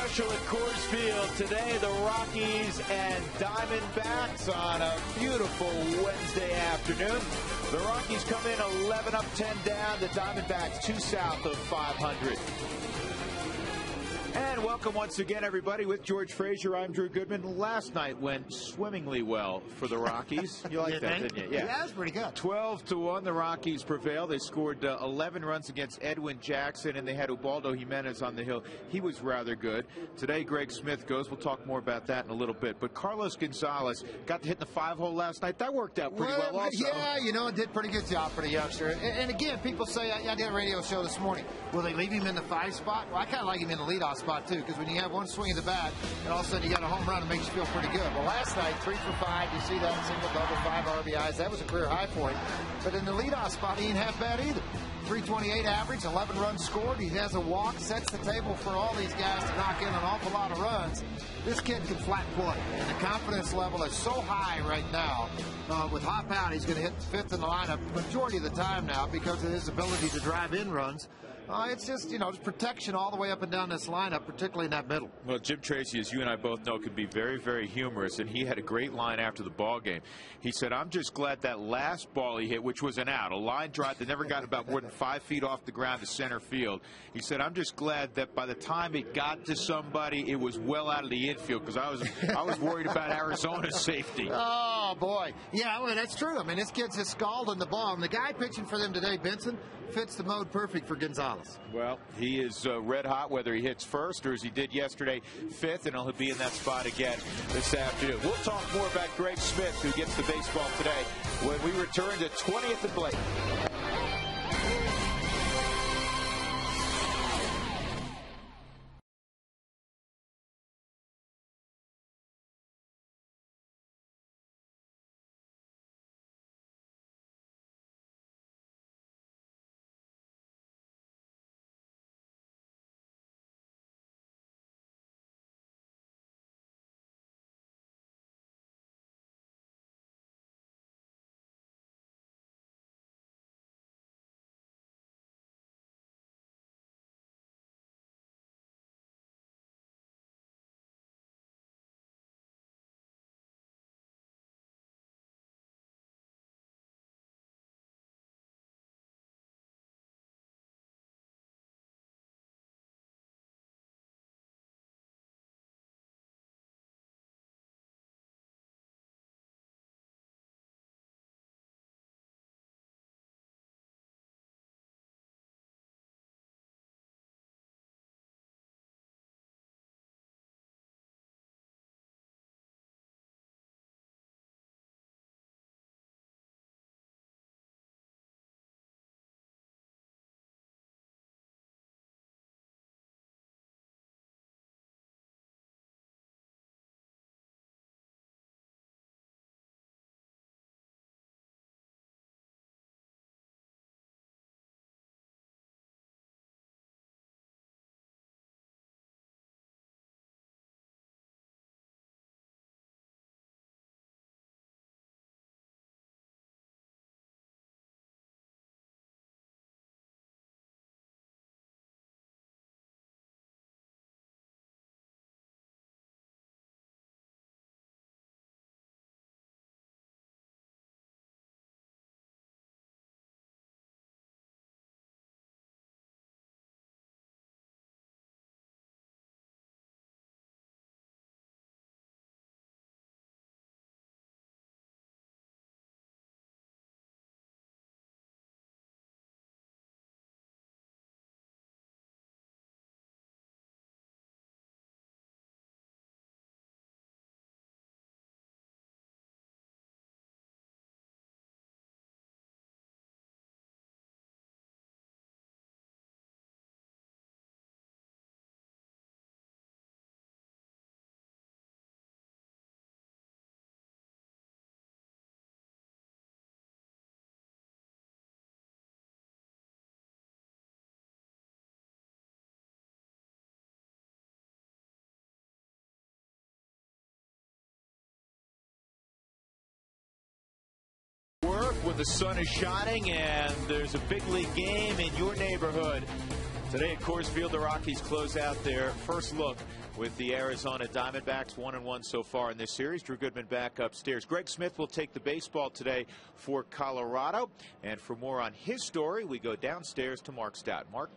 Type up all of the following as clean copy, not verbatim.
Marshall at Coors Field. Today, the Rockies and Diamondbacks on a beautiful Wednesday afternoon. The Rockies come in 11 up, 10 down. The Diamondbacks 2 south of 500. And welcome once again, everybody. With George Frazier, I'm Drew Goodman. Last night went swimmingly well for the Rockies. You liked that, didn't you? Yeah, that was pretty good. 12-1, the Rockies prevail. They scored 11 runs against Edwin Jackson, and they had Ubaldo Jimenez on the hill. He was rather good. Today, Greg Smith goes. We'll talk more about that in a little bit. But Carlos Gonzalez got to hit in the 5-hole last night. That worked out pretty well also. Yeah, you know, it did a pretty good job for the youngster. And again, people say, I did a radio show this morning, will they leave him in the 5 spot? Well, I kind of like him in the leadoff spot, too, because when you have one swing of the bat, and all of a sudden you got a home run, it makes you feel pretty good. Well, last night, 3 for 5, you see that single, double, 5 RBIs. That was a career high for him. But in the leadoff spot, he ain't half bad either. 328 average, 11 runs scored. He has a walk, sets the table for all these guys to knock in an awful lot of runs. This kid can flat play, and the confidence level is so high right now. With Hop out, he's going to hit 5th in the lineup majority of the time now because of his ability to drive in runs. It's just, you know, it's protection all the way up and down this lineup, particularly in that middle. Well, Jim Tracy, as you and I both know, can be very, very humorous, and he had a great line after the ball game. He said, I'm just glad that last ball he hit, which was an out, a line drive that never got about more than 5 feet off the ground to center field. He said, I'm just glad that by the time it got to somebody, it was well out of the infield, because I was worried about Arizona's safety. Oh, boy. Yeah, well, that's true. I mean, this kid's just scalding the ball. And the guy pitching for them today, Benson, fits the mode perfect for Gonzalez. Well, he is red hot, whether he hits first or as he did yesterday, 5th, and he'll be in that spot again this afternoon. We'll talk more about Greg Smith, who gets the baseball today, when we return to 20th and Blake. When the sun is shining and there's a big league game in your neighborhood, Today at Coors Field, the Rockies close out their first look with the Arizona Diamondbacks, 1-1 so far in this series. Drew Goodman back upstairs. Greg Smith will take the baseball today for Colorado. And for more on his story, we go downstairs to Mark Stout. Mark?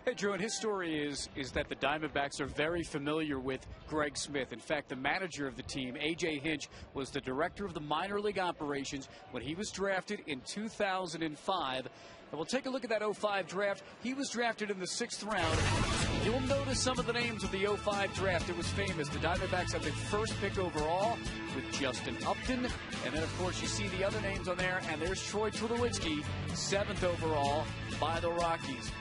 Hey, Drew, and his story is that the Diamondbacks are very familiar with Greg Smith. In fact, the manager of the team, A.J. Hinch, was the director of the minor league operations when he was drafted in 2005. And we'll take a look at that 05 draft. He was drafted in the 6th round. You'll notice some of the names of the 05 draft. It was famous. The Diamondbacks had the first pick overall with Justin Upton. And then, of course, you see the other names on there. And there's Troy Tulowitzki, 7th overall by the Rockies.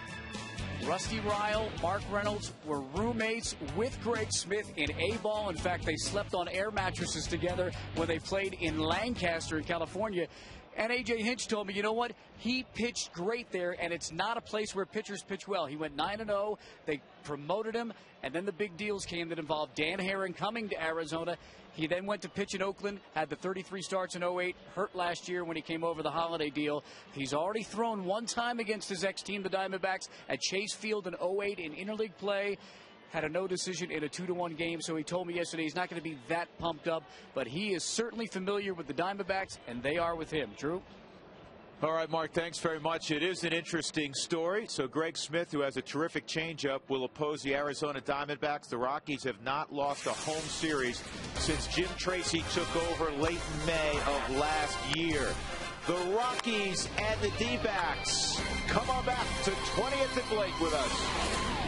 Rusty Ryle, Mark Reynolds were roommates with Greg Smith in A-ball. In fact, they slept on air mattresses together when they played in Lancaster in California. And A.J. Hinch told me, you know what? He pitched great there, and it's not a place where pitchers pitch well. He went 9-0. They promoted him, and then the big deals came that involved Dan Herron coming to Arizona. He then went to pitch in Oakland, had the 33 starts in 08, hurt last year when he came over the holiday deal. He's already thrown one time against his ex-team, the Diamondbacks, at Chase Field in 08 in interleague play. Had a no decision in a 2-1 game, so he told me yesterday he's not going to be that pumped up, but he is certainly familiar with the Diamondbacks, and they are with him. Drew? All right, Mark, thanks very much. It is an interesting story. So Greg Smith, who has a terrific changeup, will oppose the Arizona Diamondbacks. The Rockies have not lost a home series since Jim Tracy took over late in May of last year. The Rockies and the D-backs come on back to 20th and Blake with us.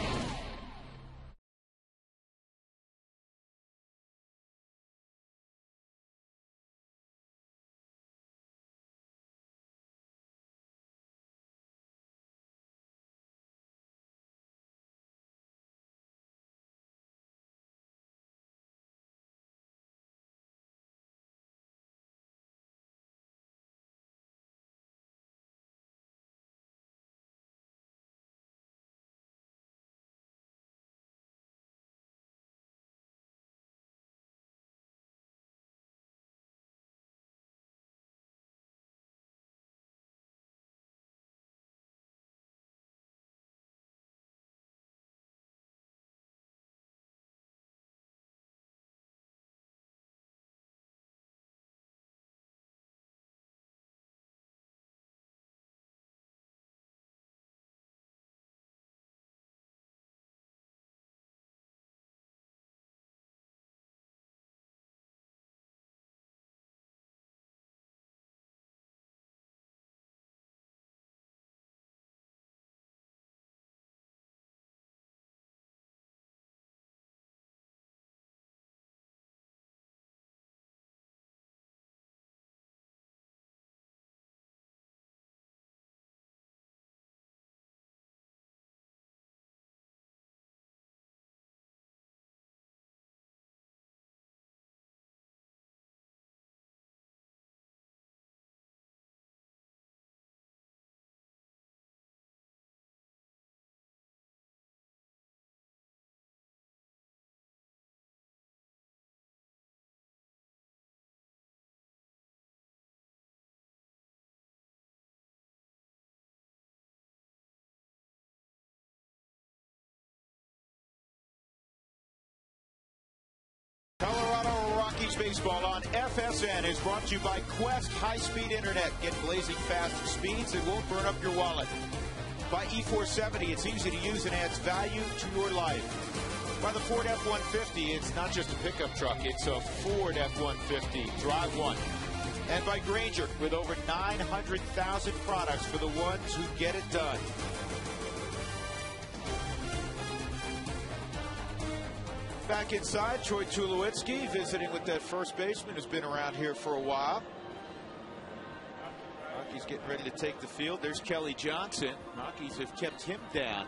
Rockies baseball on FSN is brought to you by Quest High-Speed Internet. Get blazing fast speeds that won't burn up your wallet. By E470, it's easy to use and adds value to your life. By the Ford F-150, it's not just a pickup truck, it's a Ford F-150. Drive one. And by Grainger, with over 900,000 products for the ones who get it done. Back inside, Troy Tulowitzki visiting with that first baseman who's been around here for a while. Rockies getting ready to take the field. There's Kelly Johnson. Rockies have kept him down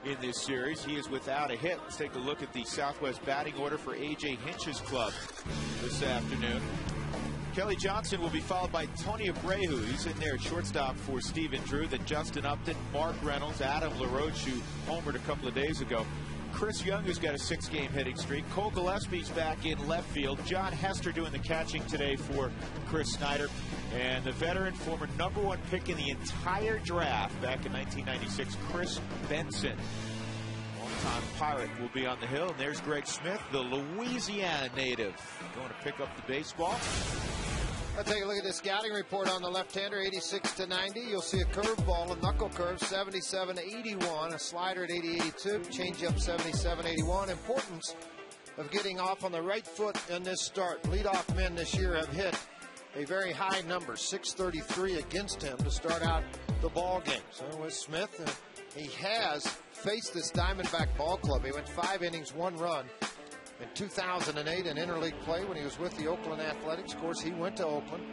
in this series. He is without a hit. Let's take a look at the Southwest batting order for A.J. Hinch's club this afternoon. Kelly Johnson will be followed by Tony Abreu. He's in there at shortstop for Stephen Drew. Then Justin Upton, Mark Reynolds, Adam LaRoche, who homered a couple of days ago. Chris Young, who's got a 6-game hitting streak. Cole Gillespie's back in left field. John Hester doing the catching today for Chris Snyder. And the veteran, former #1 pick in the entire draft back in 1996, Chris Benson, lifetime Pirate will be on the hill. And there's Greg Smith, the Louisiana native, going to pick up the baseball. Let's take a look at the scouting report on the left-hander, 86 to 90. You'll see a curveball, a knuckle curve, 77 to 81, a slider at 80-82, changeup 77-81. Importance of getting off on the right foot in this start. Leadoff men this year have hit a very high number, 633 against him to start out the ball game. So with Smith, he has faced this Diamondback ball club. He went 5 innings, 1 run. In 2008 in interleague play when he was with the Oakland Athletics. Of course, he went to Oakland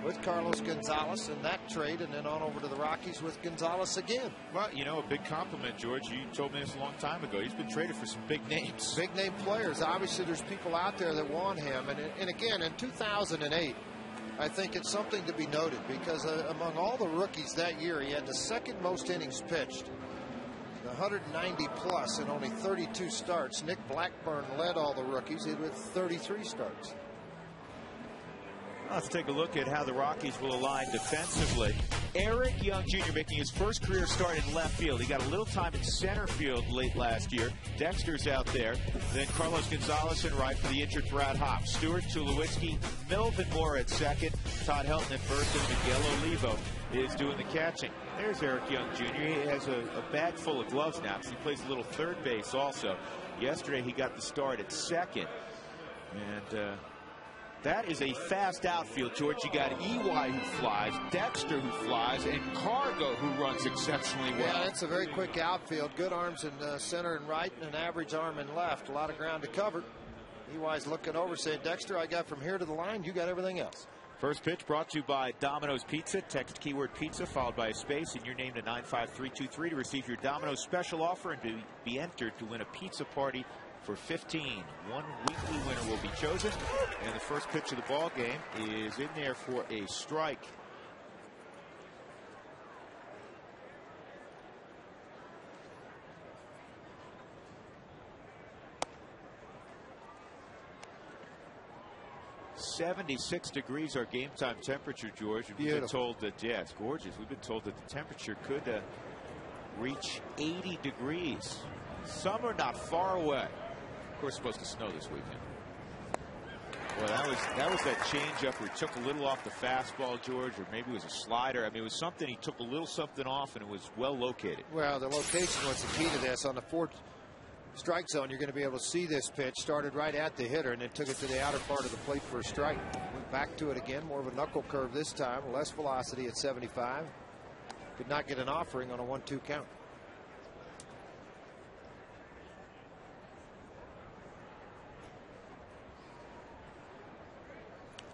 with Carlos Gonzalez in that trade, and then on over to the Rockies with Gonzalez again. Well, you know, a big compliment, George. You told me this a long time ago. He's been traded for some big names. Big name players. Obviously, there's people out there that want him. And again, in 2008, I think it's something to be noted because among all the rookies that year, he had the second most innings pitched. 190 plus in only 32 starts. Nick Blackburn led all the rookies with 33 starts. Let's take a look at how the Rockies will align defensively. Eric Young Jr. making his first career start in left field. He got a little time in center field late last year. Dexter's out there. Then Carlos Gonzalez in right for the injured Brad Hopp. Stewart, Tulowitzki, Melvin Moore at second. Todd Helton at first, and Miguel Olivo is doing the catching. There's Eric Young Jr. He has a bag full of gloves now because he plays a little third base also. Yesterday he got the start at second. And that is a fast outfield, George. You got EY who flies, Dexter who flies, and Cargo who runs exceptionally well. Yeah, it's a very quick outfield. Good arms in center and right, and an average arm in left. A lot of ground to cover. EY's looking over, saying, Dexter, I got from here to the line. You got everything else. First pitch brought to you by Domino's Pizza. Text keyword pizza followed by a space and your name to 95323 to receive your Domino's special offer and to be entered to win a pizza party for 15. One weekly winner will be chosen. And the first pitch of the ball game is in there for a strike. .76 degrees our game time temperature, George. And we've been told that, yeah, it's gorgeous. We've been told that the temperature could reach 80 degrees. Summer not far away. Of course, it's supposed to snow this weekend. Well, that was that changeup where he took a little off the fastball, George, or maybe it was a slider. I mean, it was something, he took a little something off, and it was well located. Well, the location was the key to this. On the fourth strike zone, you're going to be able to see this pitch. Started right at the hitter and then took it to the outer part of the plate for a strike. Went back to it again, more of a knuckle curve this time, less velocity at 75. Could not get an offering on a 1-2 count.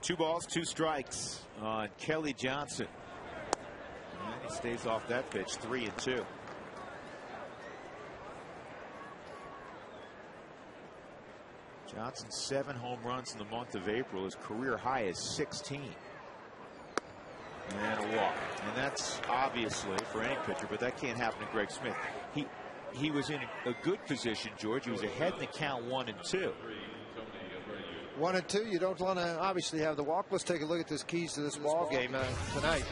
Two balls, 2 strikes on Kelly Johnson. And he stays off that pitch, 3-2. Johnson 7 home runs in the month of April. His career high is 16. And a walk. And that's obviously for any pitcher, but that can't happen to Greg Smith. He was in a good position, George. He was ahead in the count 1-2. 1-2. You don't want to obviously have the walk. Let's take a look at this keys to this ball game tonight.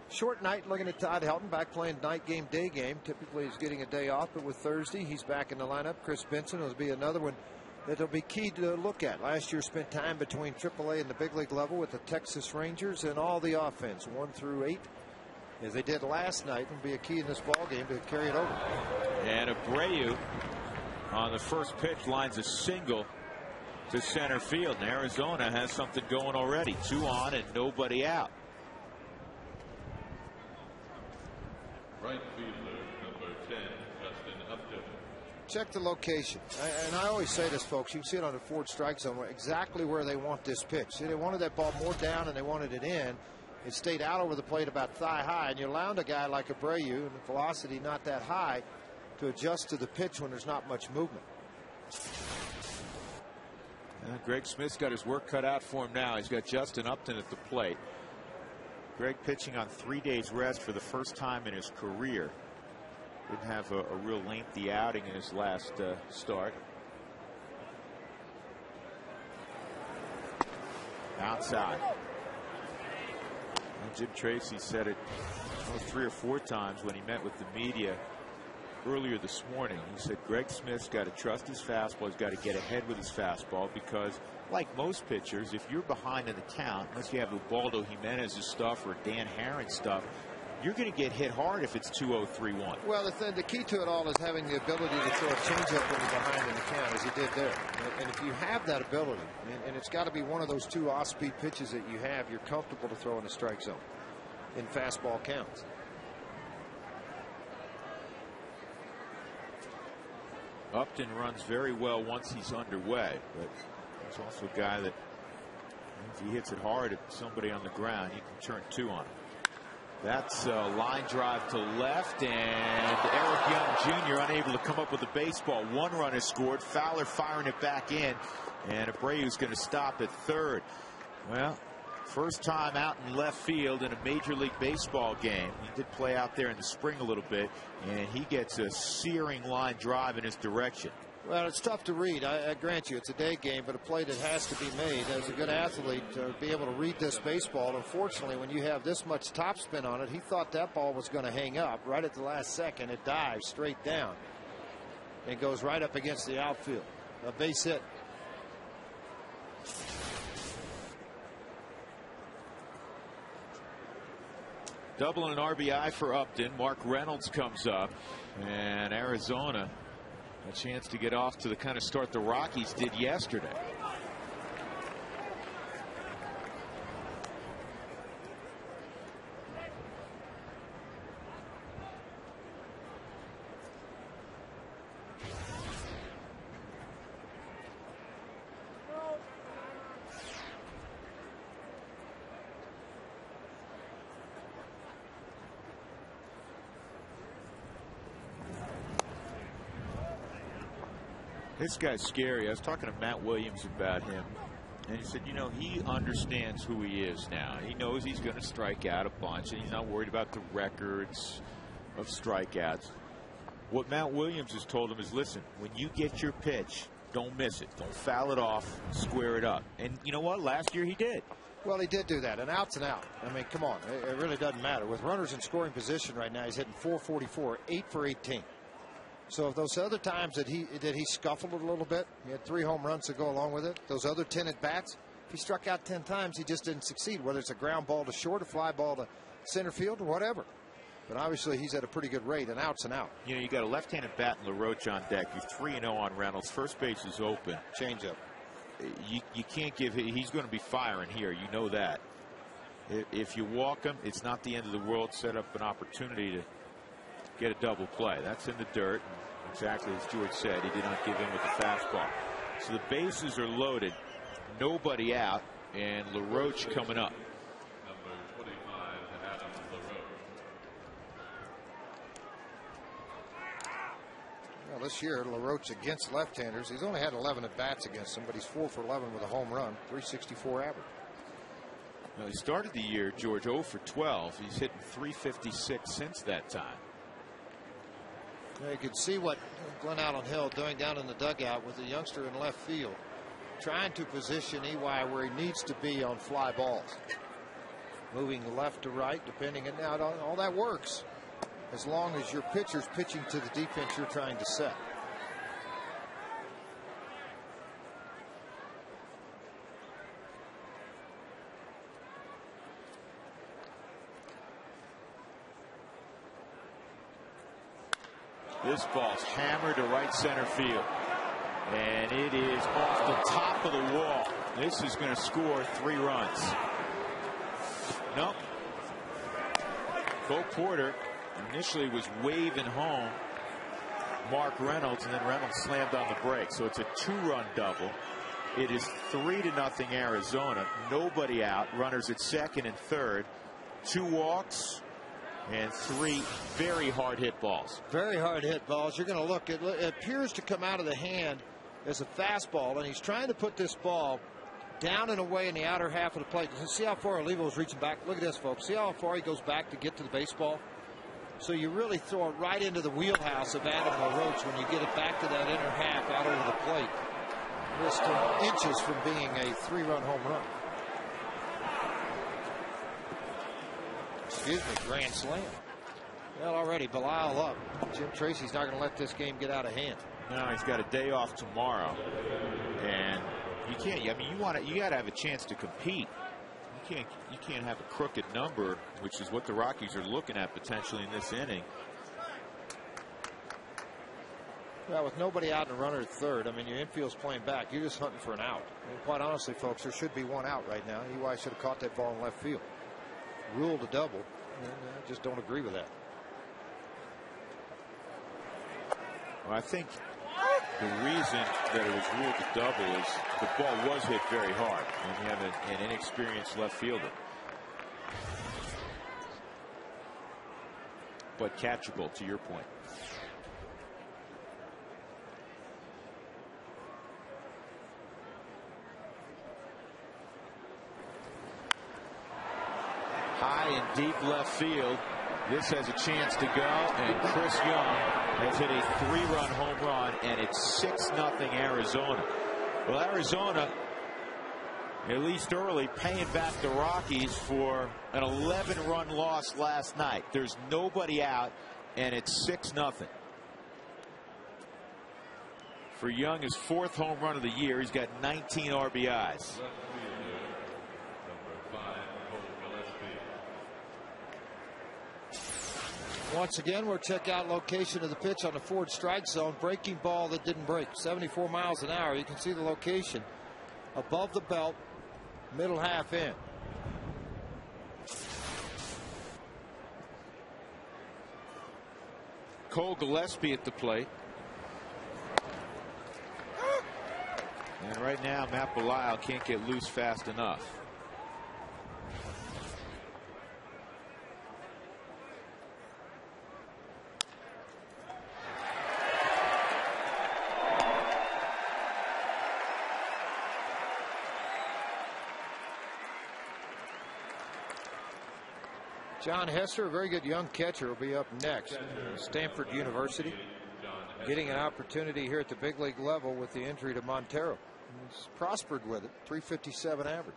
Short night, looking at Todd Helton back playing night game, day game. Typically he's getting a day off, but with Thursday he's back in the lineup. Chris Benson will be another one that'll be key to look at. Last year spent time between AAA and the big league level with the Texas Rangers and all the offense 1 through 8 as they did last night, will be a key in this ball game to carry it over. And Abreu on the first pitch lines a single to center field, and Arizona has something going already. 2 on and nobody out. Right fielder number 10, Justin Upton. Check the location, and I always say this, folks. You can see it on the forward strike zone exactly where they want this pitch. See, they wanted that ball more down and they wanted it in. It stayed out over the plate about thigh high, and you allowed a guy like Abreu and the velocity not that high to adjust to the pitch when there's not much movement. Greg Smith's got his work cut out for him now. He's got Justin Upton at the plate. Greg pitching on 3 days rest for the first time in his career. Didn't have a real lengthy outing in his last start. Outside. And Jim Tracy said it 3 or 4 times when he met with the media earlier this morning. He said Greg Smith's got to trust his fastball. He's got to get ahead with his fastball because, like most pitchers, if you're behind in the count, unless you have Ubaldo Jimenez's stuff or Dan Herron's stuff, you're going to get hit hard if it's 2-0, 3-1. Well, the key to it all is having the ability to throw a changeup when you're behind in the count, as he did there. And if you have that ability, and it's got to be one of those 2 off-speed pitches that you have, you're comfortable to throw in the strike zone in fastball counts. Upton runs very well once he's underway, but he's also a guy that, if he hits it hard at somebody on the ground, you can turn 2 on him. That's a line drive to left, and Eric Young Jr. unable to come up with a baseball. 1 run is scored. Fowler firing it back in, and Abreu's going to stop at third. Well, first time out in left field in a Major League Baseball game. He did play out there in the spring a little bit, and he gets a searing line drive in his direction. Well, it's tough to read. I grant you it's a day game, but a play that has to be made. As a good athlete, to be able to read this baseball. Unfortunately, when you have this much topspin on it, he thought that ball was going to hang up. Right at the last second, it dives straight down and goes right up against the outfield. A base hit. Double and an RBI for Upton. Mark Reynolds comes up, and Arizona a chance to get off to the kind of start the Rockies did yesterday. This guy's scary. I was talking to Matt Williams about him, and he said, you know, he understands who he is now. He knows he's going to strike out a bunch, and he's not worried about the records of strikeouts. What Matt Williams has told him is, listen, when you get your pitch, don't miss it. Don't foul it off. Square it up. And you know what? Last year he did. Well, he did do that. An out's an out. I mean, come on. It really doesn't matter. With runners in scoring position right now, he's hitting .444, 8 for 18. So if those other times that he scuffled a little bit, he had 3 home runs to go along with it. Those other 10 at bats, if he struck out 10 times, he just didn't succeed, whether it's a ground ball to short, a fly ball to center field, or whatever. But obviously he's at a pretty good rate. An out's an out. You know, you got a left-handed bat and LaRoche on deck. You're 3-0 on Reynolds. First base is open. Change up. You can't give him. He's going to be firing here. You know that. If you walk him, it's not the end of the world. Set up an opportunity to get a double play. That's in the dirt. Exactly as George said, he did not give in with the fastball. So the bases are loaded, nobody out, and LaRoche coming up. Number 25, Adam LaRoche. Well, this year, LaRoche against left-handers, he's only had 11 at bats against them, but he's 4 for 11 with a home run, .364 average. Well, he started the year, George, 0 for 12. He's hitting .356 since that time. You could see what Glenn Allen Hill doing down in the dugout with the youngster in left field, trying to position EY where he needs to be on fly balls, moving left to right, depending. And now all that works as long as your pitcher's pitching to the defense you're trying to set. This ball's hammered to right center field, and it is off the top of the wall. This is going to score 3 runs. Nope. Cole Porter initially was waving home Mark Reynolds, and then Reynolds slammed on the brakes. So it's a 2-run double. It is 3-0 Arizona. Nobody out. Runners at second and third. 2 walks. And 3 very hard hit balls. Very hard hit balls. You're going to look. It appears to come out of the hand as a fastball, and he's trying to put this ball down and away in the outer half of the plate. See how far Olivo is reaching back? Look at this, folks. See how far he goes back to get to the baseball? So you really throw it right into the wheelhouse of Adam LaRoche when you get it back to that inner half out over the plate. Just inches from being a 3-run home run. Excuse me, grand slam. Well, already Belisle up. Jim Tracy's not going to let this game get out of hand. No, he's got a day off tomorrow, and you can't. I mean, you got to have a chance to compete. You can't have a crooked number, which is what the Rockies are looking at potentially in this inning. Well, with nobody out and a runner at third, I mean, your infield's playing back. You're just hunting for an out. And quite honestly, folks, there should be one out right now. EY should have caught that ball in left field. Ruled a double, and I just don't agree with that. Well, I think the reason that it was ruled a double is the ball was hit very hard, and you have an inexperienced left fielder. But catchable, to your point. High and deep left field. This has a chance to go, and Chris Young has hit a 3-run home run, and it's 6-0 Arizona. Well, Arizona, at least early, paying back the Rockies for an 11-run loss last night. There's nobody out, and it's 6-0. For Young, his 4th home run of the year. He's got 19 RBIs. Once again, we'll check out location of the pitch on the forward strike zone. Breaking ball that didn't break. 74 miles an hour. You can see the location above the belt, middle half in. Cole Gillespie at the plate. And right now, Matt Belisle can't get loose fast enough. John Hester, a very good young catcher, will be up next. Stanford University, getting an opportunity here at the big league level with the injury to Montero. He's prospered with it. 357 average.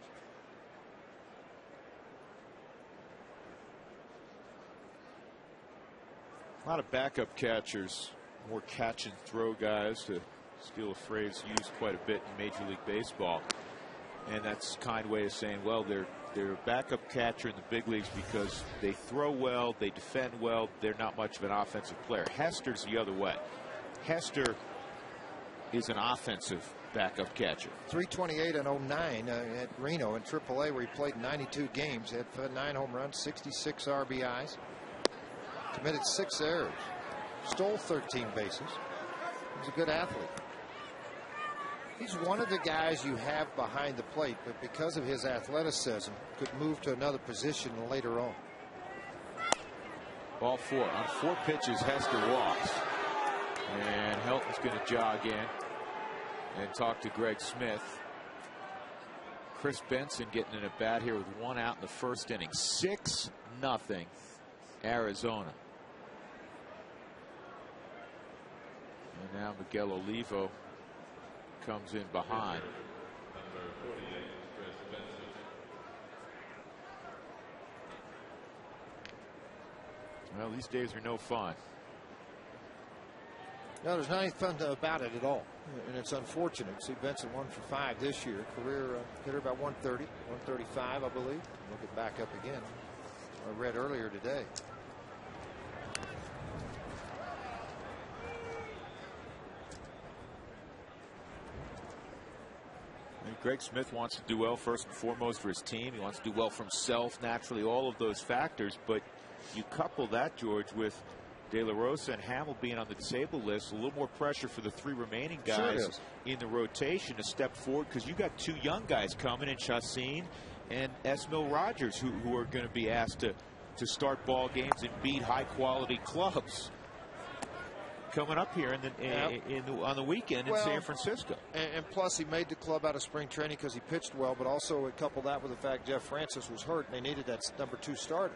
A lot of backup catchers, more catch and throw guys, to steal a phrase used quite a bit in Major League Baseball. And that's a kind way of saying, well, they're a backup catcher in the big leagues because they throw well, they defend well, they're not much of an offensive player. Hester's the other way. Hester is an offensive backup catcher. 328 and 09 at Reno in AAA, where he played 92 games. Had 9 home runs, 66 RBIs, committed 6 errors, stole 13 bases. He's a good athlete. He's one of the guys you have behind the plate, but because of his athleticism, could move to another position later on. Ball 4. On 4 pitches, Hester walks. And Helton's going to jog in and talk to Greg Smith. Chris Benson getting in a bat here with 1 out in the first inning. 6-0 Arizona. And now Miguel Olivo comes in behind. Well, these days are no fun. No, there's not any fun about it at all. And it's unfortunate. See, Benson 1 for 5 this year. Career hitter about 130, 135, I believe. Look it back up again. I read earlier today. Greg Smith wants to do well first and foremost for his team. He wants to do well for himself, naturally, all of those factors. But you couple that, George, with De La Rosa and Hamill being on the disabled list, a little more pressure for the 3 remaining guys in the rotation to step forward, because you got 2 young guys coming in, Chacin and Esmil Rogers, who are going to be asked to start ball games and beat high-quality clubs coming up here on the weekend in San Francisco. And plus, he made the club out of spring training because he pitched well, but also couple that with the fact Jeff Francis was hurt and they needed that number 2 starter.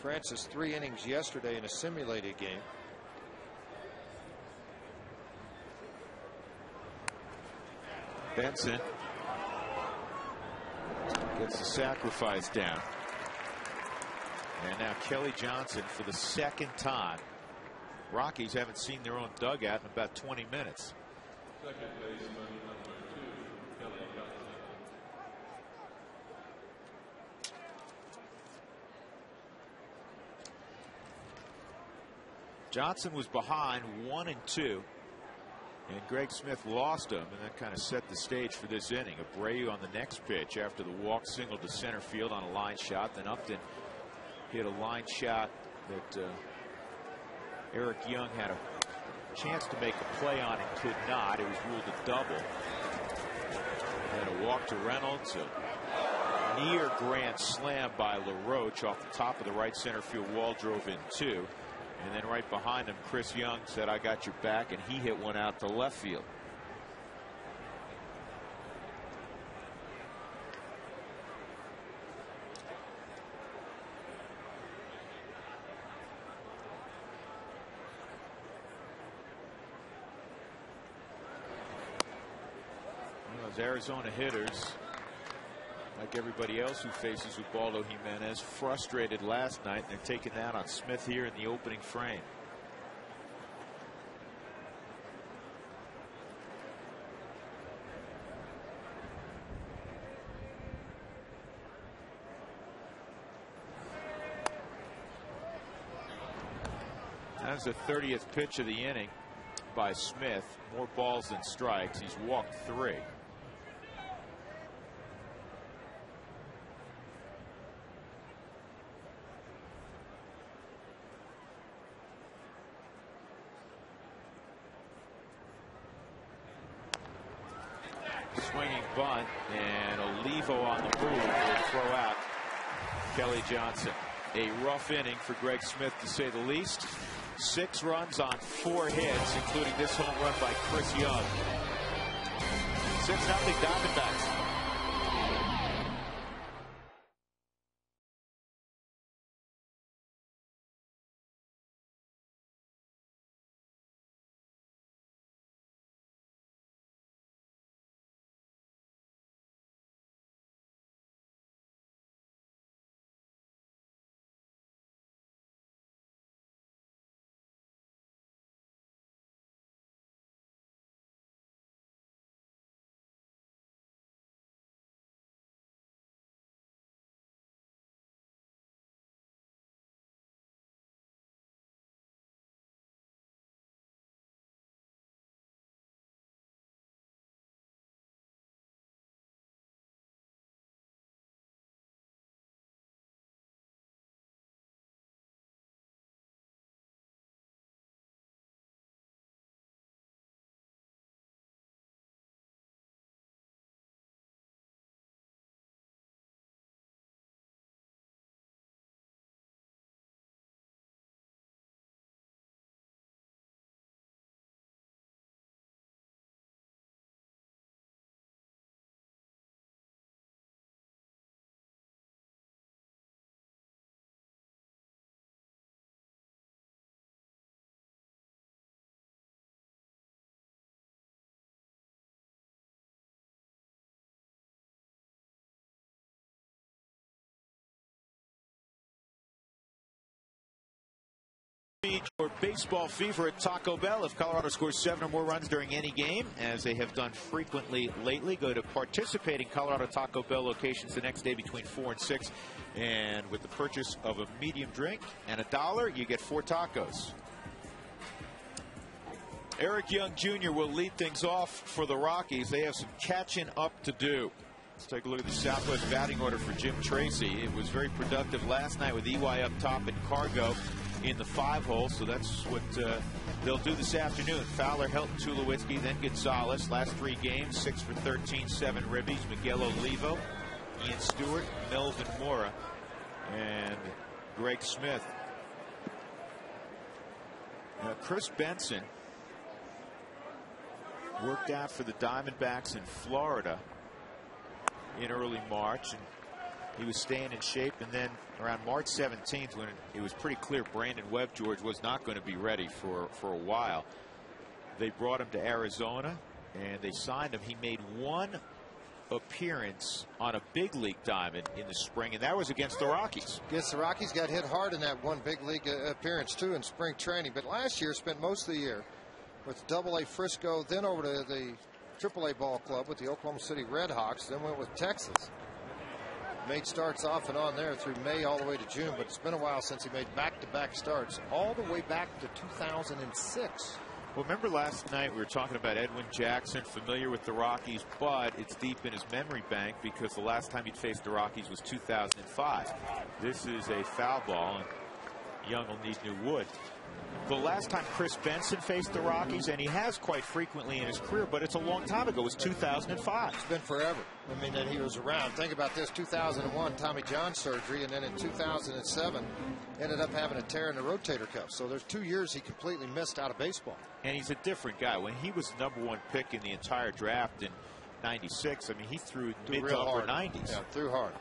Francis 3 innings yesterday in a simulated game. Benson gets the sacrifice down. And now Kelly Johnson for the second time. Rockies haven't seen their own dugout in about 20 minutes. Second baseman, number 2, Kelly Johnson. Johnson was behind 1-2. And Greg Smith lost him, and that kind of set the stage for this inning. Abreu on the next pitch after the walk single to center field on a line shot. Then Upton hit a line shot that Eric Young had a chance to make a play on and could not. It was ruled a double. And a walk to Reynolds. A near grand slam by LaRoche off the top of the right center field wall, drove in 2. And then right behind him, Chris Young said, "I got your back," and he hit one out to left field. Those Arizona hitters, like everybody else who faces Ubaldo Jimenez, frustrated last night, and they're taking that on Smith here in the opening frame. That's the 30th pitch of the inning by Smith. More balls than strikes. He's walked 3. Swinging bunt, and Olivo on the move will throw out Kelly Johnson. A rough inning for Greg Smith, to say the least. 6 runs on 4 hits, including this home run by Chris Young. 6-0 Diamondbacks. Your baseball fever at Taco Bell. If Colorado scores 7 or more runs during any game, as they have done frequently lately, go to participating Colorado Taco Bell locations the next day between 4 and 6. And with the purchase of a medium drink and $1, you get 4 tacos. Eric Young Jr. will lead things off for the Rockies. They have some catching up to do. Let's take a look at the Southwest batting order for Jim Tracy. It was very productive last night with EY up top and Cargo in the 5-hole, so that's what they'll do this afternoon. Fowler, Helton, Tulowitzki, then Gonzalez. Last 3 games, 6 for 13, 7 ribbies. Miguel Olivo, Ian Stewart, Melvin Mora, and Greg Smith. Chris Benson worked out for the Diamondbacks in Florida in early March, and he was staying in shape, and then around March 17th, when it was pretty clear Brandon Webb George was not going to be ready for a while, they brought him to Arizona and they signed him. He made 1 appearance on a big league diamond in the spring, and that was against the Rockies. Against the Rockies, got hit hard in that one big league appearance too in spring training. But last year spent most of the year with AA Frisco, then over to the AAA ball club with the Oklahoma City Red Hawks, then went with Texas. Made starts off and on there through May all the way to June, but it's been a while since he made back-to-back starts, all the way back to 2006. Well, remember last night we were talking about Edwin Jackson, familiar with the Rockies, but it's deep in his memory bank because the last time he'd faced the Rockies was 2005. This is a foul ball, and Young will need new wood. The last time Chris Benson faced the Rockies, and he has quite frequently in his career, but it's a long time ago, it was 2005. It's been forever. I mean, that he was around. Think about this, 2001 Tommy John surgery, and then in 2007 ended up having a tear in the rotator cuff. So there's 2 years he completely missed out of baseball. And he's a different guy. When he was the #1 pick in the entire draft in '96, I mean, he threw mid to upper 90s. Yeah, threw hard.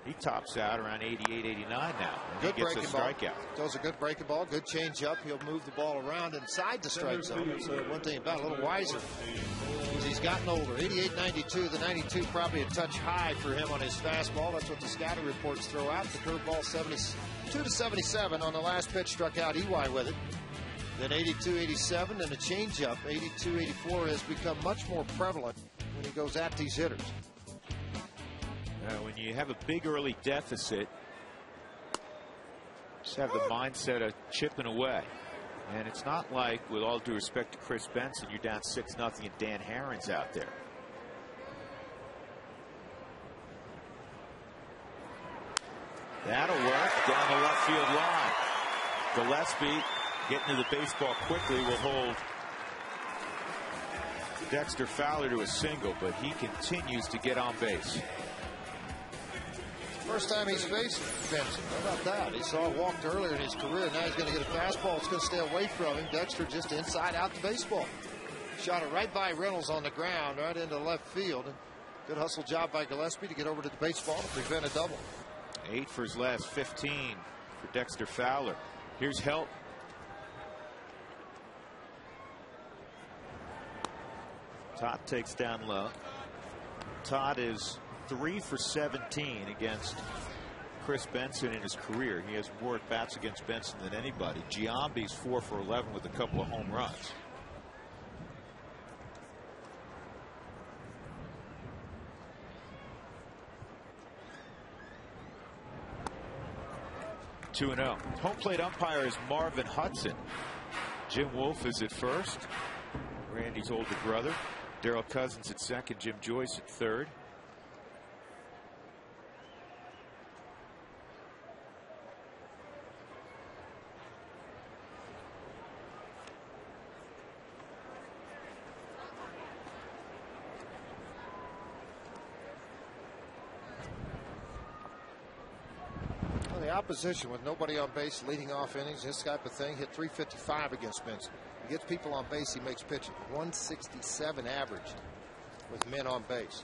He tops out around 88, 89 now. Good he gets breaking a strikeout. Ball. Throws a good breaking ball, good change up. He'll move the ball around inside the strike zone. That's one thing about a little wiser. He's gotten older. 88, 92. The 92 probably a touch high for him on his fastball. That's what the scouting reports throw out. The curveball 72 to 77 on the last pitch, struck out EY with it. Then 82, 87, and a changeup. 82, 84 has become much more prevalent when he goes at these hitters. When you have a big early deficit, just have the mindset of chipping away. And it's not like, with all due respect to Chris Benson, you're down 6-0 and Dan Herron's out there. That'll work down the left field line. Gillespie getting to the baseball quickly will hold Dexter Fowler to a single, but he continues to get on base. First time he's faced Benson. How about that? He saw it walked earlier in his career. Now he's going to get a fastball. It's going to stay away from him. Dexter just inside out the baseball. Shot it right by Reynolds on the ground, right into left field. And good hustle job by Gillespie to get over to the baseball to prevent a double. 8 for his last 15 for Dexter Fowler. Here's Help. Todd takes down low. Todd is 3 for 17 against Chris Benson in his career. He has more at bats against Benson than anybody. Giambi's 4 for 11 with a couple of home runs. Two and 0. Home plate umpire is Marvin Hudson. Jim Wolf is at first. Randy's older brother. Darrell Cousins at second. Jim Joyce at third. Opposition with nobody on base leading off innings, this type of thing, hit 355 against Benson. He gets people on base, he makes pitches. 167 average with men on base.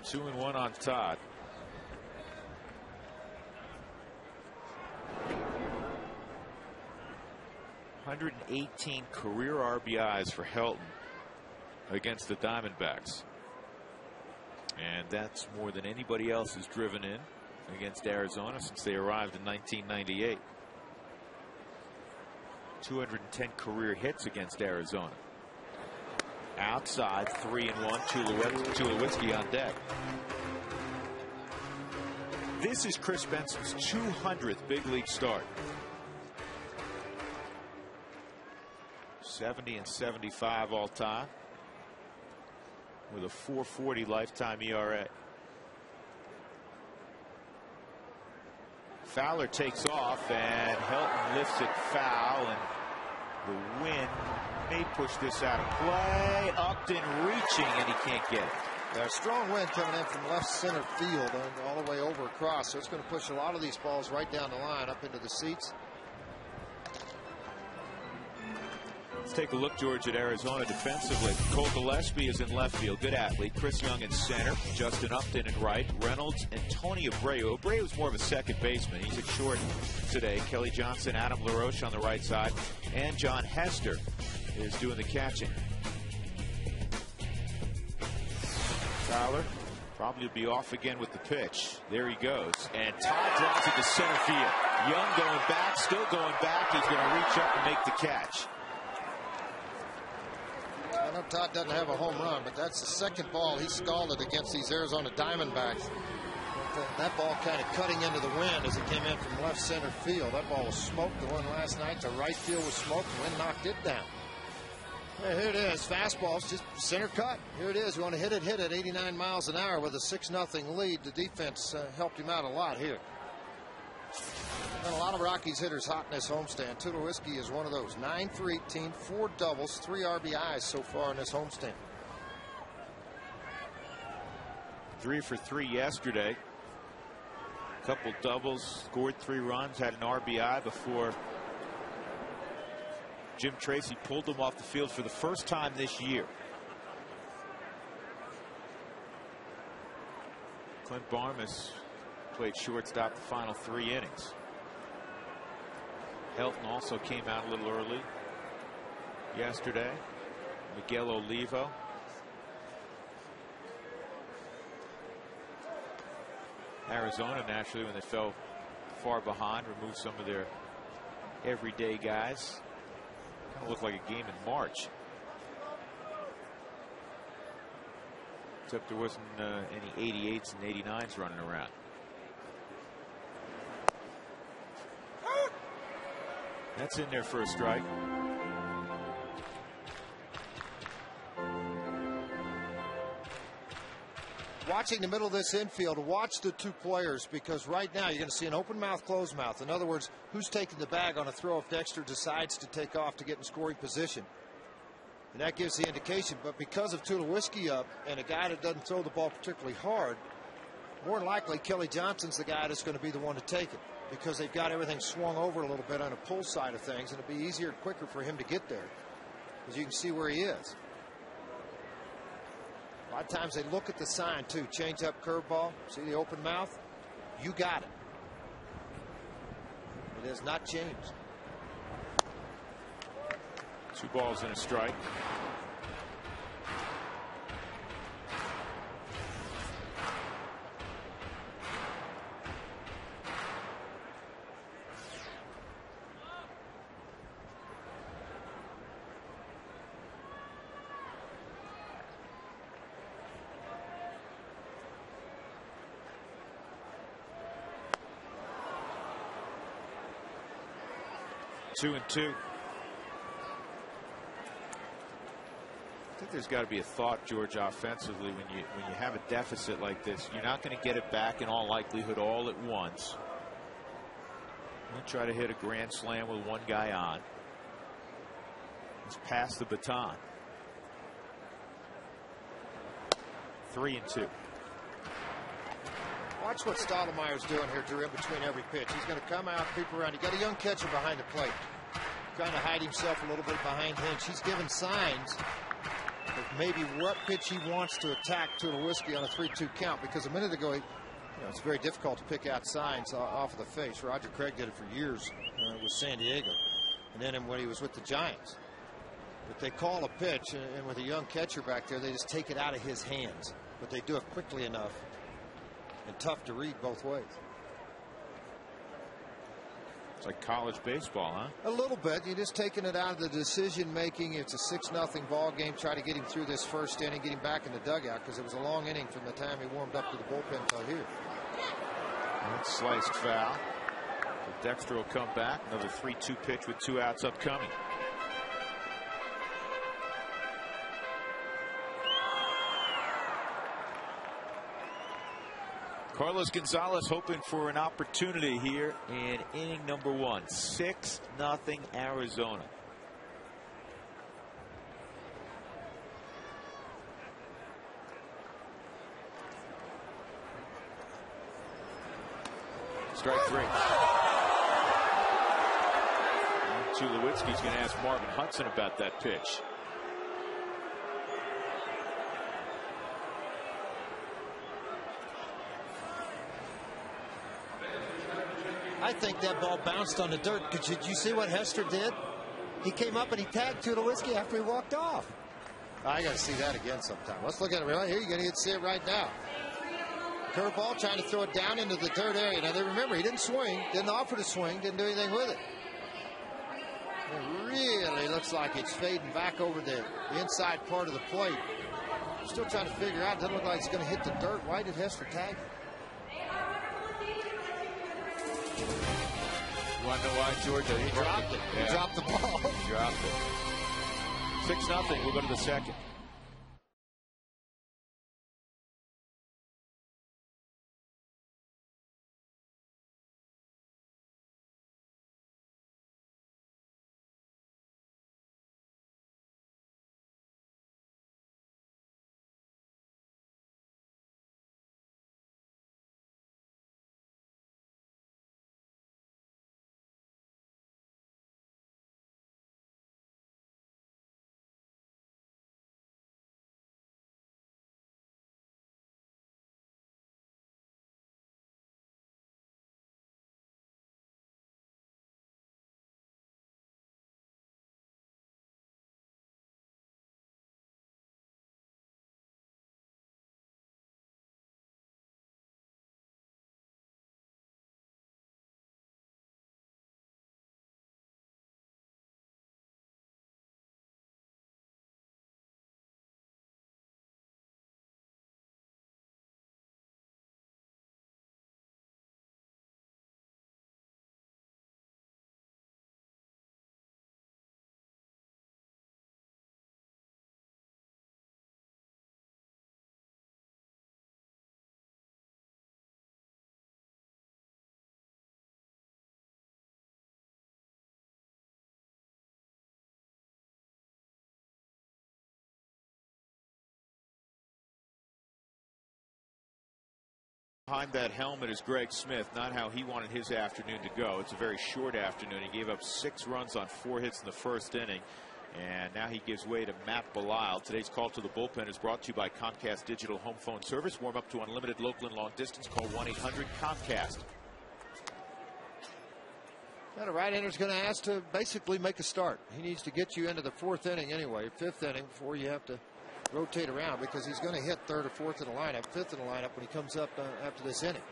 2-1 on Todd. .118 career RBIs for Helton against the Diamondbacks. And that's more than anybody else has driven in against Arizona since they arrived in 1998. 210 career hits against Arizona. Outside, 3-1, Tulowitzki on deck. This is Chris Benson's 200th big league start. 70 and 75 all time with a 4.40 lifetime ERA. Fowler takes off and Helton lifts it foul, and the wind may push this out of play. Upton reaching, and he can't get it. A strong wind coming in from left center field and all the way over across, so it's going to push a lot of these balls right down the line up into the seats. Let's take a look, George, at Arizona defensively. Cole Gillespie is in left field. Good athlete. Chris Young in center. Justin Upton in right. Reynolds and Tony Abreu. Abreu's more of a second baseman. He's at short today. Kelly Johnson, Adam LaRoche on the right side. And John Hester is doing the catching. Tyler probably will be off again with the pitch. There he goes. And Todd drives it to center field. Young going back, still going back. He's going to reach up and make the catch. I know Todd doesn't have a home run, but that's the second ball he scalded against these Arizona Diamondbacks. That ball kind of cutting into the wind as it came in from left center field. That ball was smoked. The one last night to right field was smoked. The wind knocked it down. Yeah, here it is. Fastball's just center cut. Here it is. You want to hit it 89 miles an hour with a 6-0 lead. The defense helped him out a lot here. And a lot of Rockies hitters hot in this homestand. Tulowitzki is one of those. 9 for 18, 4 doubles, 3 RBIs so far in this homestand. 3 for 3 yesterday. Couple doubles, scored 3 runs, had an RBI before Jim Tracy pulled him off the field for the first time this year. Clint Barmas played shortstop the final 3 innings. Helton also came out a little early yesterday. Miguel Olivo. Arizona, naturally, when they fell far behind, removed some of their everyday guys. Kind of looked like a game in March. Except there wasn't any 88s and 89s running around. That's in there for a strike. Watching the middle of this infield, watch the 2 players, because right now you're going to see an open mouth, closed mouth. In other words, who's taking the bag on a throw if Dexter decides to take off to get in scoring position. And that gives the indication. But because of Tulowitzki up and a guy that doesn't throw the ball particularly hard, more than likely Kelly Johnson's the guy that's going to be the one to take it, because they've got everything swung over a little bit on the pull side of things, and it'll be easier and quicker for him to get there, as you can see where he is. A lot of times they look at the sign too. Change up, curveball. See the open mouth? You got it. It has not changed. 2 balls and a strike. Two and two. I think there's got to be a thought, George, offensively, when you have a deficit like this. You're not going to get it back in all likelihood all at once. We'll try to hit a grand slam with 1 guy on. Let's pass the baton. 3 and 2. Watch what Stottlemyre's doing here, Drew, in between every pitch. He's going to come out, creep around. You got a young catcher behind the plate, trying to hide himself a little bit behind Hinch. He's giving signs of maybe what pitch he wants to attack Tulowitzki on a 3-2 count, because a minute ago, it's very difficult to pick out signs off of the face. Roger Craig did it for years with San Diego, and then when he was with the Giants. But they call a pitch, and with a young catcher back there, they just take it out of his hands. But they do it quickly enough and tough to read both ways. It's like college baseball, huh? A little bit. You're just taking it out of the decision making. It's a 6-0 ball game. Try to get him through this first inning, get him back in the dugout, because it was a long inning from the time he warmed up to the bullpen until here. That's sliced foul. So Dexter will come back. Another 3-2 pitch with 2 outs upcoming. Carlos Gonzalez hoping for an opportunity here in inning number 1. 6-0 Arizona. Strike 3. Tulowitzki's going to ask Marvin Hudson about that pitch. I think that ball bounced on the dirt. Did you see what Hester did? He came up and he tagged Tulowitzki after he walked off. I got to see that again sometime. Let's look at it right here. You're going to get to see it right now. Curveball, trying to throw it down into the dirt area. Now, remember, he didn't swing, didn't offer to swing, didn't do anything with it. It really looks like it's fading back over the inside part of the plate. Still trying to figure out. It doesn't look like it's going to hit the dirt. Why did Hester tag it? You want to know why, George? He dropped it. Yeah. He dropped the ball. He dropped it. 6-0. We'll go to the second. Behind that helmet is Greg Smith, not how he wanted his afternoon to go. It's a very short afternoon. He gave up 6 runs on 4 hits in the first inning. And now he gives way to Matt Belisle. Today's call to the bullpen is brought to you by Comcast Digital Home Phone Service. Warm up to unlimited local and long distance. Call 1-800-COMCAST. Now, the right-hander's going to ask to basically make a start. He needs to get you into the 4th inning anyway, 5th inning, before you have to rotate around, because he's going to hit 3rd or 4th in the lineup, 5th in the lineup when he comes up after this inning.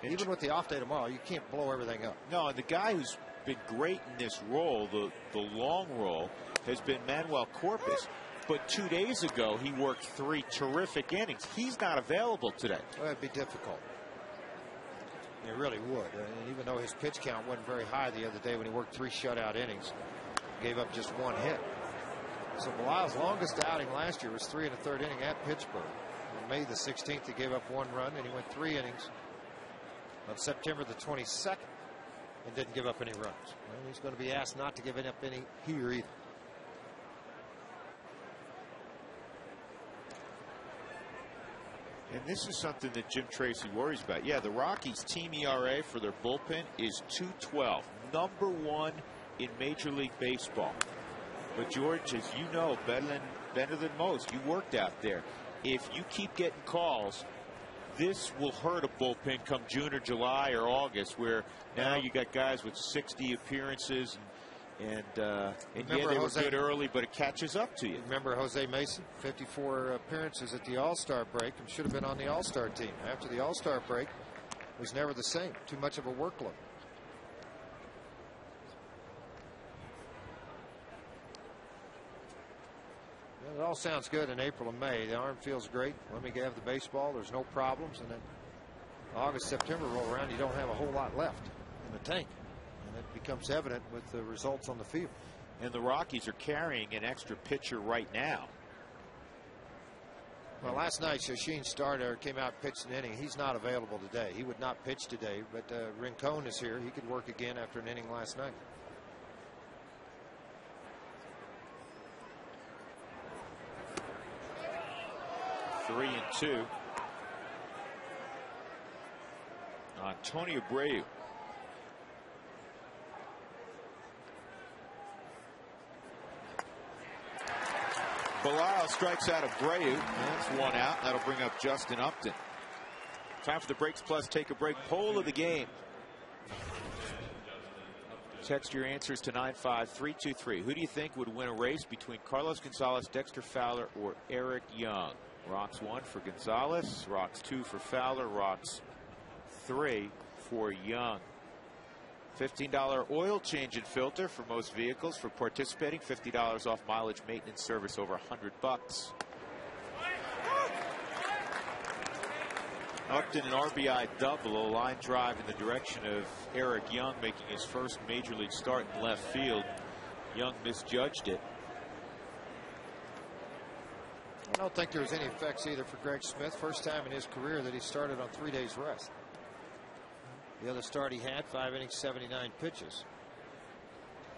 Even with the off day tomorrow, you can't blow everything up. No, and the guy who's been great in this role, the long role, has been Manuel Corpus. But 2 days ago, he worked 3 terrific innings. He's not available today. Well, it'd be difficult. It really would. And even though his pitch count wasn't very high the other day when he worked 3 shutout innings, gave up just 1 hit. So Belisle's longest outing last year was 3 1/3 inning at Pittsburgh. On May the 16th, he gave up 1 run, and he went 3 innings on September the 22nd and didn't give up any runs. Well, he's going to be asked not to give up any here either. And this is something that Jim Tracy worries about. Yeah, the Rockies' team ERA for their bullpen is 2.12, number 1 in Major League Baseball. But George, as you know better than most, you worked out there. If you keep getting calls, this will hurt a bullpen come June or July or August, where now you got guys with 60 appearances, and yeah, they were good early, but it catches up to you. Remember Jose Mason, 54 appearances at the All-Star break, and should have been on the All-Star team. After the All-Star break, it was never the same. Too much of a workload. It all sounds good in April and May. The arm feels great. Let me have the baseball. There's no problems. And then August, September roll around. You don't have a whole lot left in the tank. And it becomes evident with the results on the field. And the Rockies are carrying an extra pitcher right now. Well, last night, Shashin Starter came out and pitched an inning. He's not available today. He would not pitch today. But Rincon is here. He could work again after an inning last night. Three and 2 on Tony Abreu. Belial strikes out Abreu. That's one out. That'll bring up Justin Upton. Time for the Breaks Plus Take a Break poll of the game. Text your answers to 95323. Who do you think would win a race between Carlos Gonzalez, Dexter Fowler, or Eric Young? Rocks 1 for Gonzalez, Rocks 2 for Fowler, Rocks 3 for Young. $15 oil change and filter for most vehicles. For participating, $50 off mileage maintenance service over $100. Upton an RBI double, a line drive in the direction of Eric Young, making his first major league start in left field. Young misjudged it. I don't think there was any effects either for Greg Smith. First time in his career that he started on 3 days rest. The other start he had, 5 innings, 79 pitches.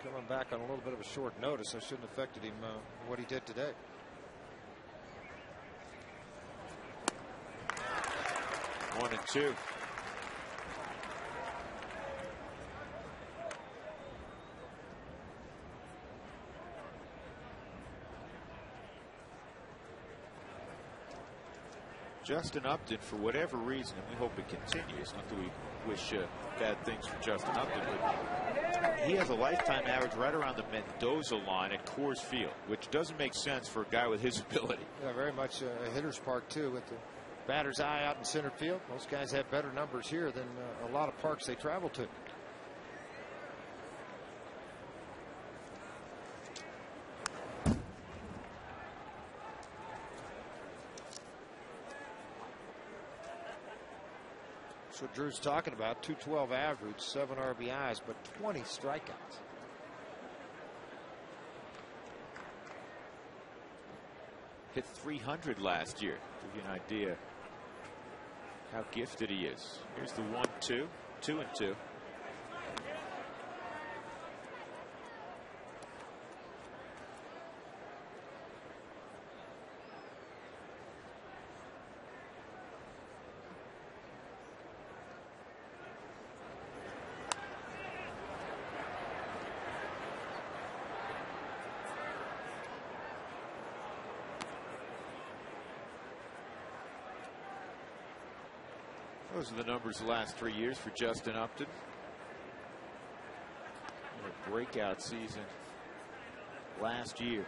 Coming back on a little bit of a short notice, that shouldn't have affected him what he did today. One and two. Justin Upton, for whatever reason, and we hope it continues, not that we wish bad things for Justin Upton, but he has a lifetime average right around the Mendoza line at Coors Field, which doesn't make sense for a guy with his ability. Yeah, very much a hitter's park, too, with the batter's eye out in center field. Most guys have better numbers here than a lot of parks they travel to. That's what Drew's talking about. 212 average, 7 RBIs, but 20 strikeouts. Hit 300 last year. Give you an idea how gifted he is. Here's the 1-2, 2-2. Those are the numbers the last 3 years for Justin Upton. A breakout season last year.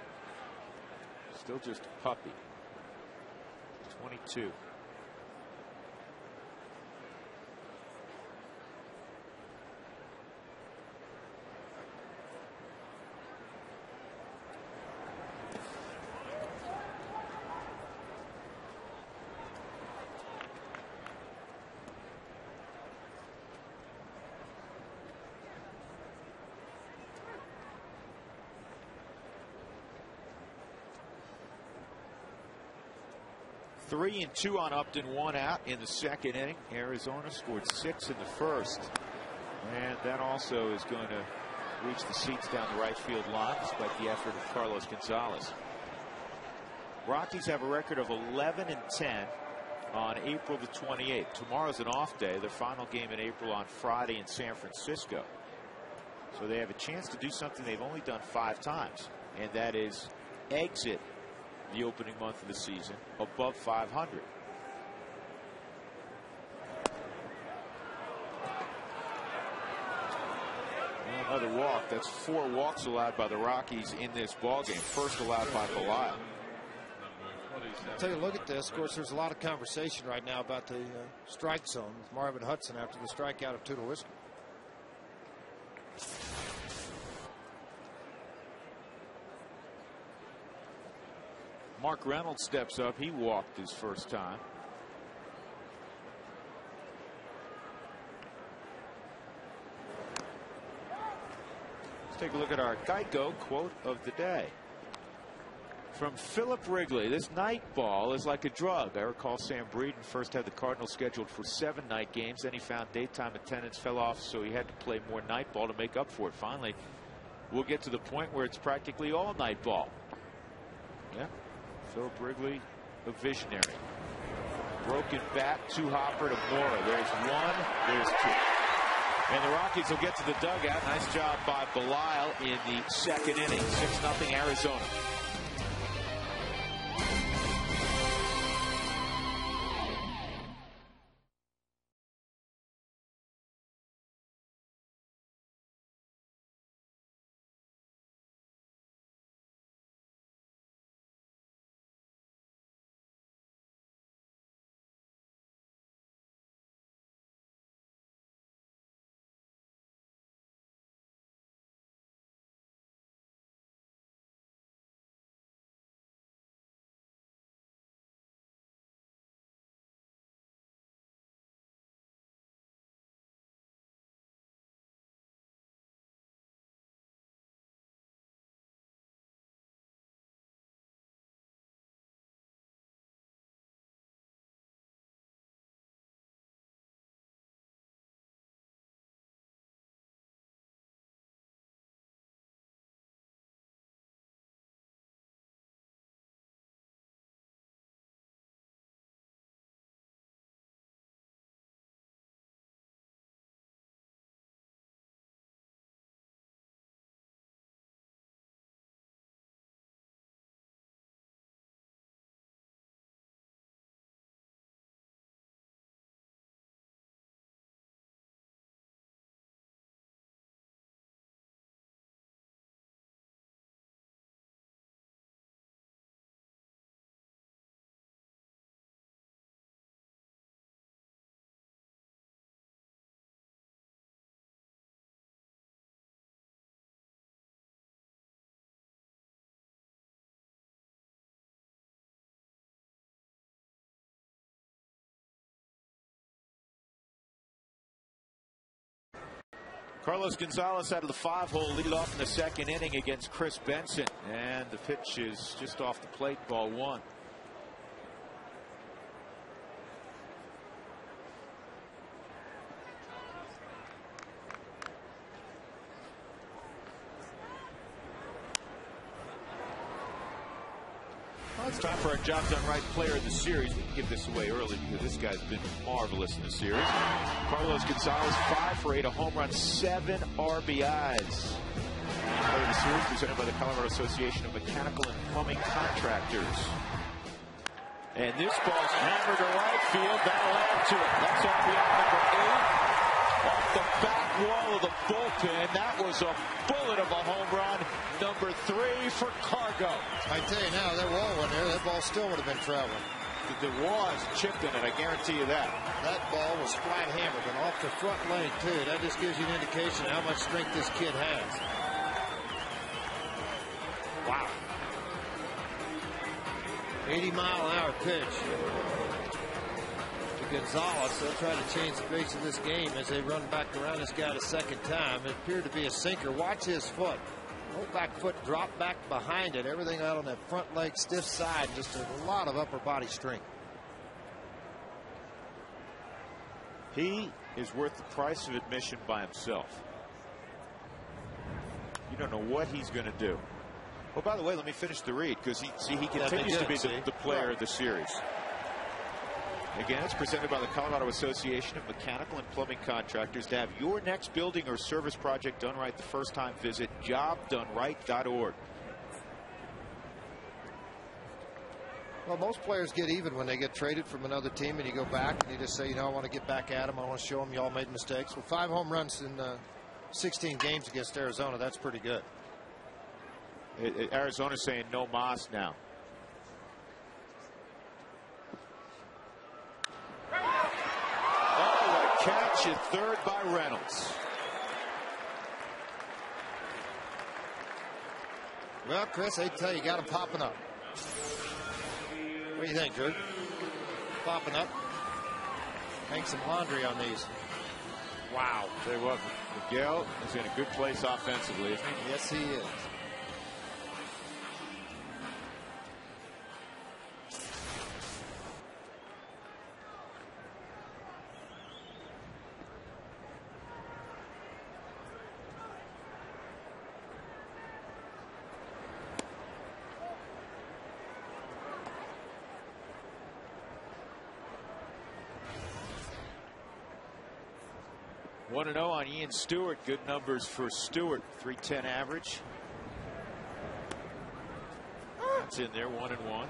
Still just a puppy. 22. Three and two on Upton, 1 out in the second inning. Arizona scored 6 in the first. And that also is going to reach the seats down the right field line despite the effort of Carlos Gonzalez. Rockies have a record of 11 and 10 on April the 28th. Tomorrow's an off day. The final game in April on Friday in San Francisco. So they have a chance to do something they've only done 5 times, and that is exit the opening month of the season above 500. Another walk. That's 4 walks allowed by the Rockies in this ballgame. First allowed by Belial. Take a look at this. Of course, there's a lot of conversation right now about the strike zone with Marvin Hudson after the strikeout of Tulowitzki. Mark Reynolds steps up. He walked his first time. Let's take a look at our Geico quote of the day. From Philip Wrigley, this night ball is like a drug. I recall Sam Breeden first had the Cardinals scheduled for 7 night games. Then he found daytime attendance fell off, so he had to play more night ball to make up for it. Finally, we'll get to the point where it's practically all night ball. Yeah. Philip Wrigley, a visionary. Broken bat, 2-hopper to Mora. There's 1, there's 2. And the Rockies will get to the dugout. Nice job by Belial in the second inning. 6-0 Arizona. Carlos Gonzalez out of the 5-hole, lead off in the second inning against Chris Benson. And the pitch is just off the plate, ball 1. It's time for our job done right player of the series. We can give this away early because this guy's been marvelous in the series. Carlos Gonzalez, 5 for 8, a home run, 7 RBIs. Player of the series presented by the Colorado Association of Mechanical and Plumbing Contractors. And this ball's hammered to right field. That'll add to it. That's RBI number 8. Off the back wall of the bullpen. That was a bullet of a home run. Number 3 for Cargo. I tell you now, that wall went there. That ball still would have been traveling. The wall has chipped in it, I guarantee you that. That ball was flat hammered and off the front lane, too. That just gives you an indication of how much strength this kid has. Wow. 80-mile-an-hour pitch. Gonzalez. They'll try to change the pace of this game as they run back around this guy the second time. It appeared to be a sinker. Watch his foot. Whole back foot drop back behind it. Everything out on that front leg, stiff side. Just a lot of upper body strength. He is worth the price of admission by himself. You don't know what he's going to do. Oh, by the way, let me finish the read because he continues to be the player of the series. Again, it's presented by the Colorado Association of Mechanical and Plumbing Contractors. To have your next building or service project done right the first time, visit jobdoneright.org. Well, most players get even when they get traded from another team and you go back and you just say, you know, I want to get back at them. I want to show them y'all made mistakes. Well, 5 home runs in 16 games against Arizona. That's pretty good. Arizona's saying no mas now. Catch at third by Reynolds. Well, Chris, I tell you, got him popping up. What do you think, Drew? Popping up. Hang some laundry on these. Wow. Tell you what, Miguel is in a good place offensively, isn't he? Yes, he is. One and 0 on Ian Stewart. Good numbers for Stewart. .310 average. That's in there. 1 and 1.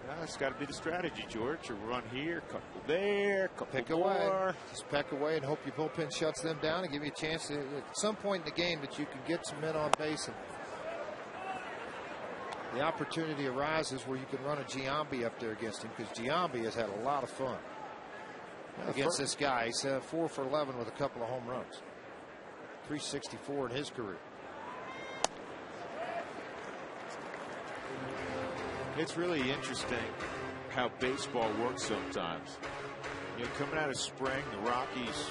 That's got to be the strategy, George. A run here, couple there, couple peck more. Away. Just peck away and hope your bullpen shuts them down and give you a chance to, at some point in the game that you can get some men on base. And the opportunity arises where you can run a Giambi up there against him, because Giambi has had a lot of fun against this guy. He's 4 for 11 with a couple of home runs. 364 in his career. It's really interesting how baseball works sometimes. You know, coming out of spring, the Rockies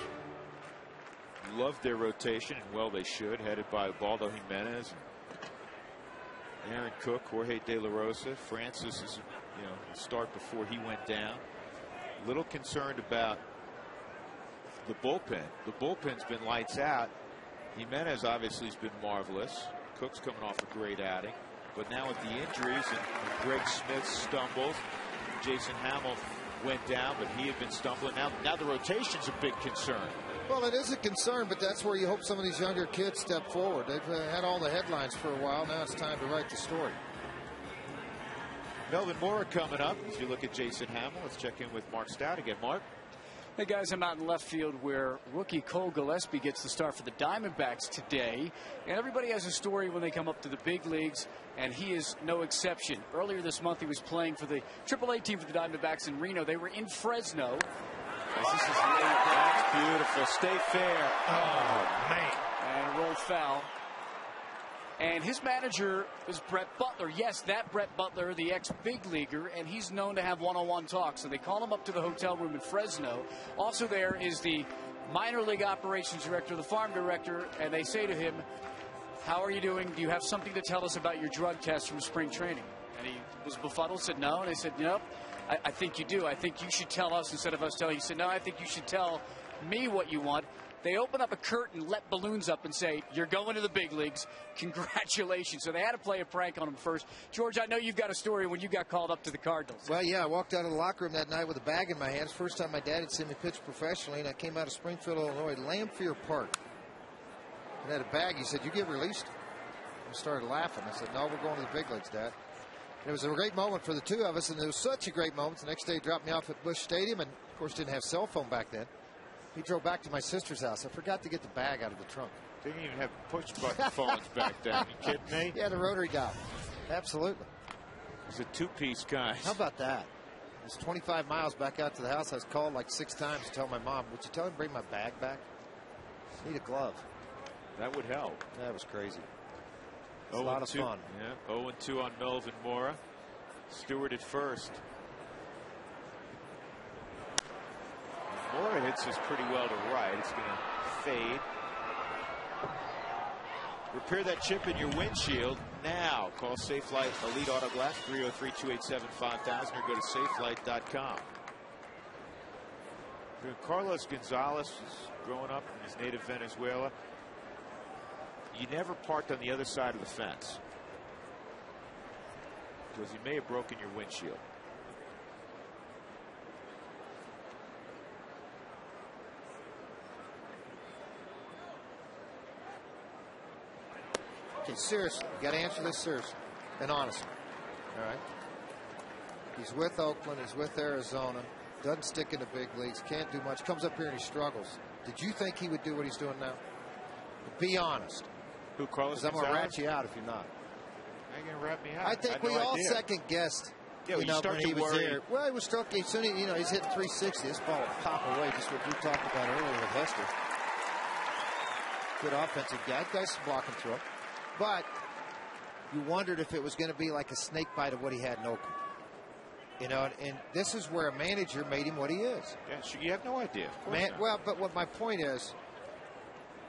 love their rotation, and well, they should, headed by Baldo Jimenez, Aaron Cook, Jorge De La Rosa. Francis is, you know, start before he went down. Little concerned about the bullpen. The bullpen's been lights out. Jimenez obviously has been marvelous. Cook's coming off a great outing. But now with the injuries and Greg Smith stumbled, Jason Hamill went down, but he had been stumbling. Now the rotation's a big concern. Well, it is a concern, but that's where you hope some of these younger kids step forward. They've had all the headlines for a while. Now it's time to write the story. Melvin Mora coming up. As you look at Jason Hamill, let's check in with Mark Stout again. Mark? Hey guys, I'm out in left field where rookie Cole Gillespie gets the start for the Diamondbacks today. And everybody has a story when they come up to the big leagues, and he is no exception. Earlier this month, he was playing for the AAA team for the Diamondbacks in Reno. They were in Fresno. This is late. That's beautiful. Stay fair. Oh, man. And rolled foul. And his manager is Brett Butler. Yes, that Brett Butler, the ex-big leaguer, and he's known to have one-on-one talks. So they call him up to the hotel room in Fresno. Also there is the minor league operations director, the farm director, and they say to him, how are you doing? Do you have something to tell us about your drug test from spring training? And he was befuddled, said no. And they said, nope, I think you do. I think you should tell us instead of us telling you. He said, no, I think you should tell me what you want. They open up a curtain, let balloons up, and say, you're going to the big leagues. Congratulations. So they had to play a prank on him first. George, I know you've got a story when you got called up to the Cardinals. Well, yeah, I walked out of the locker room that night with a bag in my hands. First time my dad had seen me pitch professionally, and I came out of Springfield, Illinois, Lamphir Park. And had a bag. He said, you get released? I started laughing. I said, no, we're going to the big leagues, Dad. And it was a great moment for the two of us, and it was such a great moment. The next day he dropped me off at Busch Stadium, and, of course, didn't have cell phone back then. He drove back to my sister's house. I forgot to get the bag out of the trunk. Didn't even have push-button phones back then. You kidding me? Yeah, the rotary dial. Absolutely. It was a two-piece guy. How about that? It was 25 miles back out to the house. I was called like 6 times to tell my mom, would you tell him to bring my bag back? I need a glove. That would help. That was crazy. It was a lot of fun. Yeah, 0-2 on Melvin Mora. Stewart at first. Mora hits this pretty well to right. It's going to fade. Repair that chip in your windshield now. Call SafeLight Elite Auto Glass 303-287-5000 or go to safelight.com. Carlos Gonzalez was growing up in his native Venezuela. You never parked on the other side of the fence because you may have broken your windshield. Okay, seriously, you got to answer this seriously and honestly. All right. He's with Oakland. He's with Arizona. Doesn't stick in the big leagues. Can't do much. Comes up here and he struggles. Did you think he would do what he's doing now? Be honest. Who, Carlos Gonzalez? I'm going to rat you out if you're not. How are you going to rat me out? I think we all second guessed. Yeah, you know, start when he to was worry. there. Well, he was struck. As soon as he's hitting 360. This ball will pop away. Just what you talked about earlier with Hester. Good offensive guy. Guy's blocking through it. But you wondered if it was going to be like a snake bite of what he had in Oakland. You know, and this is where a manager made him what he is. Yeah, you have no idea. Well, but what my point is,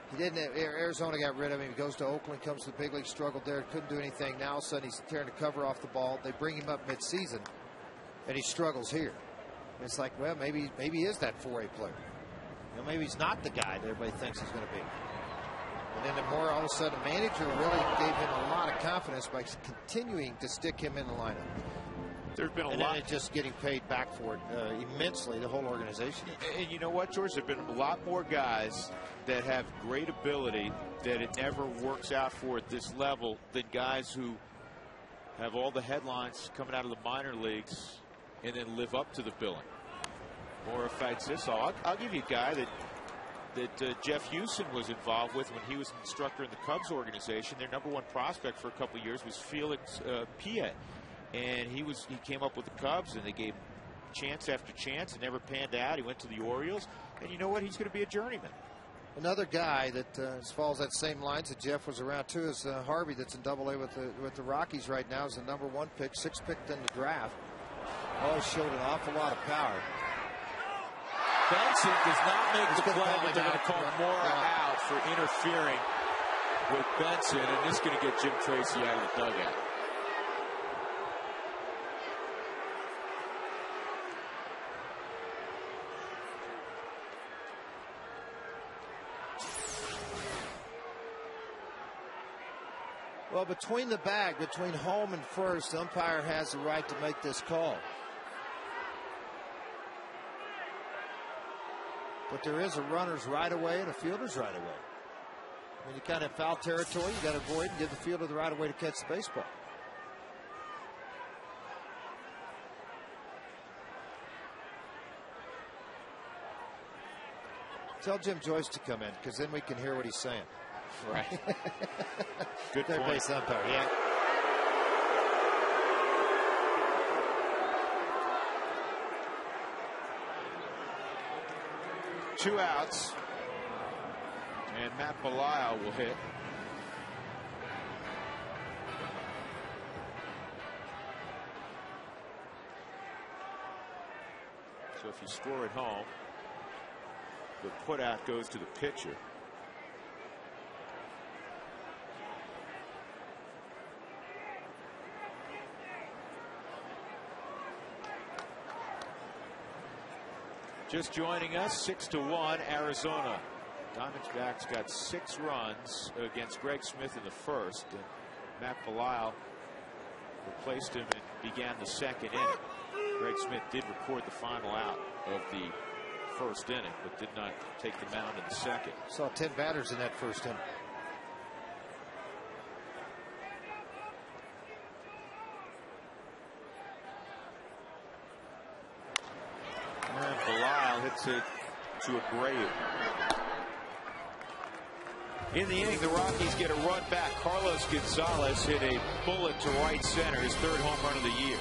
he didn't. Arizona got rid of him. He goes to Oakland, comes to the big league, struggled there, couldn't do anything. Now all of a sudden he's tearing the cover off the ball. They bring him up midseason, and he struggles here. And it's like, well, maybe he is that 4A player. You know, maybe he's not the guy that everybody thinks he's going to be. And then the more all of a sudden, the manager really gave him a lot of confidence by continuing to stick him in the lineup. There's been a and lot. And just getting paid back for it immensely, the whole organization. And you know what, George? There have been a lot more guys that have great ability that it never works out for at this level than guys who have all the headlines coming out of the minor leagues and then live up to the billing. Mora fights this. I'll give you a guy that Jeff Houston was involved with when he was an instructor in the Cubs organization. Their #1 prospect for a couple of years was Felix Pia. And he came up with the Cubs, and they gave him chance after chance. It never panned out. He went to the Orioles, and you know what? He's going to be a journeyman. Another guy that follows that same lines that Jeff was around too is Harvey, that's in Double-A with the Rockies right now. Is the #1 pick, 6th picked in the draft. Always showed an awful lot of power. Benson does not make the play, but they're going to call Mora out for interfering with Benson, and this is going to get Jim Tracy out of the dugout. Well, between the bag, between home and first, the umpire has the right to make this call. But there is a runner's right away and a fielder's right away. When you kind of foul territory, you got to avoid and give the fielder the right of way to catch the baseball. Tell Jim Joyce to come in, because then we can hear what he's saying. Right. Good Third point. base umpire, yeah. Two outs, and Matt Belisle will hit. So if you score at home, the putout goes to the pitcher. Just joining us, 6-1 Arizona. Diamondbacks got 6 runs against Greg Smith in the first, and Matt Belisle replaced him and began the second inning. Greg Smith did record the final out of the first inning, but did not take the mound in the second. Saw 10 batters in that first inning. And Belisle hits it to a grave. In the inning, the Rockies get a run back. Carlos Gonzalez hit a bullet to right center, his 3rd home run of the year.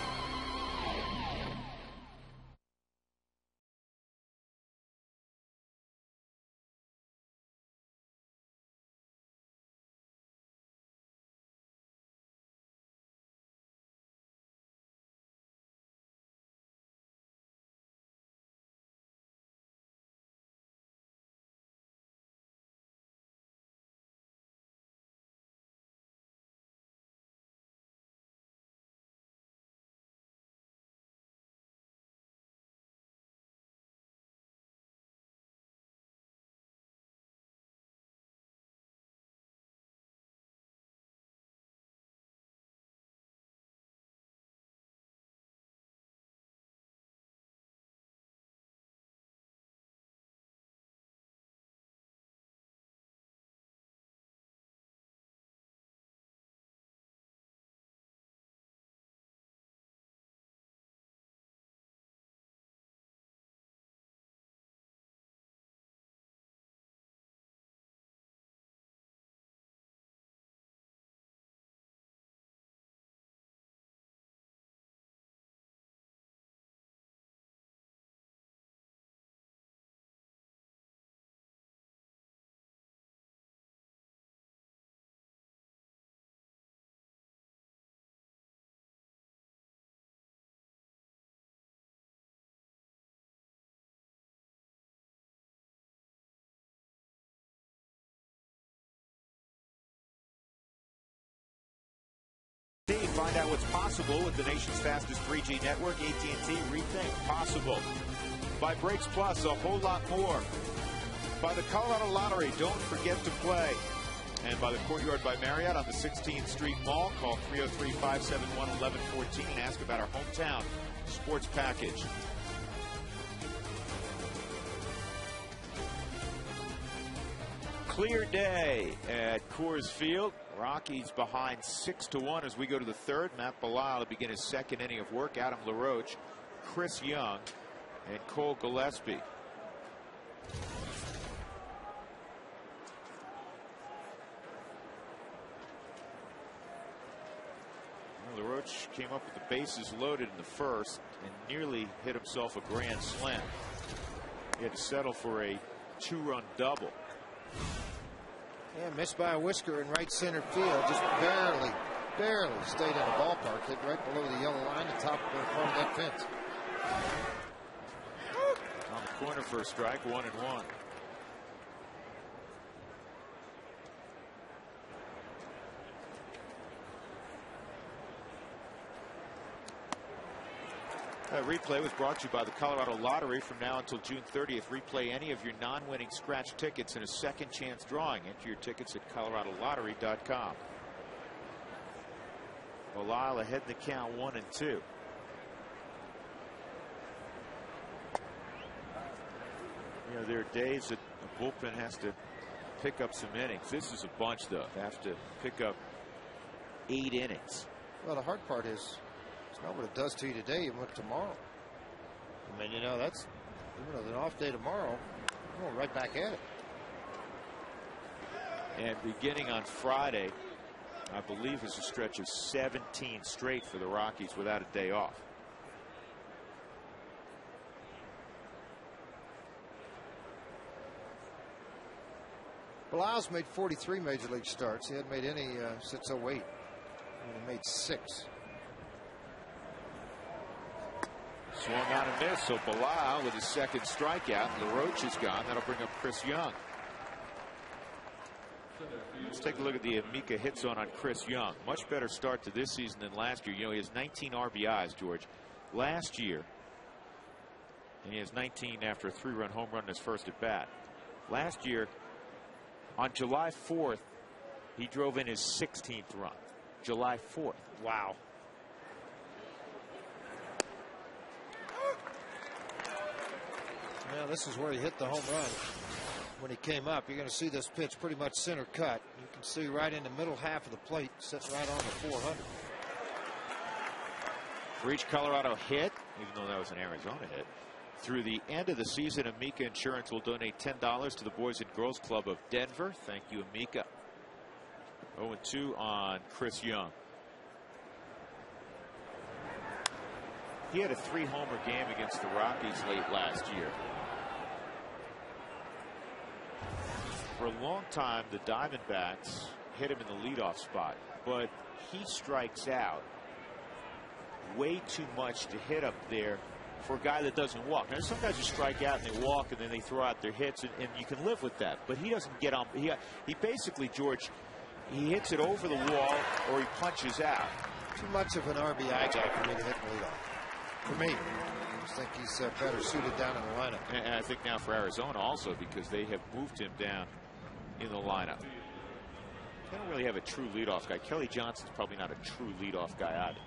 Find out what's possible with the nation's fastest 3G network. AT&T, rethink possible. By Brakes Plus, a whole lot more. By the Colorado Lottery, don't forget to play. And by the Courtyard by Marriott on the 16th Street Mall. Call 303-571-1114 and ask about our hometown sports package. Clear day at Coors Field. Rockies behind 6-1 as we go to the 3rd. Matt Belisle to begin his 2nd inning of work. Adam LaRoche, Chris Young, and Cole Gillespie. Well, LaRoche came up with the bases loaded in the first and nearly hit himself a grand slam. He had to settle for a 2-run double. Yeah, missed by a whisker in right center field. Just barely stayed in the ballpark. Hit right below the yellow line, the top of the front of that fence. On the corner for a strike, 1-1. That replay was brought to you by the Colorado Lottery. From now until June 30th, replay any of your non-winning scratch tickets in a second chance drawing. Enter your tickets at coloradolottery.com. Belisle ahead in the count, 1-2. You know, there are days that the bullpen has to pick up some innings. This is a bunch, though. They have to pick up 8 innings. Well, the hard part is, it's not what it does to you today, even with tomorrow. I mean, you know, that's, even though it's an off day tomorrow, we're going right back at it. And beginning on Friday, I believe it's a stretch of 17 straight for the Rockies without a day off. Belisle's made 43 major league starts. He hadn't made any since 08. And he made 6. Swung on and missed. So Bilal with his second strikeout. LaRoche is gone. That'll bring up Chris Young. Let's take a look at the Amica hit zone on Chris Young. Much better start to this season than last year. You know, he has 19 RBIs, George. Last year, and he has 19 after a 3-run home run in his first at bat. Last year, on July 4th, he drove in his 16th run. July 4th. Wow. Now this is where he hit the home run. When he came up, you're going to see this pitch pretty much center cut. You can see right in the middle half of the plate, sitting right on the 400. For each Colorado hit, even though that was an Arizona hit, through the end of the season, Amica Insurance will donate $10 to the Boys and Girls Club of Denver. Thank you, Amica. 0-2 on Chris Young. He had a 3-homer game against the Rockies late last year. For a long time, the Diamondbacks hit him in the leadoff spot, but he strikes out way too much to hit up there for a guy that doesn't walk. Now, some guys just strike out and they walk and then they throw out their hits, and you can live with that. But he doesn't get on. He basically, George, he hits it over the wall or he punches out. Too much of an RBI guy for me to hit in the leadoff. For me, I just think he's better suited down in the lineup. And I think now for Arizona also, because they have moved him down in the lineup. They don't really have a true leadoff guy. Kelly Johnson's probably not a true leadoff guy either.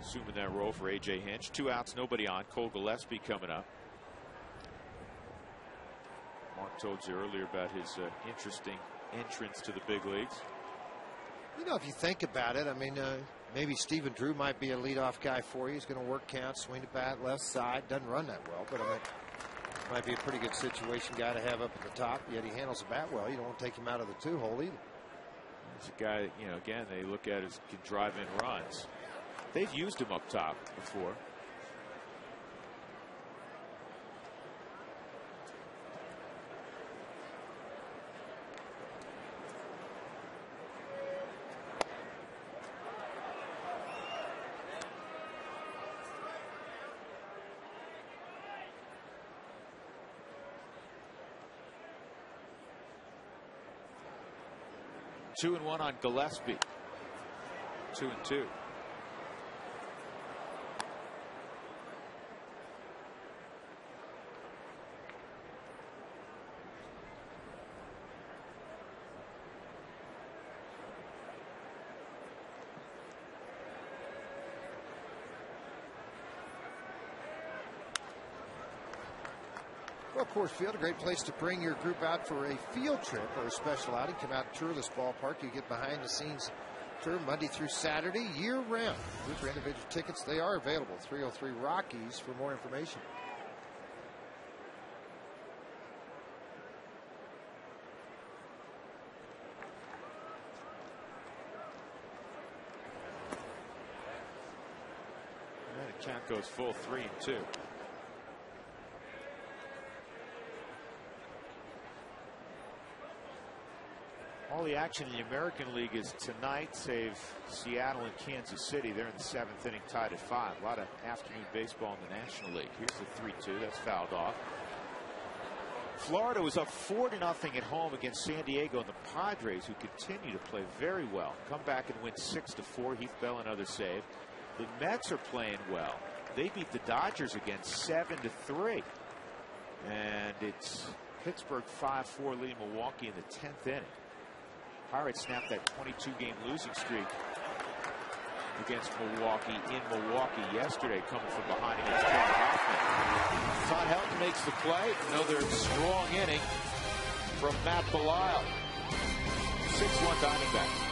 Assuming that role for A.J. Hinch. 2 outs, nobody on. Cole Gillespie coming up. Mark told you earlier about his interesting entrance to the big leagues. You know, if you think about it, I mean, maybe Stephen Drew might be a leadoff guy for you. He's going to work count, swing the bat, left side. Doesn't run that well, but I mean, might be a pretty good situation guy to have up at the top. Yet he handles the bat well. You don't want to take him out of the 2-hole either. He's a guy, you know, again, they look at as can drive in runs. They've used him up top before. Two and one on Gillespie. 2-2. Well, Coors Field, a great place to bring your group out for a field trip or a special outing. Come out and tour this ballpark. You get behind the scenes tour Monday through Saturday, year round. Group or individual tickets, they are available. 303 Rockies for more information. And the count goes full 3-2. All the action in the American League is tonight, save Seattle and Kansas City. They're in the 7th inning, tied at 5. A lot of afternoon baseball in the National League. Here's the 3-2. That's fouled off. Florida was up 4-0 at home against San Diego, and the Padres, who continue to play very well, come back and win 6-4. Heath Bell, another save. The Mets are playing well. They beat the Dodgers again 7-3. And it's Pittsburgh 5-4 leading Milwaukee in the 10th inning. Pirates snapped that 22-game losing streak against Milwaukee in Milwaukee yesterday, coming from behind against Kevin Hoffman. Todd Helton makes the play. Another strong inning from Matt Belisle. 6-1 Diamondbacks.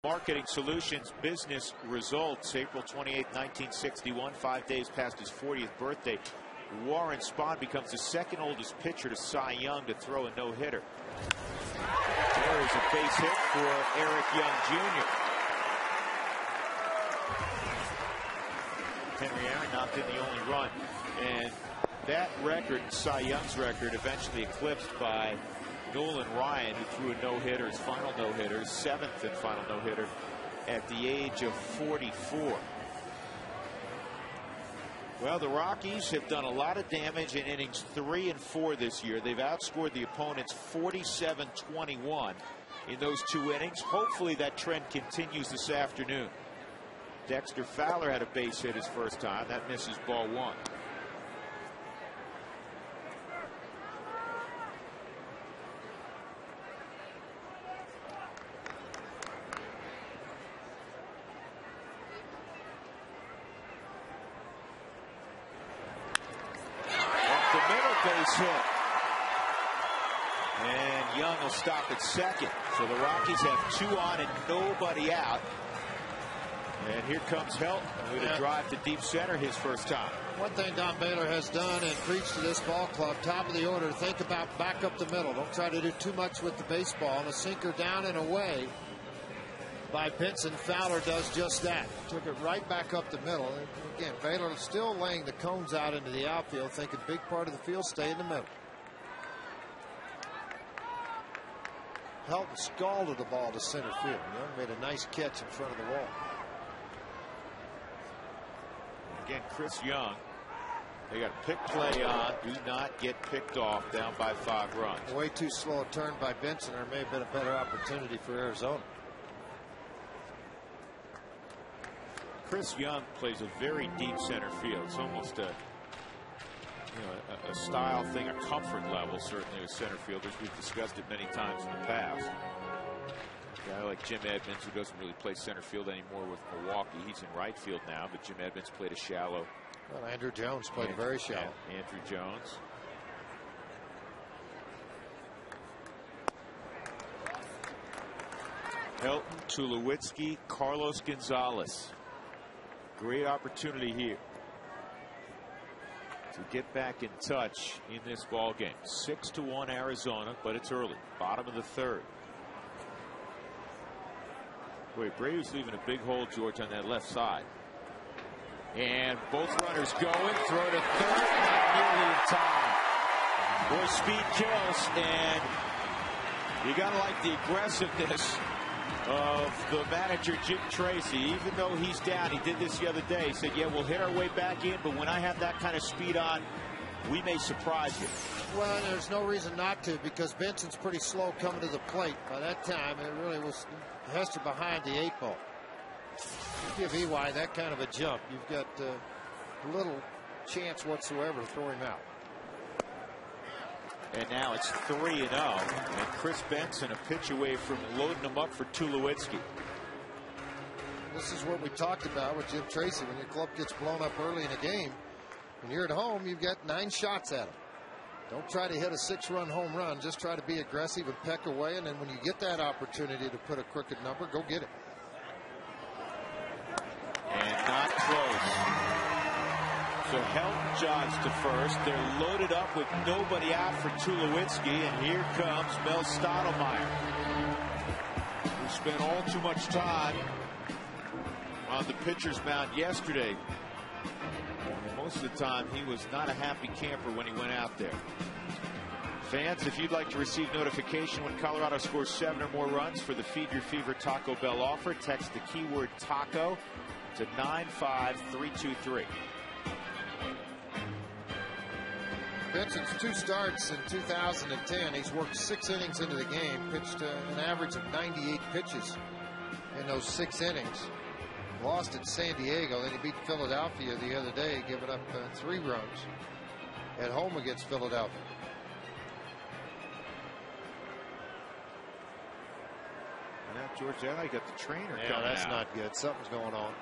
Marketing Solutions business results. April 28, 1961, 5 days past his 40th birthday. Warren Spahn becomes the second oldest pitcher to Cy Young to throw a no-hitter. There is a base hit for Eric Young Jr. Henry Aaron knocked in the only run. And that record, Cy Young's record, eventually eclipsed by Nolan Ryan, who threw a no-hitter, his final no-hitter, his 7th and final no-hitter at the age of 44. Well, the Rockies have done a lot of damage in innings 3 and 4 this year. They've outscored the opponents 47-21 in those 2 innings. Hopefully that trend continues this afternoon. Dexter Fowler had a base hit his first time. That misses ball 1. Base hit. And Young will stop at second. So the Rockies have 2 on and nobody out. And here comes Helton with a drive to deep center his first time. One thing Don Baylor has done and preached to this ball club, top of the order, think about back up the middle. Don't try to do too much with the baseball. And a sinker down and away by Benson. Fowler does just that. Took it right back up the middle. And again, Baylor is still laying the cones out into the outfield, thinking big part of the field stay in the middle. Helton scalded the ball to center field. Young made a nice catch in front of the wall. Again, Chris Young, they got a pick play on. Do not get picked off, down by 5 runs. Way too slow a turn by Benson. There may have been a better opportunity for Arizona. Chris Young plays a very deep center field. It's almost a style thing, a comfort level, certainly with center fielders. We've discussed it many times in the past. A guy like Jim Edmonds, who doesn't really play center field anymore with Milwaukee. He's in right field now, but Jim Edmonds played a shallow. Well, Andrew Jones played very shallow. Andrew Jones. Helton, Tulowitzki, Carlos Gonzalez. Great opportunity here to get back in touch in this ball game. 6-1 Arizona, but it's early. Bottom of the 3rd. Boy, Brady's leaving a big hole, George, on that left side. And both runners going. Throw to third. Not nearly in time. Boy, speed kills, and you got to like the aggressiveness of the manager, Jim Tracy. Even though he's down, he did this the other day. He said, yeah, we'll hit our way back in, but when I have that kind of speed on, we may surprise you. Well, there's no reason not to, because Benson's pretty slow coming to the plate. By that time, it really was Hester behind the 8 ball. You give EY that kind of a jump, you've got little chance whatsoever to throw him out. And now it's 3-0. And Chris Benson a pitch away from loading him up for Tulowitzki. This is what we talked about with Jim Tracy. When your club gets blown up early in a game, when you're at home, you've got 9 shots at him. Don't try to hit a 6-run home run. Just try to be aggressive and peck away. And then when you get that opportunity to put a crooked number, go get it. And not close. So Helton jogs to first. They're loaded up with nobody out for Tulowitzki. And here comes Mel Stottlemyre, who spent all too much time on the pitcher's mound yesterday. And most of the time, he was not a happy camper when he went out there. Fans, if you'd like to receive notification when Colorado scores 7 or more runs for the Feed Your Fever Taco Bell offer, text the keyword taco to 95323. Benson's 2 starts in 2010. He's worked 6 innings into the game, pitched an average of 98 pitches in those 6 innings. Lost at San Diego, then he beat Philadelphia the other day, giving up 3 runs at home against Philadelphia. And now George, I got the trainer coming that's out. not good. Something's going on.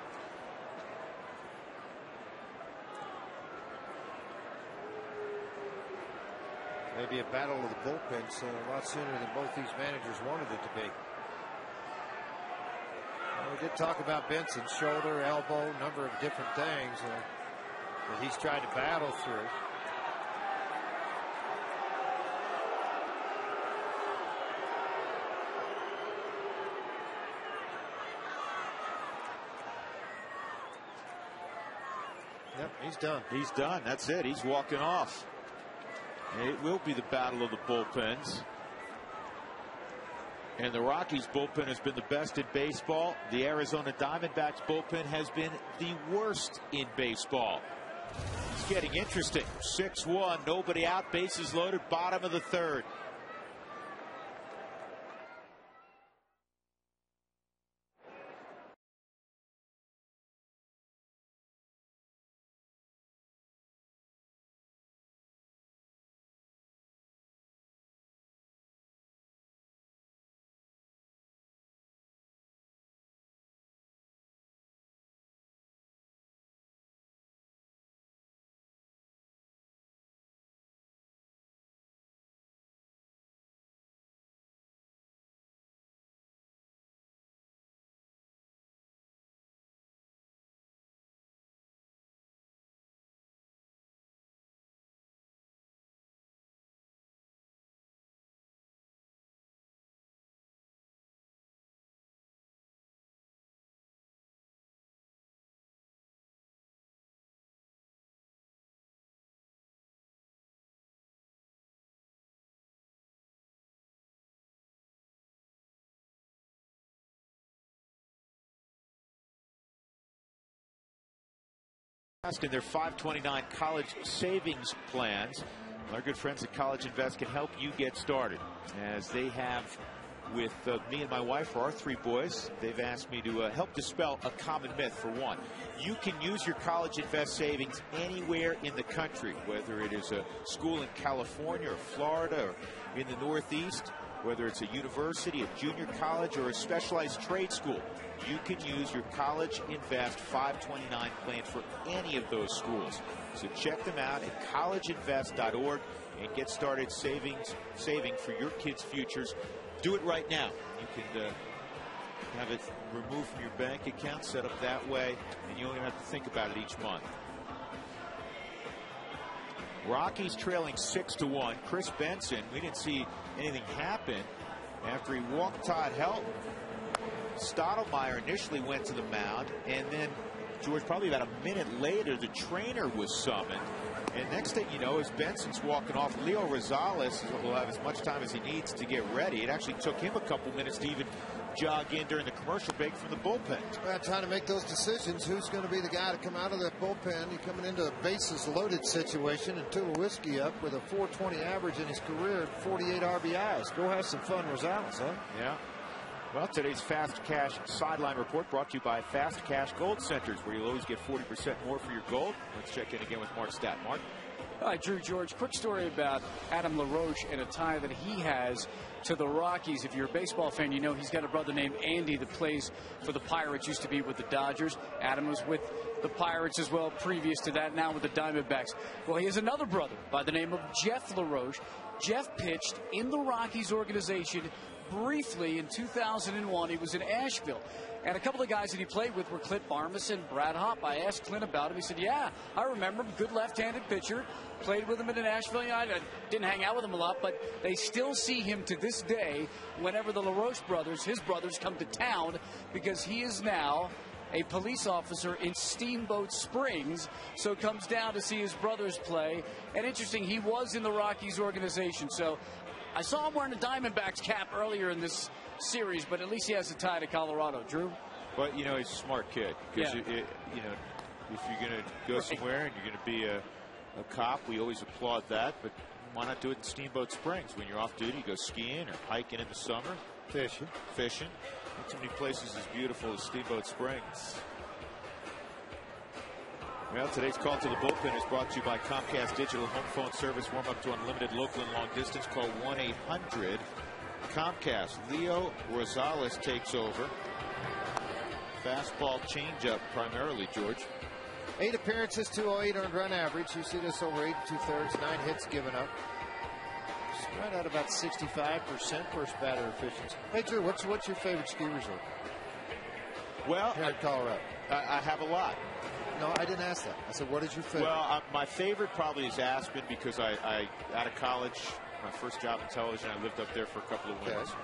Maybe a battle of the bullpen, so a lot sooner than both these managers wanted it to be. We did talk about Benson's shoulder, elbow, number of different things that he's tried to battle through. Yep, he's done. He's done. That's it. He's walking off. It will be the battle of the bullpens. And the Rockies bullpen has been the best in baseball. The Arizona Diamondbacks bullpen has been the worst in baseball. It's getting interesting. 6-1, nobody out, bases loaded, bottom of the third. In their 529 college savings plans, our good friends at College Invest can help you get started, as they have with me and my wife for our 3 boys. They've asked me to help dispel a common myth. For one, you can use your College Invest savings anywhere in the country, whether it is a school in California or Florida or in the Northeast, whether it's a university, a junior college, or a specialized trade school. You can use your College Invest 529 plan for any of those schools. So check them out at collegeinvest.org and get started saving for your kids' futures. Do it right now. You can have it removed from your bank account, set up that way, and you don't even have to think about it each month. Rockies trailing 6-1. Chris Benson, we didn't see anything happen after he walked Todd Helton. Stottlemyre initially went to the mound, and then, George, probably about a minute later, the trainer was summoned. And next thing you know, as Benson's walking off, Leo Rosales will have as much time as he needs to get ready. It actually took him a couple minutes to even jog in during the commercial break from the bullpen. Well, trying to make those decisions. Who's going to be the guy to come out of that bullpen? You're coming into a bases loaded situation, and Tulowitzki up with a .420 average in his career, 48 RBIs. Go have some fun, Rosales, huh? Yeah. Well, today's Fast Cash Sideline Report brought to you by Fast Cash Gold Centers, where you'll always get 40% more for your gold. Let's check in again with Mark Stat. Mark? All right, Drew, George, quick story about Adam LaRoche and a tie that he has to the Rockies. If you're a baseball fan, you know he's got a brother named Andy that plays for the Pirates, used to be with the Dodgers. Adam was with the Pirates as well previous to that, now with the Diamondbacks. Well, he has another brother by the name of Jeff LaRoche. Jeff pitched in the Rockies organization briefly in 2001. He was in Asheville. And a couple of guys that he played with were Clint Barmas and Brad Hopp. I asked Clint about him. He said, yeah, I remember him. Good left-handed pitcher. Played with him in Asheville. I didn't hang out with him a lot, but they still see him to this day whenever the LaRoche brothers, his brothers, come to town, because he is now a police officer in Steamboat Springs, so comes down to see his brothers play. And interesting, he was in the Rockies organization, so I saw him wearing a Diamondbacks cap earlier in this series, but at least he has a tie to Colorado. Drew? But, you know, he's a smart kid. Because, Yeah. you know, if you're going to go somewhere and you're going to be a cop, we always applaud that. But why not do it in Steamboat Springs? When you're off duty, go skiing or hiking in the summer. Fishing. Not too many places as beautiful as Steamboat Springs. Well, today's call to the bullpen is brought to you by Comcast Digital Home Phone Service. Warm up to unlimited local and long distance. Call 1-800-COMCAST. Leo Rosales takes over. Fastball changeup primarily, George. 8 appearances, 208 earned run average. You see this over 8 2/3, 9 hits given up. Just right at about 65% first batter efficiency. Hey, Drew, what's your favorite ski resort? Well, here in Colorado? I have a lot. No, I didn't ask that. I said, what is your favorite? Well, my favorite probably is Aspen because I out of college, my first job in television, I lived up there for a couple of winters. Okay.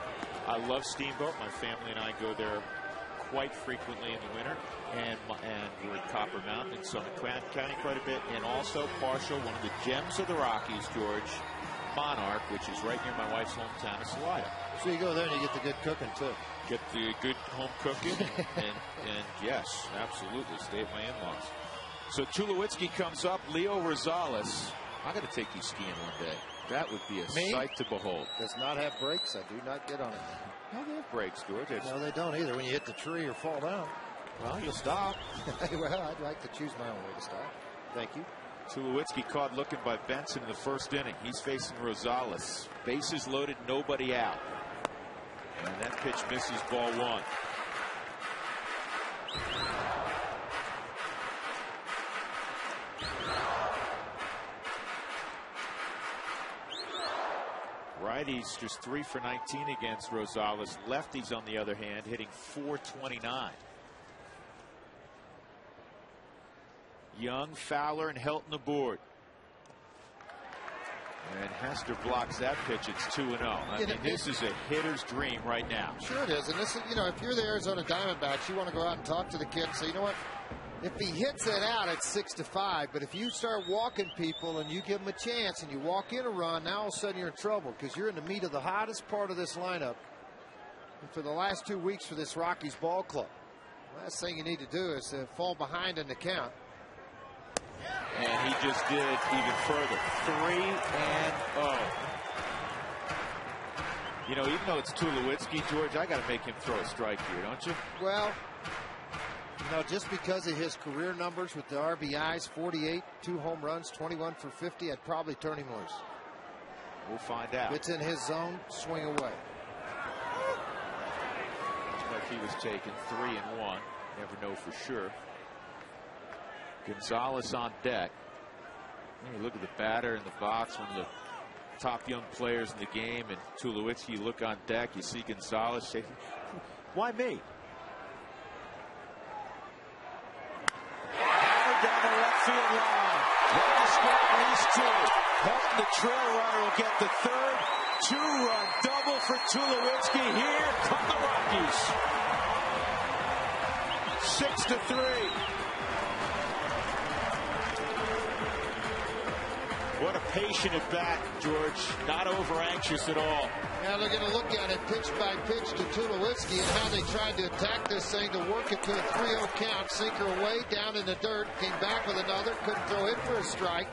I love Steamboat. My family and I go there quite frequently in the winter, and we're in Copper Mountain in Summit County quite a bit, and also partial, one of the gems of the Rockies, George, Monarch, which is right near my wife's hometown of Salida. So you go there and you get the good cooking too. Get the good home cooking, and yes, absolutely, stay at my in-laws. So Tulowitzki comes up, Leo Rosales. I'm going to take you skiing one day. That would be a sight to behold. Does not have brakes. I do not get on it. No, they have brakes, George. No, they don't either. When you hit the tree or fall down. Well, you'll stop. Well, I'd like to choose my own way to stop. Thank you. Tulowitzki caught looking by Benson in the first inning. He's facing Rosales. Bases loaded, nobody out. And that pitch misses, ball one. Righties just 3 for 19 against Rosales. Lefties, on the other hand, hitting .429. Young, Fowler, and Helton aboard. And Hester blocks that pitch. It's 2-0. I mean, this is a hitter's dream right now. Sure it is. And this is, you know, if you're the Arizona Diamondbacks, you want to go out and talk to the kid and say, you know what? If he hits it out, it's 6-5. But if you start walking people and you give them a chance and you walk in a run, now all of a sudden you're in trouble because you're in the meat of the hottest part of this lineup for the last 2 weeks for this Rockies ball club. Last thing you need to do is fall behind in the count. And he just did even further. 3-0. You know, even though it's Tulowitzki, George, I got to make him throw a strike here, don't you? Well, no, just because of his career numbers with the RBIs, 48, 2 home runs, 21 for 50, I'd probably turn him loose. We'll find out. If it's in his zone, swing away. Looks like he was taking 3-1. Never know for sure. Gonzalez on deck. You look at the batter in the box, one of the top young players in the game, and Tulowitzki, you look on deck, you see Gonzalez shaking. Why me? Down the left field line. At least 2. Helton, the trail runner, will get the third. 2-run double for Tulowitzki. Here come the Rockies. 6-3. What a patient at bat, George. Not over anxious at all. Now they're going to look at it pitch by pitch to Tulowitzki and how they tried to attack this thing to work it to a 3-0 count. Sinker away down in the dirt. Came back with another. Couldn't throw it for a strike.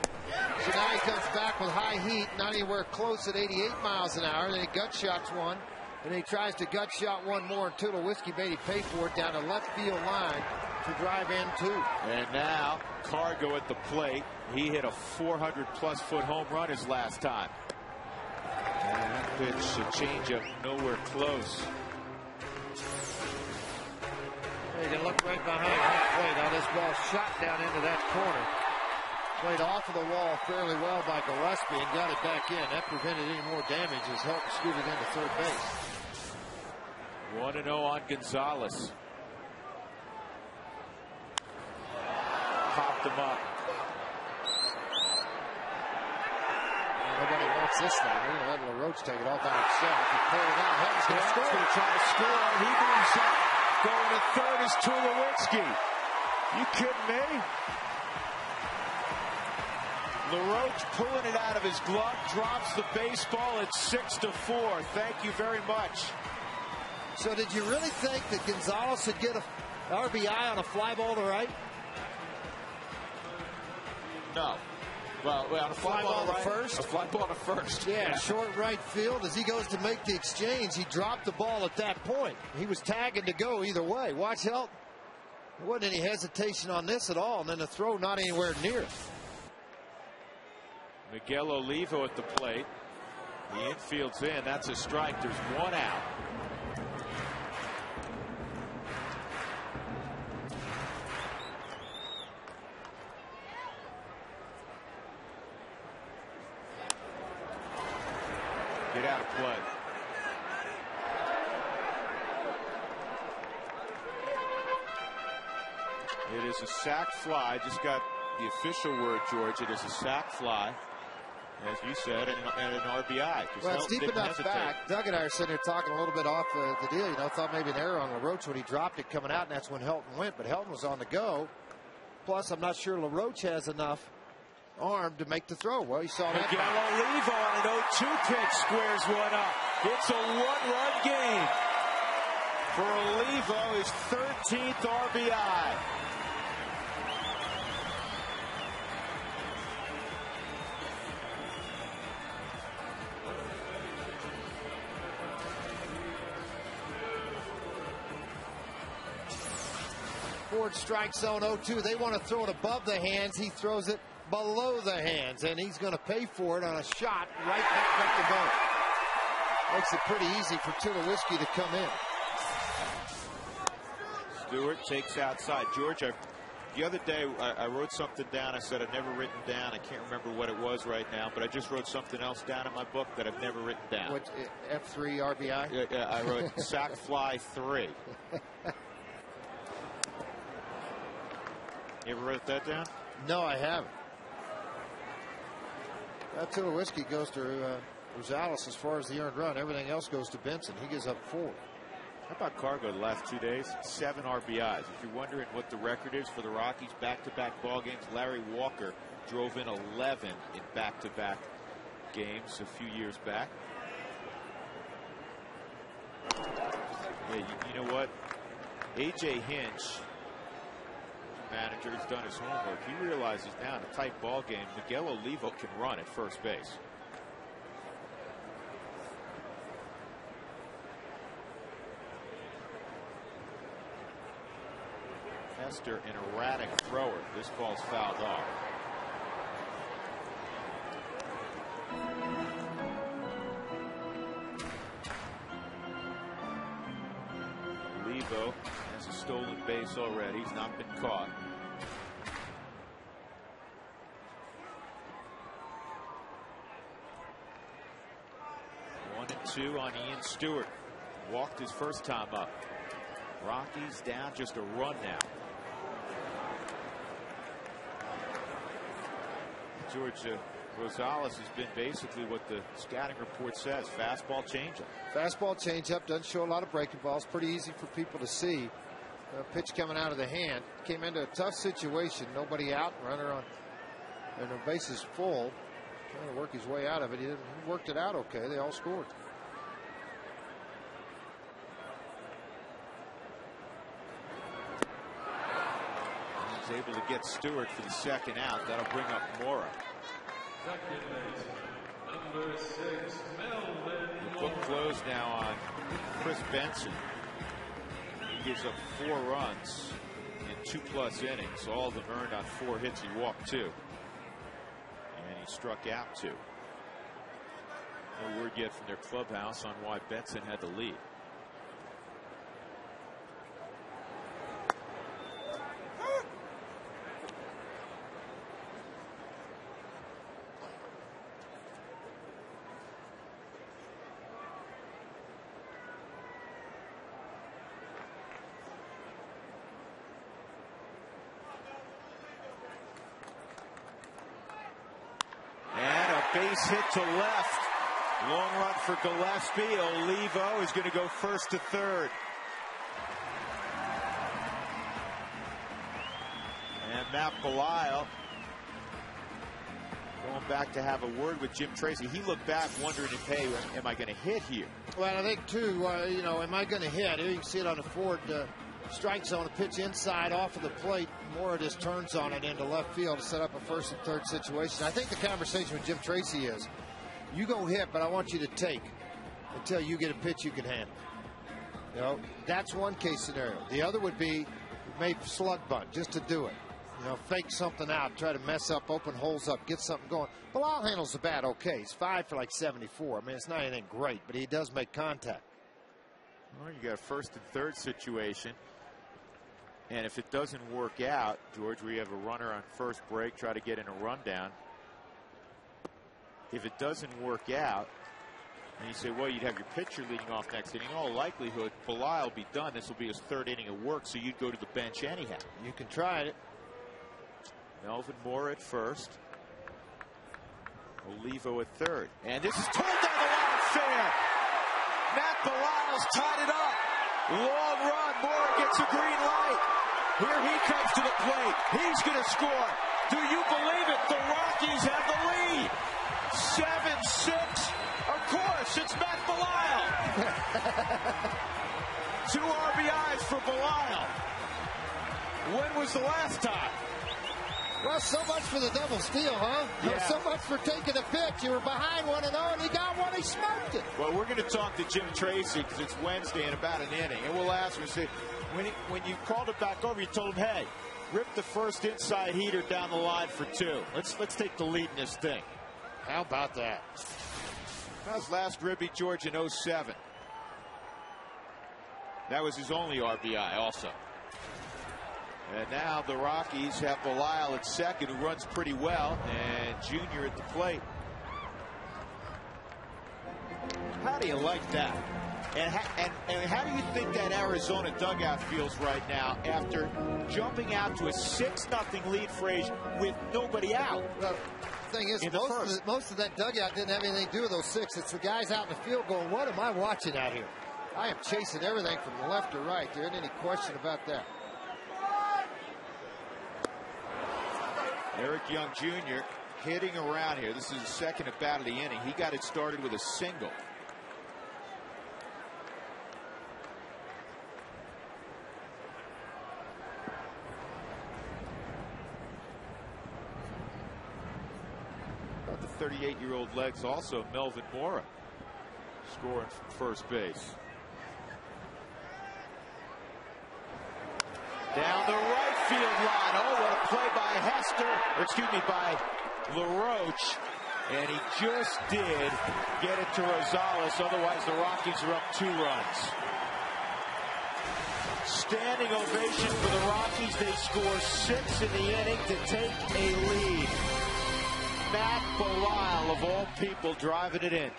So now he comes back with high heat. Not anywhere close at 88 miles an hour. Then he gut shots one. And he tries to gut shot one more. And Tulowitzki made him pay for it down the left field line to drive in 2. And now Cargo at the plate. He hit a 400-plus foot home run his last time. And that pitch, a changeup, nowhere close. You can look right behind that plate. Now this ball shot down into that corner. Played off of the wall fairly well by Gillespie and got it back in. That prevented any more damage as Helton scooted into third base. 1-0 on Gonzalez. Popped him up. Nobody wants this thing. We're going to let LaRoche take it all by himself. He pulled it out. Helton's going to score. He's going to try to score. He moves up. Going to third is Tulowitzki. You kidding me? LaRoche pulling it out of his glove, drops the baseball. It's 6-4. Thank you very much. So did you really think that Gonzalez would get an RBI on a fly ball to right? No. Well, on a fly ball to first? A fly ball to first. Yeah, short right field. As he goes to make the exchange, he dropped the ball at that point. He was tagging to go either way. Watch Helton. There wasn't any hesitation on this at all. And then the throw not anywhere near it. Miguel Olivo at the plate. The infield's in. That's a strike. There's 1 out. Get out of play. It is a sac fly. Just got the official word, George. It is a sac fly, as you said, and an RBI. Well, it's deep enough back. Doug and I are sitting here talking a little bit off the deal. You know, thought maybe an error on LaRoche when he dropped it coming out, and that's when Helton went. But Helton was on the go. Plus, I'm not sure LaRoche has enough arm to make the throw. Well, you saw that. Miguel Olivo on an 0-2 pitch squares one up. It's a one-run game for Olivo, his 13th RBI. Ford strike zone 0-2. They want to throw it above the hands. He throws it below the hands, and he's going to pay for it on a shot right back up the boat. Makes it pretty easy for Tulowitzki to come in. Stewart takes outside. George, the other day I wrote something down. I said I'd never written down. I can't remember what it was right now, but I just wrote something else down in my book that I've never written down. What, F3 RBI? Yeah, I wrote sac fly 3. You ever wrote that down? No, I haven't. That Tulowitzki goes to Gonzalez as far as the earned run. Everything else goes to Benson. He gives up 4. How about Cargo the last 2 days? 7 RBIs. If you're wondering what the record is for the Rockies back-to-back ball games, Larry Walker drove in 11 in back-to-back games a few years back. Yeah, you know what? A.J. Hinch, manager, has done his homework. He realizes now in a tight ball game, Miguel Olivo can run at first base. Hester, an erratic thrower. This ball's fouled off. Olivo has a stolen base already. He's not been caught. One and 2 on Ian Stewart. Walked his first time up. Rockies down just a run now. George, Gonzalez has been basically what the scouting report says. Fastball changeup. Fastball changeup doesn't show a lot of breaking balls. Pretty easy for people to see. Pitch coming out of the hand. Came into a tough situation. Nobody out. Runner on. And the base is full. Trying to work his way out of it. He worked it out okay. They all scored. He's able to get Stewart for the second out. That'll bring up Mora. Second base, number 6, Melvin. The book closed now on Chris Benson. He gives up 4 runs in 2+ innings. All of them earned on 4 hits. He walked 2. And he struck out 2. No word yet from their clubhouse on why Benson had the lead. Base hit to left. Long run for Gillespie. Olivo is going to go first to third. And Matt Belisle going back to have a word with Jim Tracy. He looked back wondering if, hey, am I going to hit here? Well, I think, too, you know, am I going to hit? Here you can see it on the Ford strike zone. A pitch inside off of the plate. Mora just turns on it into left field to set up a first and third situation. I think the conversation with Jim Tracy is, you go hit, but I want you to take until you get a pitch you can handle. You know, that's one case scenario. The other would be maybe slug bunt just to do it. You know, fake something out, try to mess up, open holes up, get something going. Belisle handles the bat okay. He's 5 for like 74. I mean, it's not anything great, but he does make contact. Well, you got a first and third situation. And if it doesn't work out, George, we have a runner on first break, try to get in a rundown. If it doesn't work out, And you say, well, you'd have your pitcher leading off next inning. In all likelihood, Belisle will be done. This will be his 3rd inning of work, so you'd go to the bench anyhow. You can try it. Melvin Moore at first. Olivo at 3rd. And this is pulled down the line fair. Matt Belisle's tied it up. Long run. Moore gets a green light. Here he comes to the plate. He's going to score. Do you believe it? The Rockies have the lead. 7-6. Of course, it's Matt Belisle. 2 RBIs for Belisle. When was the last time? Well, so much for the double steal, huh? Yeah. So much for taking a pitch. You were behind 1-0, and he got one. He smoked it. Well, we're going to talk to Jim Tracy because it's Wednesday in about an inning. And we'll ask him, say, when you called it back over, you told him, hey, rip the first inside heater down the line for 2. Let's take the lead in this thing. How about that? That was last rib beat George in 07. That was his only RBI also. And now the Rockies have Belisle at 2nd, who runs pretty well, and Junior at the plate. How do you like that? And how do you think that Arizona dugout feels right now after jumping out to a 6-0 lead for Asia with nobody out? Well, the thing is, most of that dugout didn't have anything to do with those 6. It's the guys out in the field going, what am I watching out here? I am chasing everything from left to right. There isn't any question about that. Eric Young Jr. hitting around here. This is his 2nd at bat of the inning. He got it started with a single. About the 38-year-old legs also Melvin Moore scoring from first base. Down the right field line. Oh, what a play by by LaRoche. And he just did get it to Gonzalez. Otherwise, the Rockies are up 2 runs. Standing ovation for the Rockies. They score 6 in the inning to take a lead. Matt Belisle, of all people, driving it in.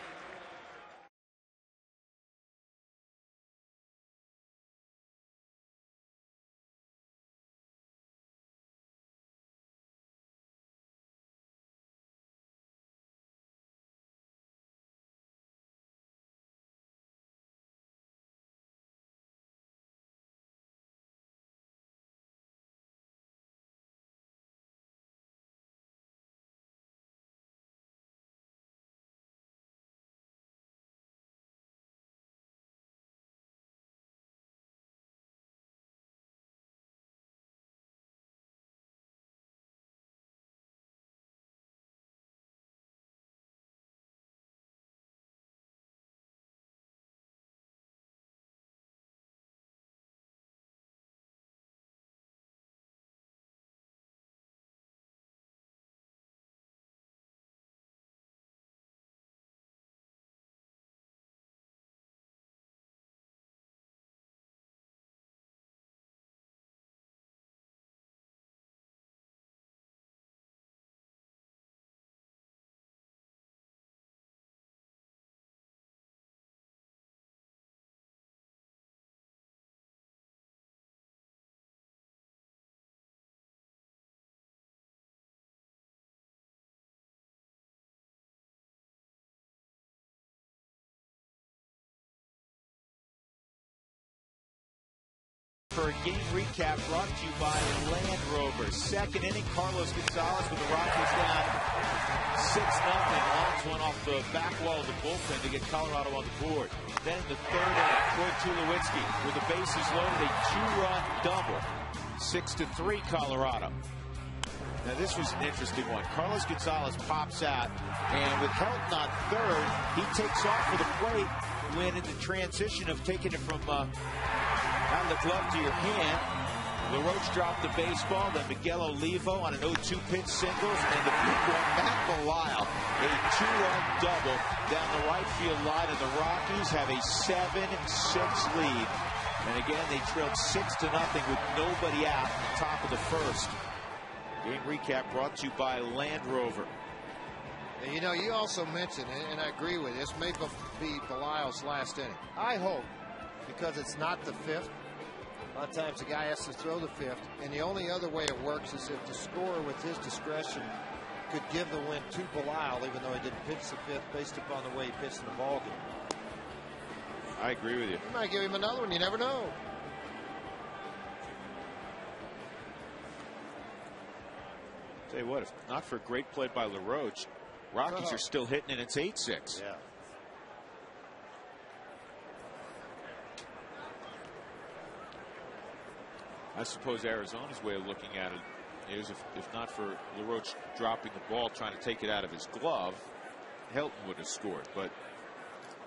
For a game recap brought to you by Land Rover. Second inning, Carlos Gonzalez with the Rockies down 6-0. Lines one off the back wall of the bullpen to get Colorado on the board. Then in the third inning, Troy Tulowitzki with the bases loaded, a 2-run double. 6-3 Colorado. Now this was an interesting one. Carlos Gonzalez pops out, and with Helton on third, he takes off for the plate when in the transition of taking it from out of the glove to your hand, LaRoche dropped the baseball, then Miguel Olivo on an 0-2 pitch singles, and the big one, Matt Belisle, a 2-run double down the right field line, and the Rockies have a 7-6 lead. And again, they trailed 6-0 with nobody out at the top of the first. Game recap brought to you by Land Rover. And you know, you also mentioned, and I agree with you, this may be Belisle's last inning. I hope, because it's not the fifth. A lot of times the guy has to throw the fifth, and the only other way it works is if the scorer, with his discretion, could give the win to Belisle, even though he didn't pitch the fifth, based upon the way he pitched in the ball game. I agree with you. You might give him another one. You never know. Tell you what, if not for a great play by LaRoche, Rockies are still hitting, and it's 8-6. Yeah. I suppose Arizona's way of looking at it is if not for LaRoche dropping the ball, trying to take it out of his glove, Helton would have scored. But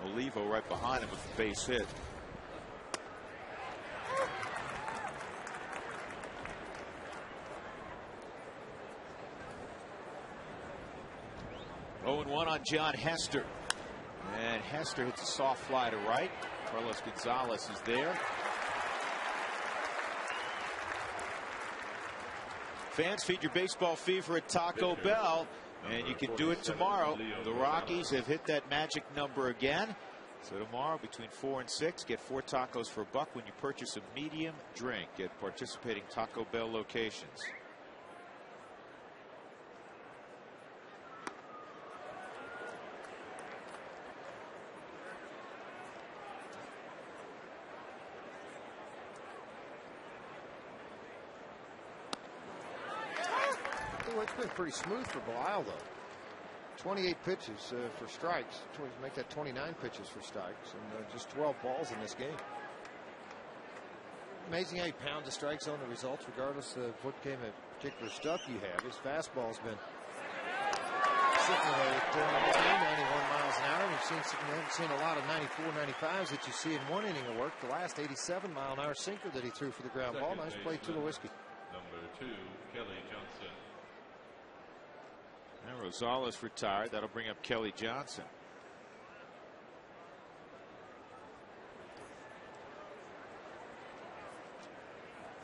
Olivo right behind him with the base hit. Oh, 0-1 on John Hester. And Hester hits a soft fly to right. Carlos Gonzalez is there. Fans, feed your baseball fever at Taco Bell, and you can do it tomorrow. The Rockies have hit that magic number again. So tomorrow between 4 and 6, get 4 tacos for $1 when you purchase a medium drink at participating Taco Bell locations. It's been pretty smooth for Belisle, though. 28 pitches for strikes. Make that 29 pitches for strikes, and just 12 balls in this game. Amazing how he pounds the strike zone, the results, regardless of what game of particular stuff you have. His fastball's been sitting there at 91 miles an hour. We haven't seen a lot of 94, 95s that you see in one inning of work. The last 87-mile-an-hour sinker that he threw for the ground ball. Nice play, Tulowitzki. Number 2, Kelly Johnson. And Rosales retired. That'll bring up Kelly Johnson.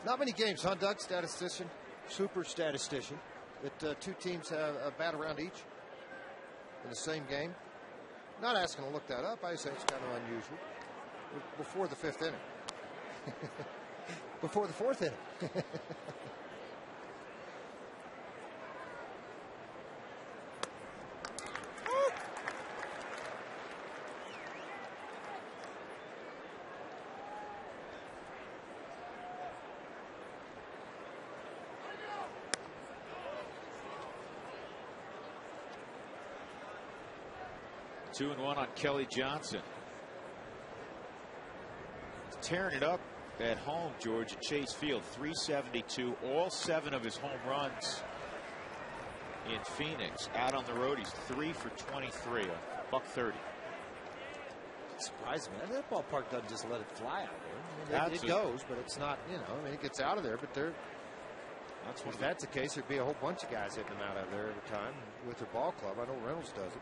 Not many games, huh, Doug? Statistician, super statistician, that two teams have a bat around each in the same game. Not asking to look that up. I say it's kind of unusual. Before the 5th inning. Before the 4th inning. 2-1 on Kelly Johnson. He's tearing it up at home, George, at Chase Field. 372. All 7 of his home runs in Phoenix. Out on the road, he's 3 for 23. $130. Surprising, man. That ballpark doesn't just let it fly out there. I mean, it goes, but it's not, you know, I mean, it gets out of there, but they're. If that's the case, there'd be a whole bunch of guys hitting them out of there every time with their ball club. I know Reynolds does it.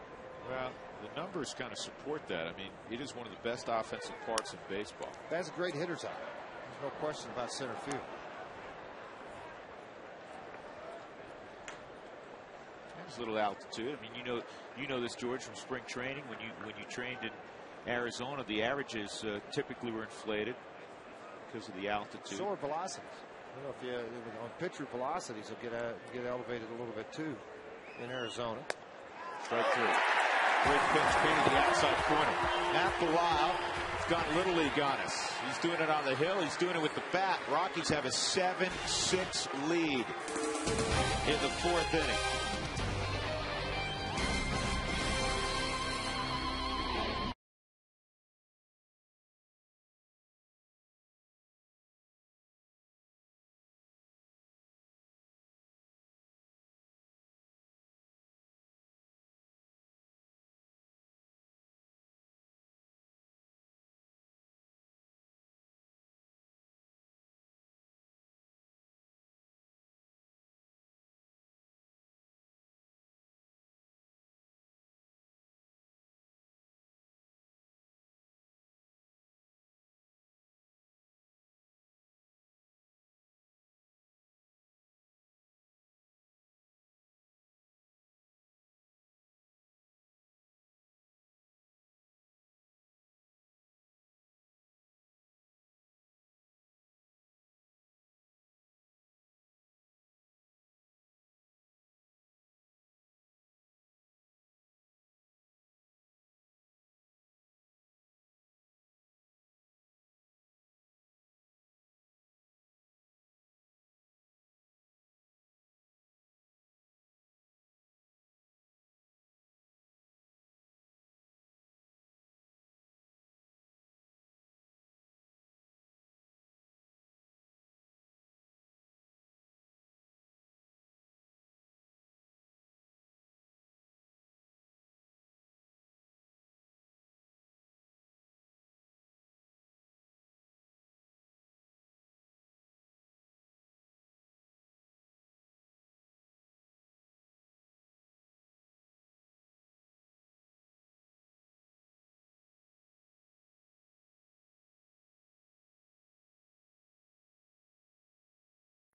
Well, the numbers kind of support that. I mean, it is one of the best offensive parts in baseball. That's a great hitter's eye. There's no question about center field. There's a little altitude. I mean, you know this, George, from spring training. When you trained in Arizona, the averages typically were inflated because of the altitude. So are velocities. I don't know if on pitcher velocities will get elevated a little bit too in Arizona. Strike 3. Great pitch, to the outside corner. Matt Belisle has gone Little League on us. He's doing it on the hill. He's doing it with the bat. Rockies have a 7-6 lead in the 4th inning.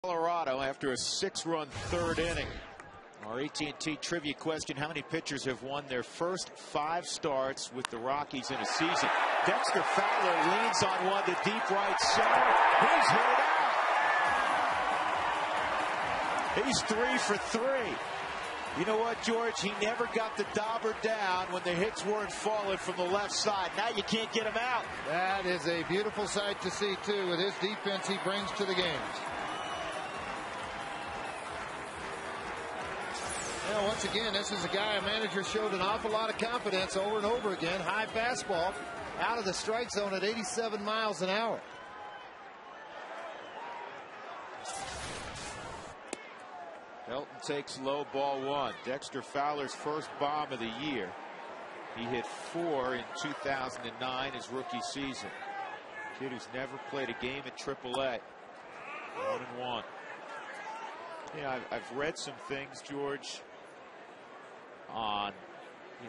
Colorado after a 6-run third inning. Our AT&T trivia question: how many pitchers have won their first 5 starts with the Rockies in a season? Dexter Fowler leans on one to deep right center. He's hit it out. He's 3 for 3. You know what, George? He never got the dauber down when the hits weren't falling from the left side. Now you can't get him out. That is a beautiful sight to see, too, with his defense he brings to the games. Now, once again, this is a guy, a manager showed an awful lot of confidence over and over again. High fastball out of the strike zone at 87 miles an hour. Helton takes low, ball 1. Dexter Fowler's first bomb of the year. He hit 4 in 2009, his rookie season. Kid who's never played a game at AAA. 1-1. Yeah, I've read some things, George, on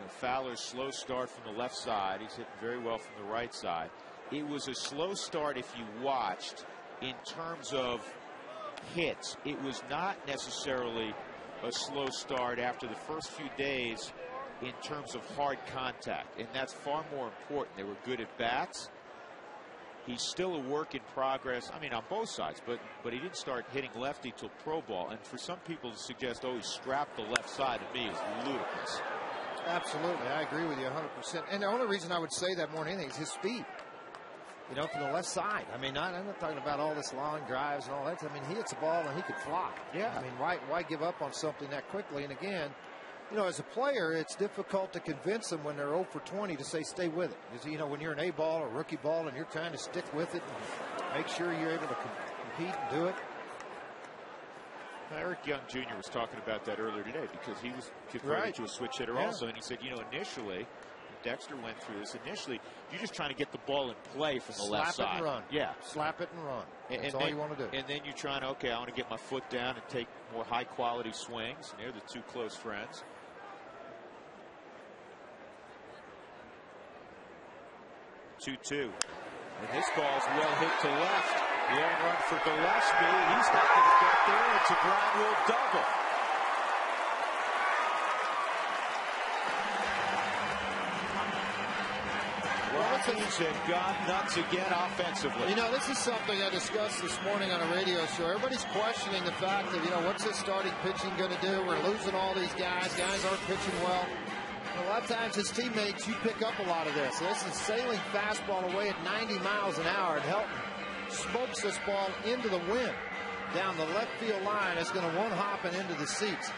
Fowler's slow start from the left side. He's hitting very well from the right side. It was a slow start if you watched in terms of hits. It was not necessarily a slow start after the first few days in terms of hard contact, and that's far more important. They were good at bats. He's still a work in progress. I mean, on both sides, but he didn't start hitting lefty till pro ball. And for some people to suggest, oh, he strapped the left side, to me is ludicrous. Absolutely, I agree with you 100%. And the only reason I would say that more than anything is his speed. From the left side. I mean, I'm not talking about all this long drives and all that. I mean, he hits the ball and he could fly. Yeah. I mean, why give up on something that quickly? And again, as a player, it's difficult to convince them when they're 0 for 20 to say stay with it. Because, when you're an A ball or rookie ball and you're trying to stick with it and make sure you're able to compete and do it. Eric Young Jr. was talking about that earlier today because he was converted to a switch hitter also. And he said, initially, Dexter went through this. Initially, you're just trying to get the ball in play from the left side. Slap it and run. Yeah. Slap it and run. That's all you want to do. And then you're trying to, okay, I want to get my foot down and take more high-quality swings. And they're the two close friends. Two. And this ball's well hit to left. The home run for Gillespie. He's not going to get there. It's a ground rule double. Rockies have gone nuts again offensively. This is something I discussed this morning on a radio show. Everybody's questioning the fact that, what's his starting pitching going to do? We're losing all these guys. Guys aren't pitching well. A lot of times his teammates, you pick up a lot of this. This is sailing fastball away at 90 miles an hour. And Helton smokes this ball into the wind down the left field line. It's going to one-hop and into the seats.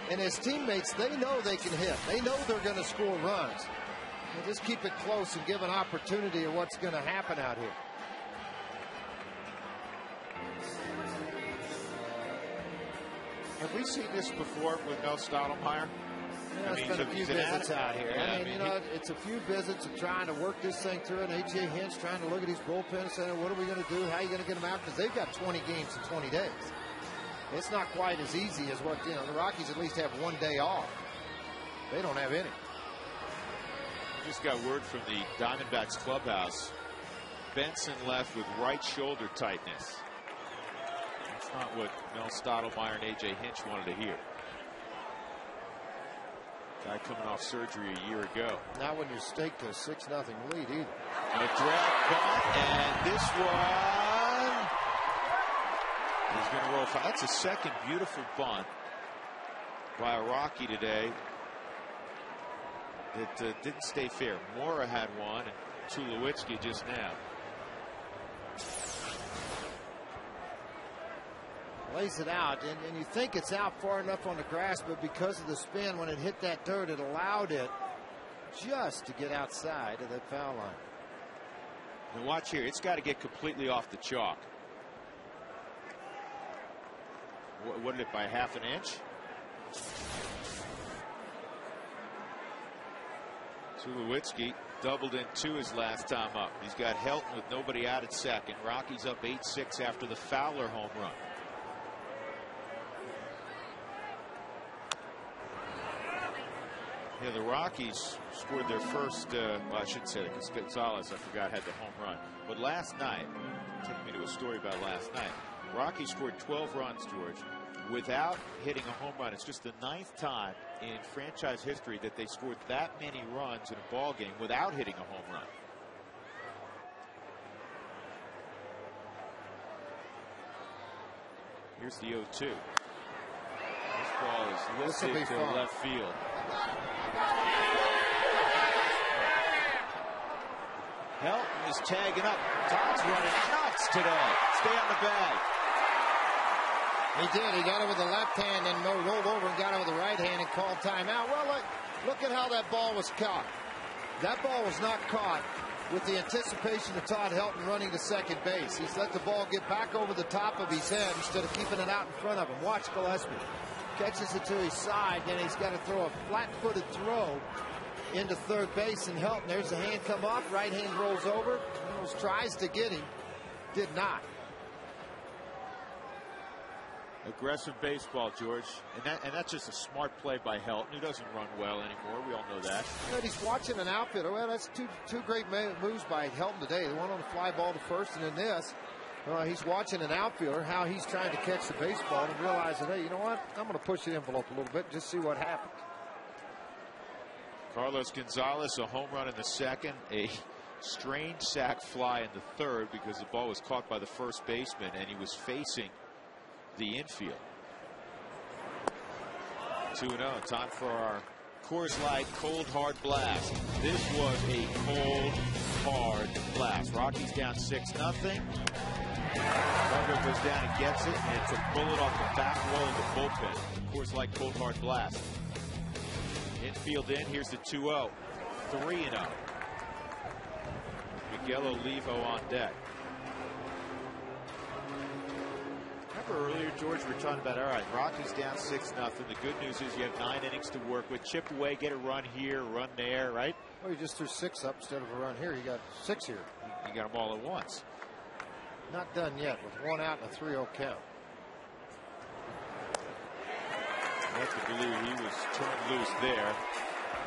And his teammates, they know they can hit. They know they're going to score runs. And just keep it close and give an opportunity of what's going to happen out here. Have we seen this before with Mel Stottlemyre? It's been a few visits out here. Yeah, it's a few visits of trying to work this thing through, and A.J. Hinch trying to look at his bullpen and saying, what are we going to do? How are you going to get them out? Because they've got 20 games in 20 days. It's not quite as easy as what, the Rockies at least have one day off. They don't have any. Just got word from the Diamondbacks clubhouse. Benson left with right shoulder tightness. That's not what Mel Stottlemyre and A.J. Hinch wanted to hear. Guy coming off surgery a year ago. Not when you're staked to a 6-0 lead either. A drag bunt, and this one is going to roll foul. That's a second beautiful bunt by a Rocky today. It didn't stay fair. Mora had one, and Tulowitzki just now. Lays it out, and you think it's out far enough on the grass, but because of the spin, when it hit that dirt, it allowed it just to get outside of that foul line. And watch here, it's got to get completely off the chalk. What did it, by half an inch? Tulowitzki doubled in 2 his last time up. He's got Helton with nobody out at second. Rockies up 8-6 after the Fowler home run. Yeah, the Rockies scored their first, well, I shouldn't say that because Gonzalez, I forgot, had the home run. But last night, taking me to a story about last night, Rockies scored 12 runs, George, without hitting a home run. It's just the 9th time in franchise history that they scored that many runs in a ball game without hitting a home run. Here's the 0-2. This ball is lifted to left field. Helton is tagging up. Todd's running nuts today. Stay on the bag. He did. He got it with the left hand and rolled over and got it with the right hand and called timeout. Well, look at how that ball was caught. That ball was not caught with the anticipation of Todd Helton running to second base. He's let the ball get back over the top of his head instead of keeping it out in front of him. Watch Gillespie. Catches it to his side, then he's got to throw a flat-footed throw into third base, and Helton, there's the hand come off, right hand rolls over, almost tries to get him, did not. Aggressive baseball, George, and that's just a smart play by Helton, who doesn't run well anymore. We all know that. But he's watching an outfielder. Well, that's two great moves by Helton today. The one on the fly ball to first, and then this. He's watching an outfielder, how he's trying to catch the baseball, and realizing, hey, you know what? I'm going to push the envelope a little bit, just see what happens. Carlos Gonzalez, a home run in the second, a strange sac fly in the third because the ball was caught by the first baseman and he was facing the infield. 2-0. Time for our Coors Light Cold Hard Blast. This was a cold, hard blast. Rockies down 6-0. Garber goes down and gets it, and it's a bullet off the back wall of the bullpen. Coors Light Cold Hard Blast. Infield in. Here's the 2-0. 3-0. Miguel Olivo on deck. Remember earlier, George, we were talking about, all right, Rockies down 6-0. The good news is you have 9 innings to work with. Chip away, get a run here, run there, right? Well, you just threw 6 up instead of a run here. You got 6 here. You got them all at once. Not done yet with 1 out and a 3-0 count. I have to believe he was turned loose there.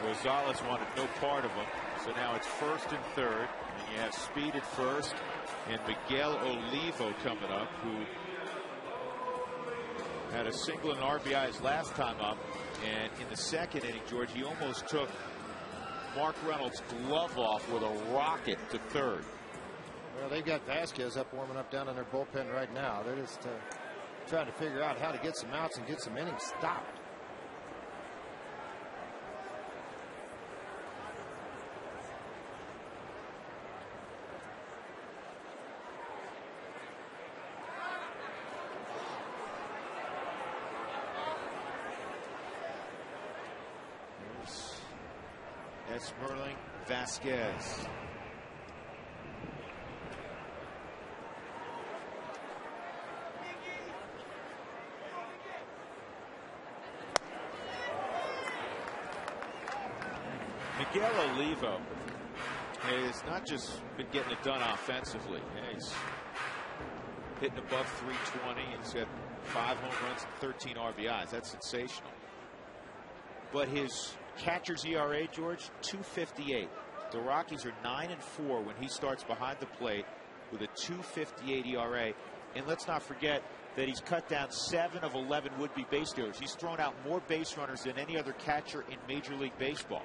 Gonzalez wanted no part of him. So now it's first and third. And you have speed at first. And Miguel Olivo coming up, who had a single and RBI his last time up. And in the second inning, George, he almost took Mark Reynolds' glove off with a rocket to third. Well, they've got Vasquez up warming up down in their bullpen right now. They're just trying to figure out how to get some outs and get some innings stopped. That's Merling Vasquez. Miguel Olivo has not just been getting it done offensively. He's hitting above 320. He's got 5 home runs and 13 RBIs. That's sensational. But his catcher's ERA, George, 2.58. The Rockies are 9-4 when he starts behind the plate with a 2.58 ERA. And let's not forget that he's cut down 7 of 11 would-be base stealers. He's thrown out more base runners than any other catcher in Major League Baseball.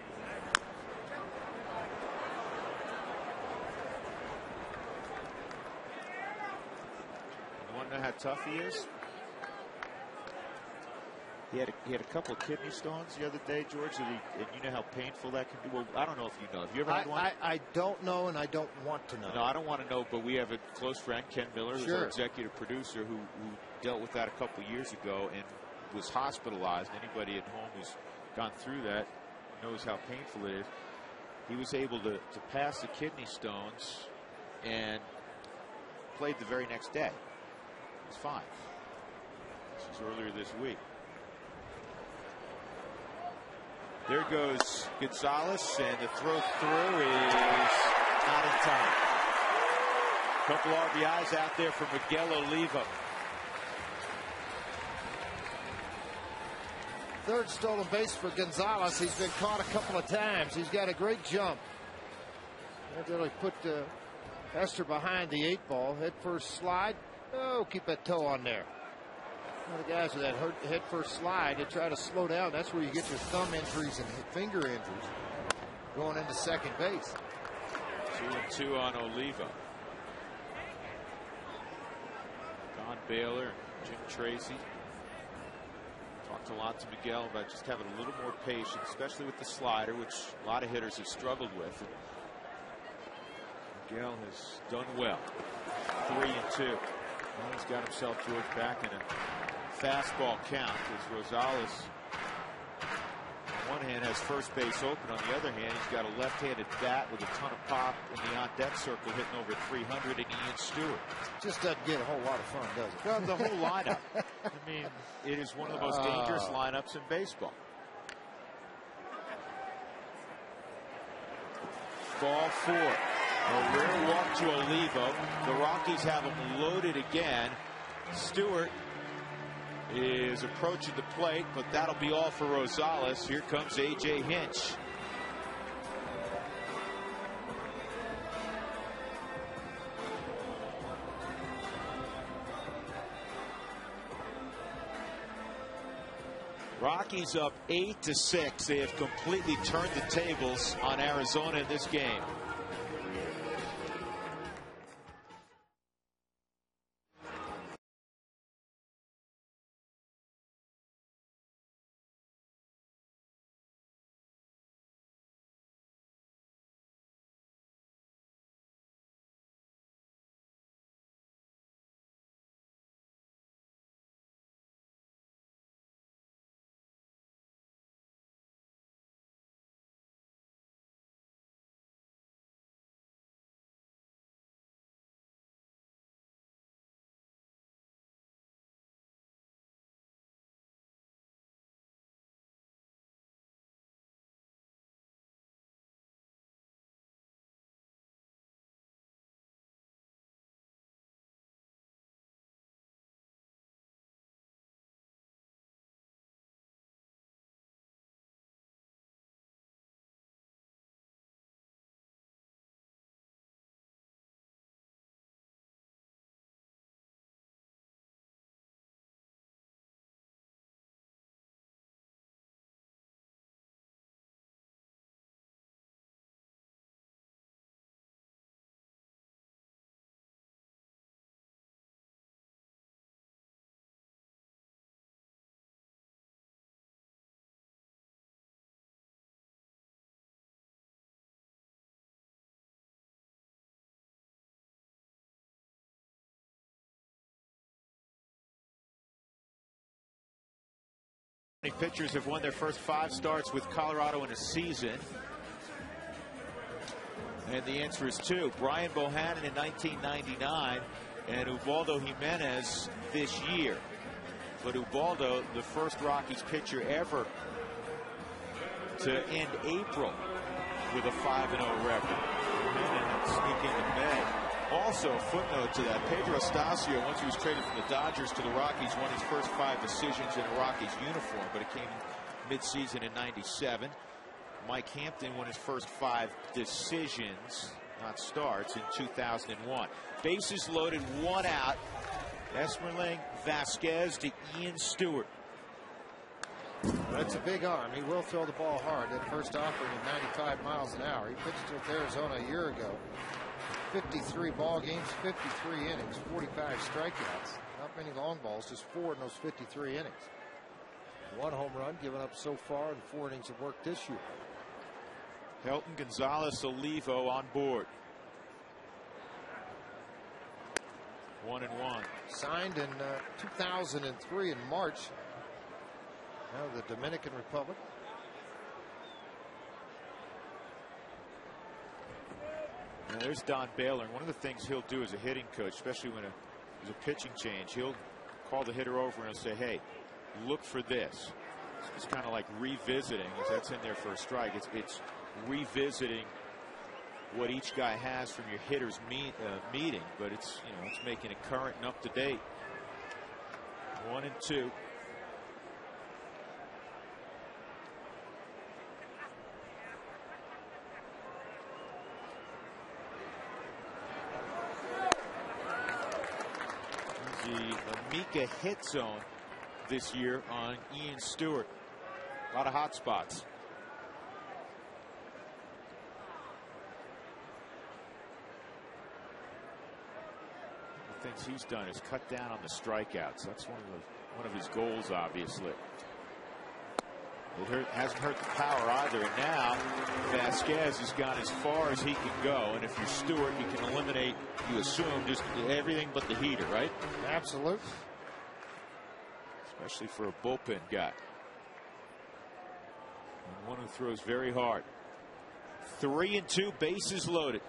You want to know how tough he is? He had a couple of kidney stones the other day, George, and you know how painful that can be. Well, I don't know if you know. Have you ever had one? I don't know, and I don't want to know. No, I don't want to know, but we have a close friend, Ken Miller, who's our executive producer, who dealt with that a couple of years ago and was hospitalized. Anybody at home who's gone through that knows how painful it is. He was able to pass the kidney stones and played the very next day. He's fine. This was earlier this week. There goes Gonzalez, and the throw through is not in time. Couple RBIs out there for Miguel Olivo. Third stolen base for Gonzalez. He's been caught a couple of times. He's got a great jump. That really put Esther behind the 8 ball. Head first slide. Oh, keep that toe on there. One of the guys with that head first slide, they try to slow down. That's where you get your thumb injuries and finger injuries going into second base. 2-2 on Olivo. Don Baylor, Jim Tracy talked a lot to Miguel about just having a little more patience, especially with the slider, which a lot of hitters have struggled with. And Miguel has done well. 3-2. Well, he's got himself, George, back in a fastball count as Gonzalez on one hand has first base open. On the other hand, he's got a left-handed bat with a ton of pop in the on-deck circle, hitting over 300, and Ian Stewart. Just doesn't get a whole lot of fun, does it? Well, the whole lineup. I mean, it is one of the most dangerous lineups in baseball. Ball 4. A rare walk to Olivo. The Rockies have him loaded again. Stewart is approaching the plate, but that'll be all for Gonzalez. Here comes A.J. Hinch. Rockies up 8-6. They have completely turned the tables on Arizona in this game. How many pitchers have won their first 5 starts with Colorado in a season? And the answer is 2. Brian Bohannon in 1999 and Ubaldo Jimenez this year. But Ubaldo, the first Rockies pitcher ever to end April with a 5-0 record. Bohannon sneak into May. Also, a footnote to that, Pedro Estacio, once he was traded from the Dodgers to the Rockies, won his first 5 decisions in a Rockies uniform, but it came mid-season in '97. Mike Hampton won his first 5 decisions, not starts, in 2001. Bases loaded, 1 out. Esmerling Vasquez to Ian Stewart. That's a big arm. He will throw the ball hard. That first offering at 95 miles an hour. He pitched with Arizona a year ago. 53 ball games, 53 innings, 45 strikeouts. Not many long balls, just 4 in those 53 innings. 1 home run given up so far, and 4 innings of work this year. Helton, Gonzalez, Olivo on board. 1-1. Signed in 2003 in March. Now the Dominican Republic. Now there's Don Baylor, and one of the things he'll do as a hitting coach, especially when there's a pitching change, he'll call the hitter over and he'll say, hey, look for this. It's kind of like revisiting, as that's in there for a strike. It's revisiting what each guy has from your hitter's meeting, but it's making it current and up to date. 1-2. the Amica hit zone this year on Ian Stewart. A lot of hot spots. The things he's done is cut down on the strikeouts. That's one of his goals, obviously. It hasn't hurt the power either. And now Vasquez has gone as far as he can go. And if you're Stewart, you can eliminate, you assume, just everything but the heater, right? Absolutely. Especially for a bullpen guy. And one who throws very hard. 3-2, bases loaded.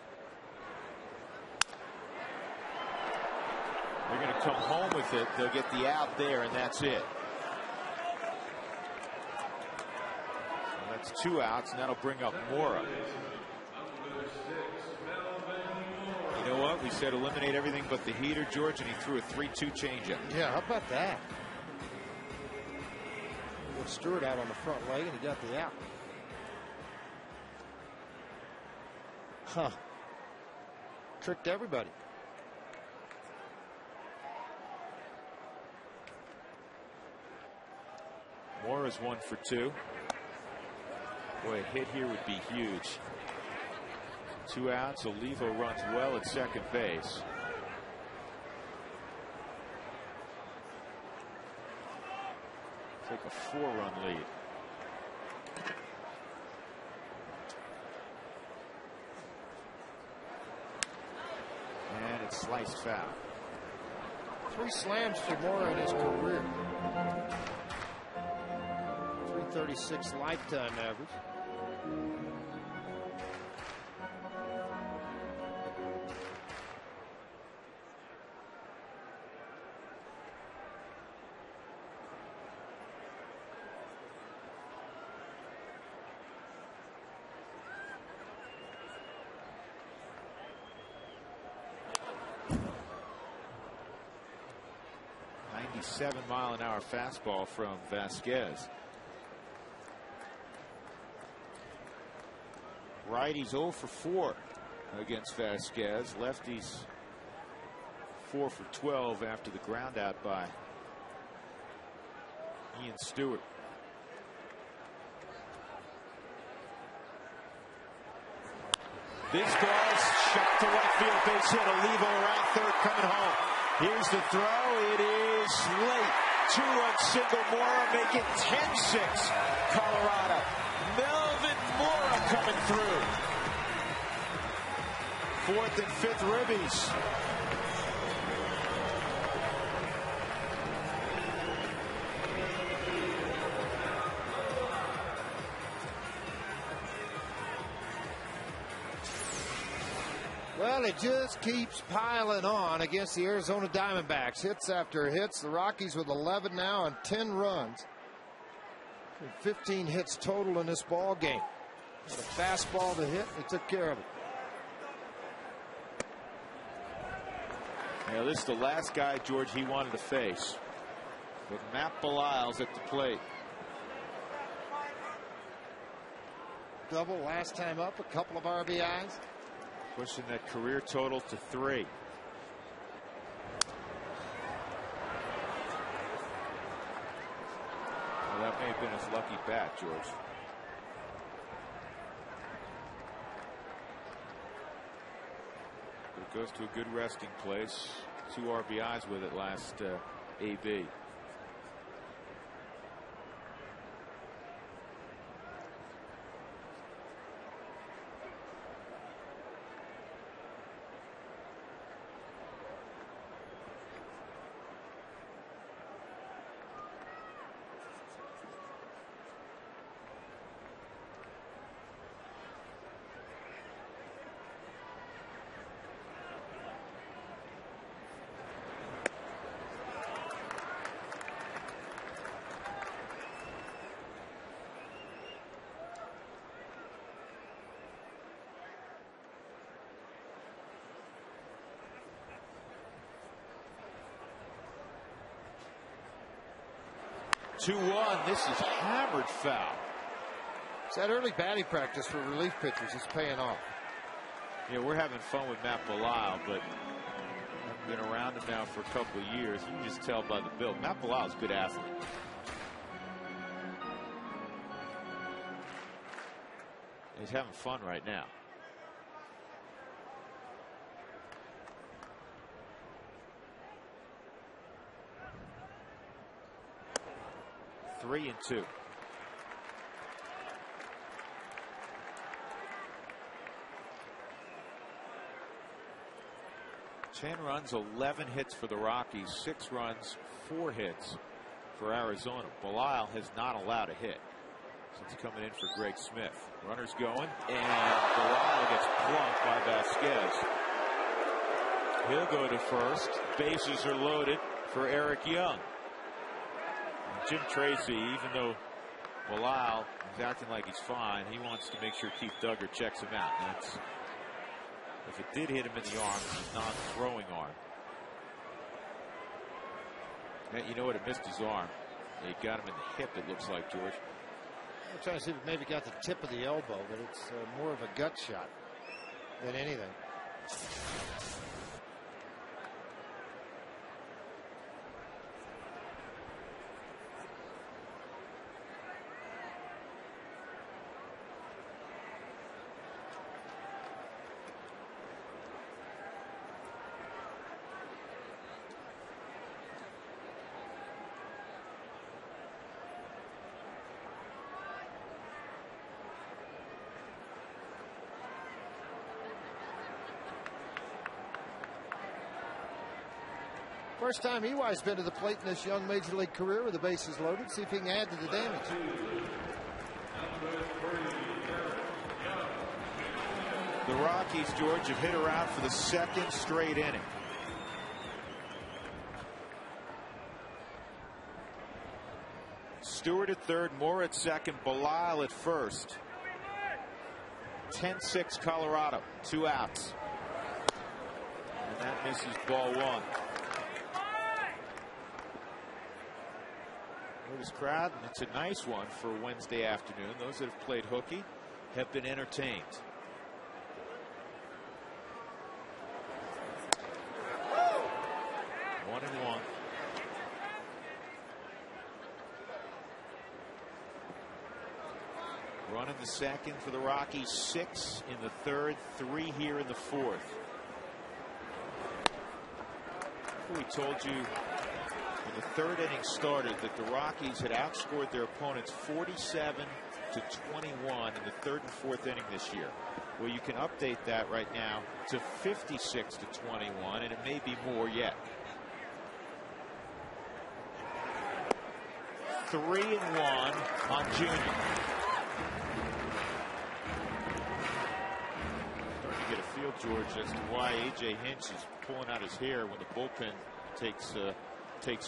They're going to come home with it. They'll get the out there, and that's it. That's 2 outs, and that'll bring up Mora. You know what? We said eliminate everything but the heater, George, and he threw a 3-2 changeup. Yeah, how about that? With Stewart out on the front leg, and he got the out. Huh. Tricked everybody. Mora's 1 for 2. Boy, a hit here would be huge. 2 outs. Olivo runs well at second base. Take a 4-run lead. And it's sliced foul. 3 slams for Mora in his career. 336 lifetime average. .97-mile-an-hour fastball from Vasquez. Righties 0 for 4 against Vasquez. Lefties 4 for 12 after the ground out by Ian Stewart. This ball's shot to right field, base hit. Olivo around third, coming home. Here's the throw. It is late. 2-run single. Mora make it 10-6. Colorado. Melvin Mora coming through. 4th and 5th ribbies. Well, it just keeps piling on against the Arizona Diamondbacks. Hits after hits. The Rockies with 11 now and 10 runs. 15 hits total in this ball game. Got a fastball to hit. They took care of it. Yeah, this is the last guy, George, he wanted to face. With Matt Beliles at the plate. Double last time up. A couple of RBIs. Pushing that career total to 3. Well, that may have been his lucky bat, George. But it goes to a good resting place. 2 RBIs with it last AB. This is hammered foul. It's that early batting practice for relief pitchers is paying off. Yeah, we're having fun with Matt Belial, but Been around him now for a couple of years. You can just tell by the build. Matt Bilal's a good athlete. He's having fun right now. Three and two. 10 runs, 11 hits for the Rockies, 6 runs, 4 hits for Arizona. Bilal has not allowed a hit since coming in for Greg Smith. Runners going, and Bilal gets plunked by Vasquez. He'll go to first. Bases are loaded for Eric Young. Jim Tracy, even though Bilal is acting like he's fine, he wants to make sure Keith Duggar checks him out. That's, if it did hit him in the arm, it's not a throwing arm. And you know what? It missed his arm. It got him in the hip, it looks like, George. I'm trying to see if it maybe got the tip of the elbow, but it's more of a gut shot than anything. First time EY's been to the plate in this young major league career with the bases loaded. See if he can add to the damage. The Rockies, George, have hit around for the second straight inning. Stewart at third, Moore at second, Bilal at first. 10-6 Colorado, 2 outs. And that misses ball 1. This crowd, and it's a nice one for Wednesday afternoon. Those that have played hooky have been entertained. One and one. Run in the second for the Rockies, 6 in the third, 3 here in the fourth. We told you when the third inning started that the Rockies had outscored their opponents 47-21 in the third and fourth inning this year. Well, you can update that right now to 56-21, and it may be more yet. 3-1 on Junior. Starting to get a feel, George, as to why A.J. Hinch is pulling out his hair when the bullpen takes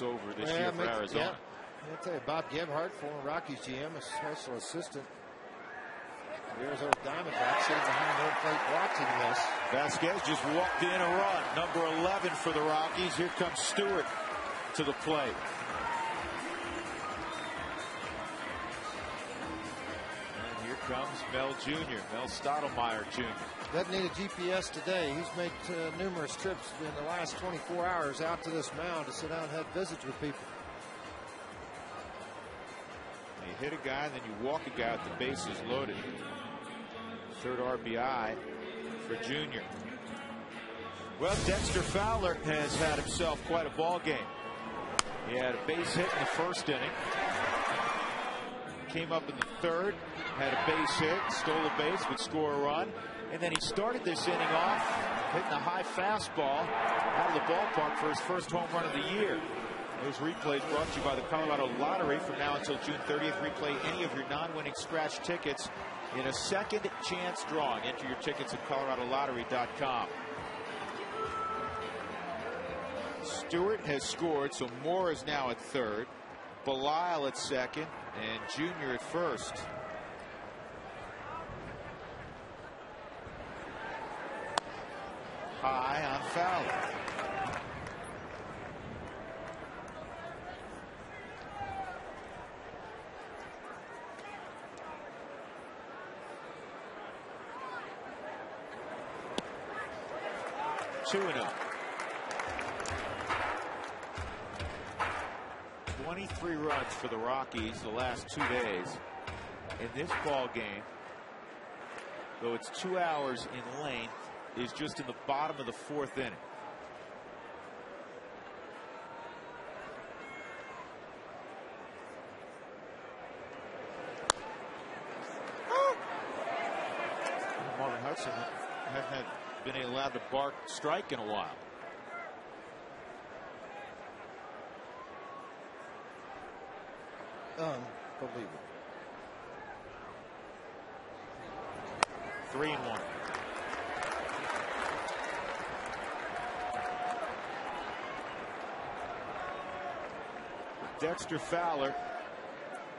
over this year for Arizona. Yeah. I'll tell you, Bob Gebhardt, former Rockies GM, a special assistant. The Arizona Diamondbacks sitting behind home plate watching this. Vasquez just walked in a run. Number 11 for the Rockies. Here comes Stewart to the plate. And here comes Mel Jr., Mel Stottlemyre Jr. Doesn't need a GPS today. He's made numerous trips in the last 24 hours out to this mound to sit down and have visits with people. You hit a guy, then you walk a guy with the bases loaded. Third RBI for Junior. Well, Dexter Fowler has had himself quite a ball game. He had a base hit in the first inning. Came up in the third, had a base hit, stole a base, would score a run. And then he started this inning off hitting a high fastball out of the ballpark for his first home run of the year. Those replays brought to you by the Colorado Lottery. From now until June 30th, replay any of your non-winning scratch tickets in a second chance drawing. Enter your tickets at coloradolottery.com. Stewart has scored, so Moore is now at third, Bilal at second, and Junior at first. High on Fowler. Two and up. 23 runs for the Rockies the last 2 days. In this ball game, though it's 2 hours in length, is just in the bottom of the 4th inning. Marvin Hudson hasn't been allowed to bark strike in a while. Unbelievable. 3-1. Dexter Fowler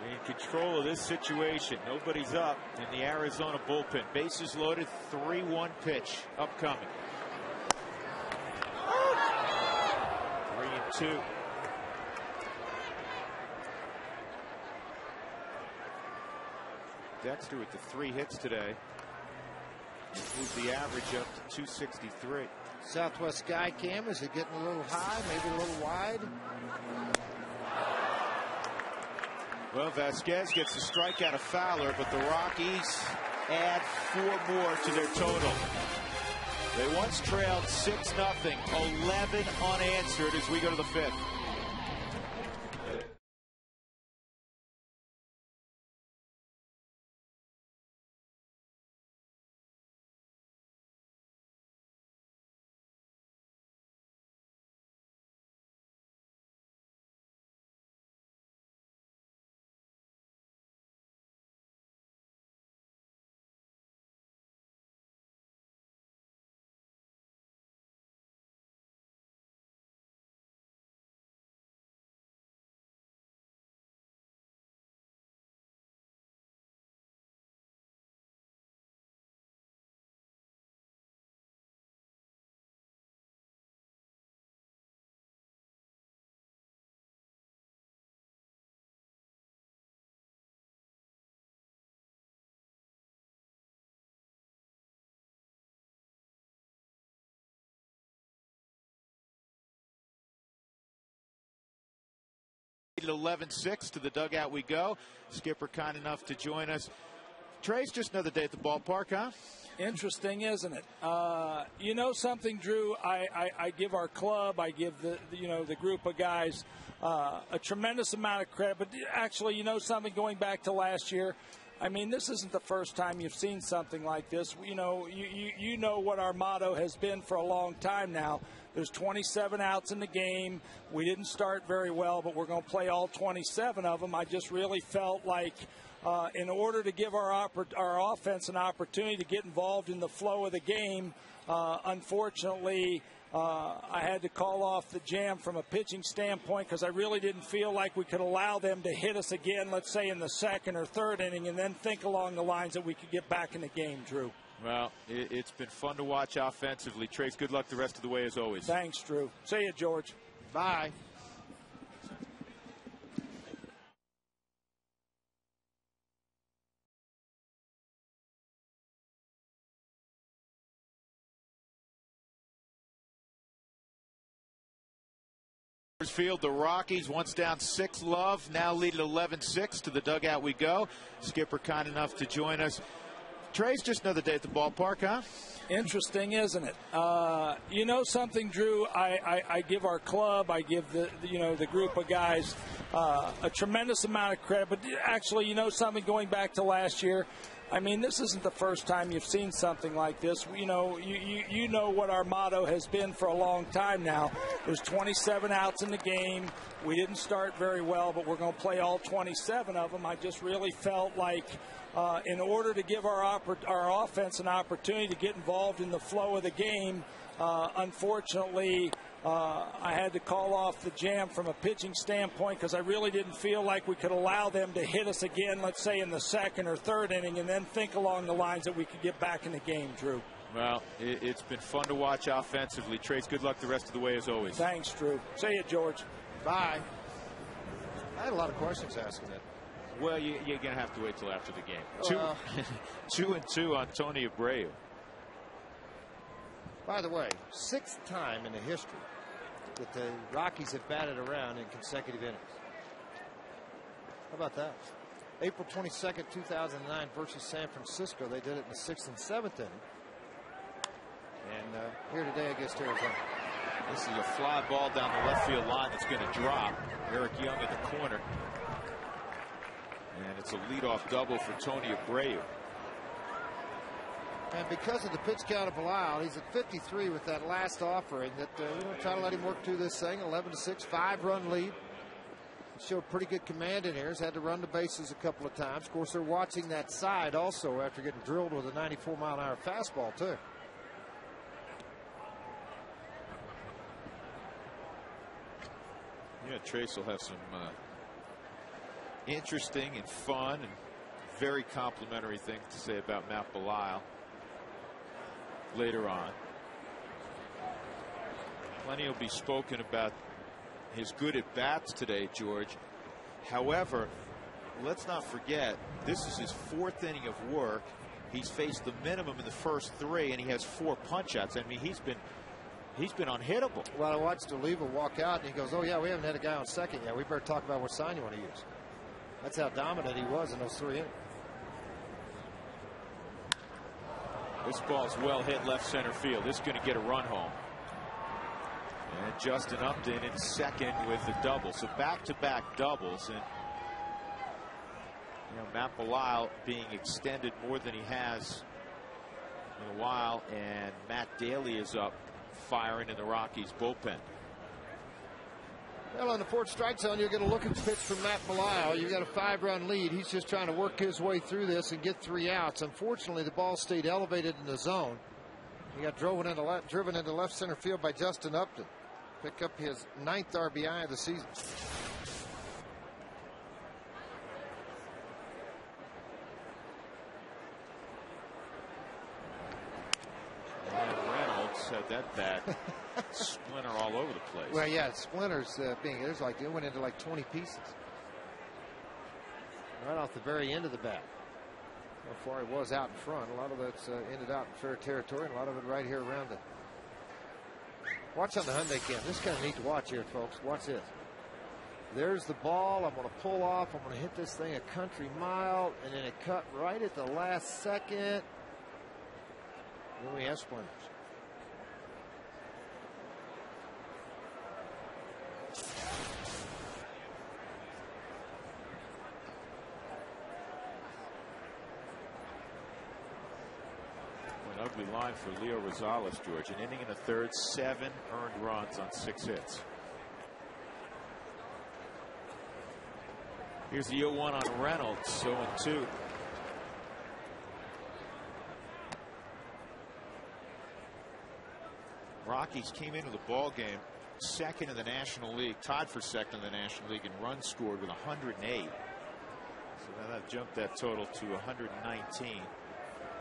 in control of this situation. Nobody's up in the Arizona bullpen. Bases loaded, 3-1 pitch upcoming. 3-2. Dexter with the 3 hits today. Moved the average up to 263. Southwest sky cam, is it getting a little high, maybe a little wide? Well, Vasquez gets a strike out of Fowler, but the Rockies add 4 more to their total. They once trailed 6-0, 11 unanswered as we go to the 5th. At 11-6 to the dugout we go. Skipper kind enough to join us. Trey's just another day at the ballpark, huh? Interesting, isn't it? You know something, Drew? I give our club, I give the group of guys a tremendous amount of credit. But actually, you know something, going back to last year, I mean, this isn't the first time you've seen something like this. You know what our motto has been for a long time now. There's 27 outs in the game. We didn't start very well, but we're going to play all 27 of them. I just really felt like in order to give our offense an opportunity to get involved in the flow of the game, unfortunately, I had to call off the jam from a pitching standpoint because I really didn't feel like we could allow them to hit us again, let's say in the 2nd or 3rd inning, and then think along the lines that we could get back in the game, Drew. Well, it's been fun to watch offensively. Trace, good luck the rest of the way as always. Thanks, Drew. See you, George. Bye. Field, the Rockies once down 6-love, now lead at 11-6 to the dugout we go. Skipper kind enough to join us. Trey's just another day at the ballpark, huh? Interesting, isn't it? You know something, Drew? I give our club, I give the group of guys a tremendous amount of credit. But actually, you know something, going back to last year, I mean, this isn't the first time you've seen something like this. You know what our motto has been for a long time now. There's 27 outs in the game. We didn't start very well, but we're going to play all 27 of them. I just really felt like in order to give our offense an opportunity to get involved in the flow of the game, unfortunately, I had to call off the jam from a pitching standpoint because I really didn't feel like we could allow them to hit us again, let's say in the 2nd or 3rd inning, and then think along the lines that we could get back in the game, Drew. Well, it's been fun to watch offensively. Trace, good luck the rest of the way as always. Thanks, Drew. See you, George. Bye. I had a lot of questions asking that. Well, you're going to have to wait till after the game. 2-2 on Tony Abreu. By the way, 6th time in the history that the Rockies have batted around in consecutive innings. How about that? April 22nd, 2009 versus San Francisco. They did it in the 6th and 7th inning. And here today against Arizona. This is a fly ball down the left field line that's going to drop. Eric Young at the corner. And it's a leadoff double for Tony Abreu. And because of the pitch count of Bilal, he's at 53 with that last offering. That try to let him work through this thing. 11-6, 5-run lead. He showed pretty good command in here. He's had to run the bases a couple of times. Of course, they're watching that side also after getting drilled with a 94-mile-an-hour fastball too. Yeah, Trace will have some interesting and fun and very complimentary things to say about Matt Bilal later on. Plenty will be spoken about his good at bats today, George. However, let's not forget, this is his 4th inning of work. He's faced the minimum in the first 3, and he has 4 punch-outs. I mean, he's been unhittable. Well, I watched Oliva walk out, and he goes, "Oh yeah, we haven't had a guy on second yet. We better talk about what sign you want to use." That's how dominant he was in those 3 innings. This ball's well hit left center field. This is going to get a run home. And Justin Upton in second with the double. So back-to-back doubles. And Matt Bilal being extended more than he has in a while. And Matt Daly is up firing in the Rockies bullpen. Well, on the 4th strike zone, you're going to look at the pitch from Matt Bilal. You've got a 5-run lead. He's just trying to work his way through this and get 3 outs. Unfortunately, the ball stayed elevated in the zone. He got driven into left center field by Justin Upton. Pick up his 9th RBI of the season. Had that bat splinter all over the place. Well, yeah, splinters there's like it went into like 20 pieces right off the very end of the bat. How far he was out in front. A lot of that's ended out in fair territory, and a lot of it right here around the. Watch on the Hyundai cam. This is kind of neat to watch here, folks. Watch this. There's the ball. I'm going to pull off. I'm going to hit this thing a country mile, and then it cut right at the last second. Then we have splinters. Ugly line for Leo Gonzalez, George. An inning and a third, 7 earned runs on 6 hits. Here's the 0-1 on Reynolds, 0-2. Rockies came into the ball game second in the National League, tied for second in the National League in runs scored with 108. So now that jumped that total to 119.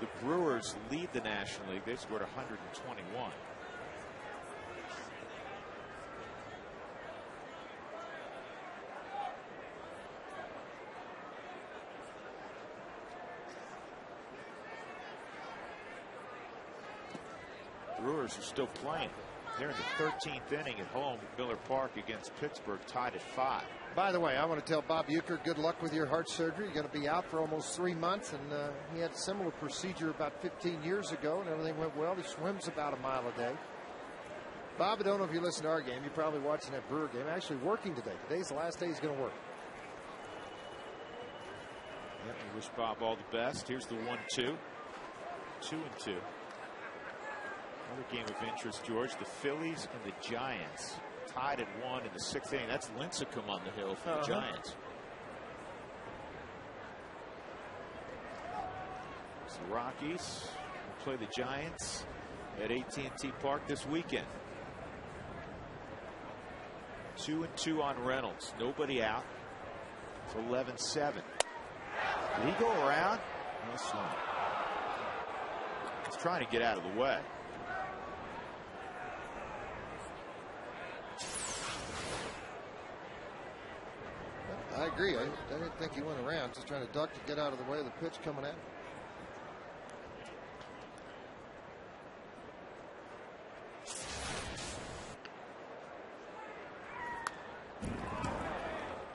The Brewers lead the National League. They scored 121. Brewers are still playing. They're in the 13th inning at home at Miller Park against Pittsburgh, tied at 5. By the way, I want to tell Bob Uecker, good luck with your heart surgery. You're going to be out for almost 3 months, and he had a similar procedure about 15 years ago, and everything went well. He swims about a mile a day. Bob, I don't know if you listen to our game. You're probably watching that Brewer game. Actually working today. Today's the last day he's going to work. Yep, we wish Bob all the best. Here's the 1-2. 2-2. Another game of interest, George. The Phillies and the Giants tied at 1 in the 6th inning. That's Lincecum on the hill for the Giants. So the Rockies will play the Giants at AT&T Park this weekend. 2-2 on Reynolds. Nobody out. It's 11-7. Did he go around? No swing. He's trying to get out of the way. I agree. I didn't think he went around. Just trying to duck to get out of the way of the pitch coming at him.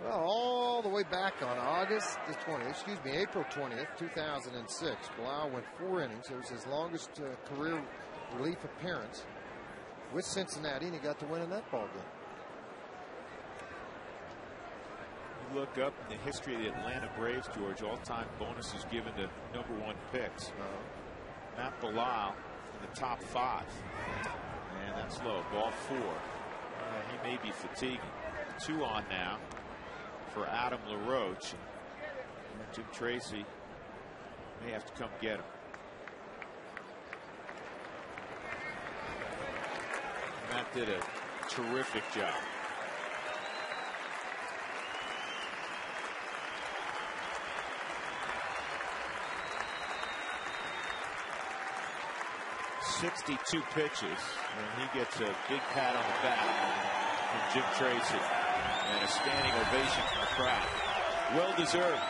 Well, all the way way back on August the 20th, excuse me, April 20th, 2006. Blau went 4 innings. It was his longest career relief appearance with Cincinnati, and he got the win in that ball game. You look up in the history of the Atlanta Braves, George, all-time bonuses given to #1 picks. Matt Bilal in the top 5. And that's low. Ball 4. He may be fatiguing. 2 on now for Adam LaRoche. Jim Tracy may have to come get him. Matt did a terrific job. .62 pitches, and he gets a big pat on the back from Jim Tracy and a standing ovation from the crowd. Well deserved.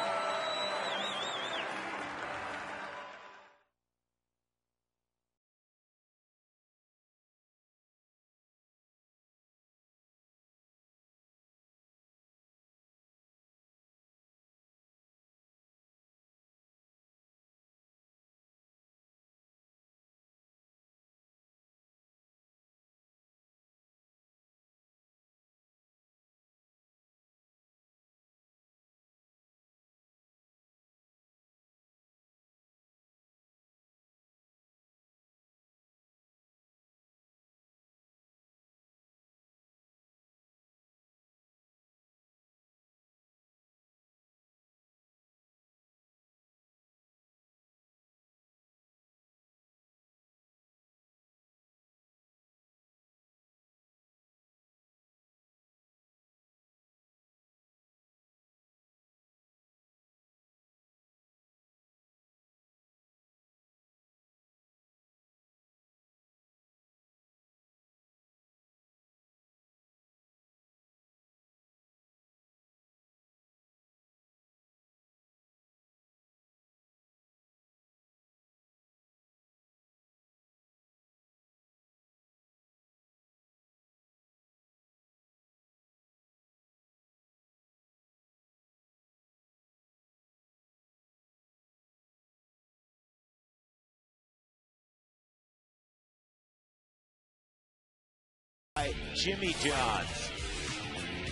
Jimmy Johns.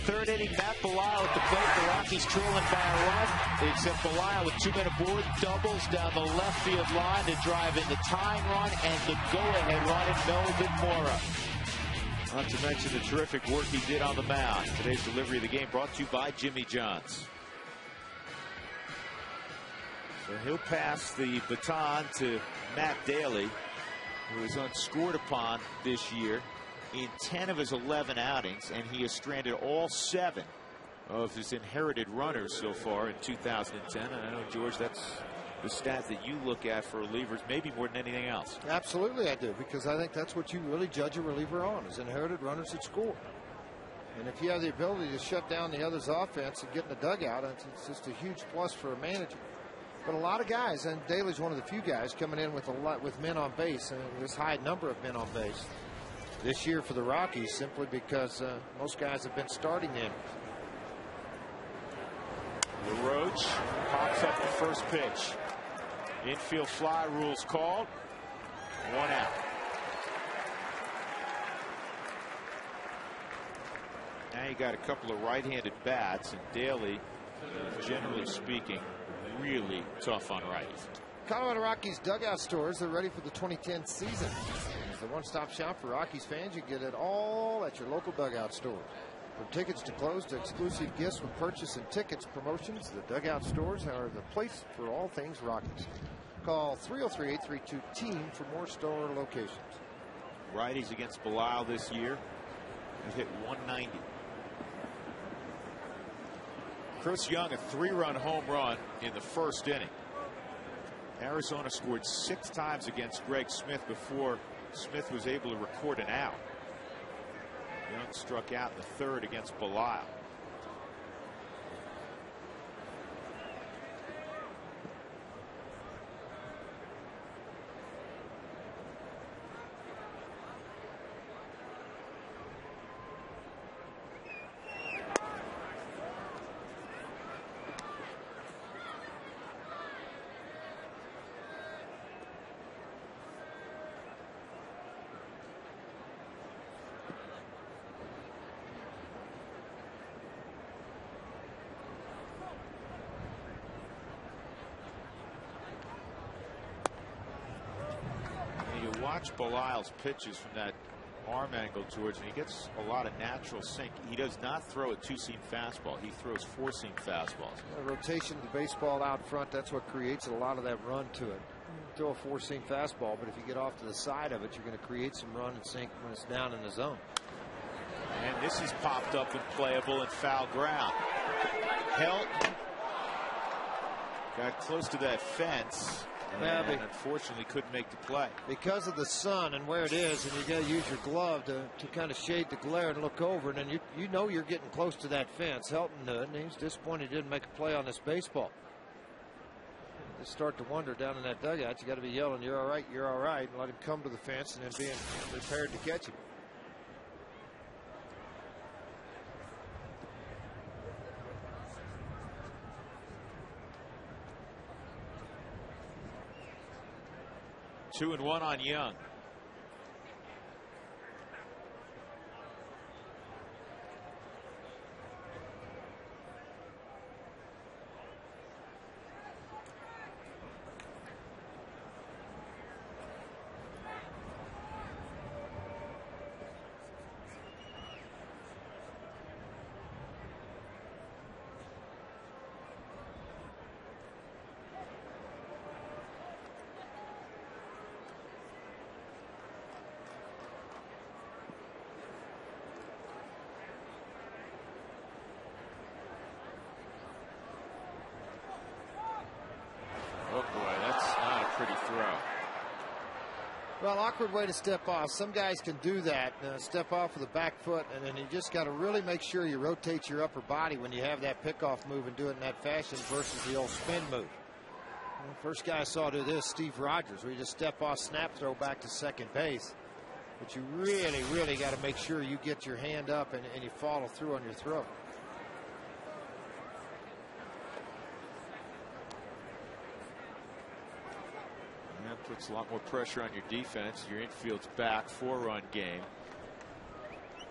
3rd inning, Matt Bilal at the plate. The Rockies trailing by a run. Except Bilal with 2 men aboard, doubles down the left field line to drive in the tying run and the go-ahead run in Melvin Mora. Not to mention the terrific work he did on the mound. Today's delivery of the game brought to you by Jimmy Johns. So he'll pass the baton to Matt Daly, who is unscored upon this year in 10 of his 11 outings, and he has stranded all 7 of his inherited runners so far in 2010. And I know, George, that's the stat that you look at for relievers maybe more than anything else. Absolutely I do, because I think that's what you really judge a reliever on, is inherited runners that score. And if you have the ability to shut down the other's offense and get in the dugout, it's just a huge plus for a manager. But a lot of guys, and Daly's one of the few guys coming in with men on base, and this high number of men on base this year for the Rockies, simply because most guys have been starting innings. LaRoche pops up the first pitch. Infield fly, rules called. 1 out. Now you got a couple of right-handed bats, and Daly, generally speaking, really tough on righties. Colorado Rockies dugout stores are ready for the 2010 season. It's the one-stop shop for Rockies fans. You get it all at your local dugout store. From tickets to clothes to exclusive gifts with purchase and tickets promotions, the dugout stores are the place for all things Rockies. Call 303-832-TEAM for more store locations. Righties against Bilal this year have hit 190. Chris Young, a 3-run home run in the first inning. Arizona scored 6 times against Greg Smith before Smith was able to record an out. Young struck out in the 3rd against Bilal. watch Belisle's pitches from that arm angle, George, and he gets a lot of natural sink. He does not throw a two-seam fastball. He throws four-seam fastballs. Rotation of the baseball out front, that's what creates a lot of that run to it. Throw a four-seam fastball, but if you get off to the side of it, you're going to create some run and sink when it's down in the zone. And this is popped up and playable in foul ground. Helton got close to that fence and unfortunately couldn't make the play. Because of the sun and where it is, and you got to use your glove to kind of shade the glare and look over, and then you know you're getting close to that fence. Helton knew it, and he's disappointed he didn't make a play on this baseball. You start to wonder down in that dugout, you got to be yelling, "You're all right, you're all right," and let him come to the fence and then being prepared to catch him. Two and one on Young. Oh boy, that's not a pretty throw. Well, awkward way to step off. Some guys can do that, step off with the back foot, and then you just got to really make sure you rotate your upper body when you have that pickoff move and do it in that fashion versus the old spin move. First guy I saw do this, Steve Rogers, where you just step off, snap throw back to second base. But you really, really got to make sure you get your hand up and you follow through on your throw. That puts a lot more pressure on your defense. Your infield's back, 4-run game.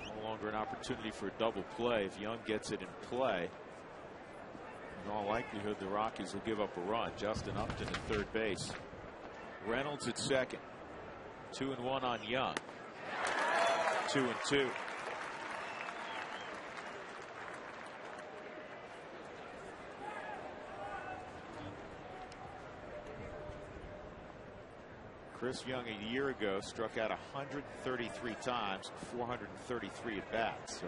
No longer an opportunity for a double play. If Young gets it in play, in all likelihood, the Rockies will give up a run. Justin Upton at third base. Reynolds at second. 2 and 1 on Young. 2 and 2. Chris Young a year ago struck out 133 times, 433 at bats, so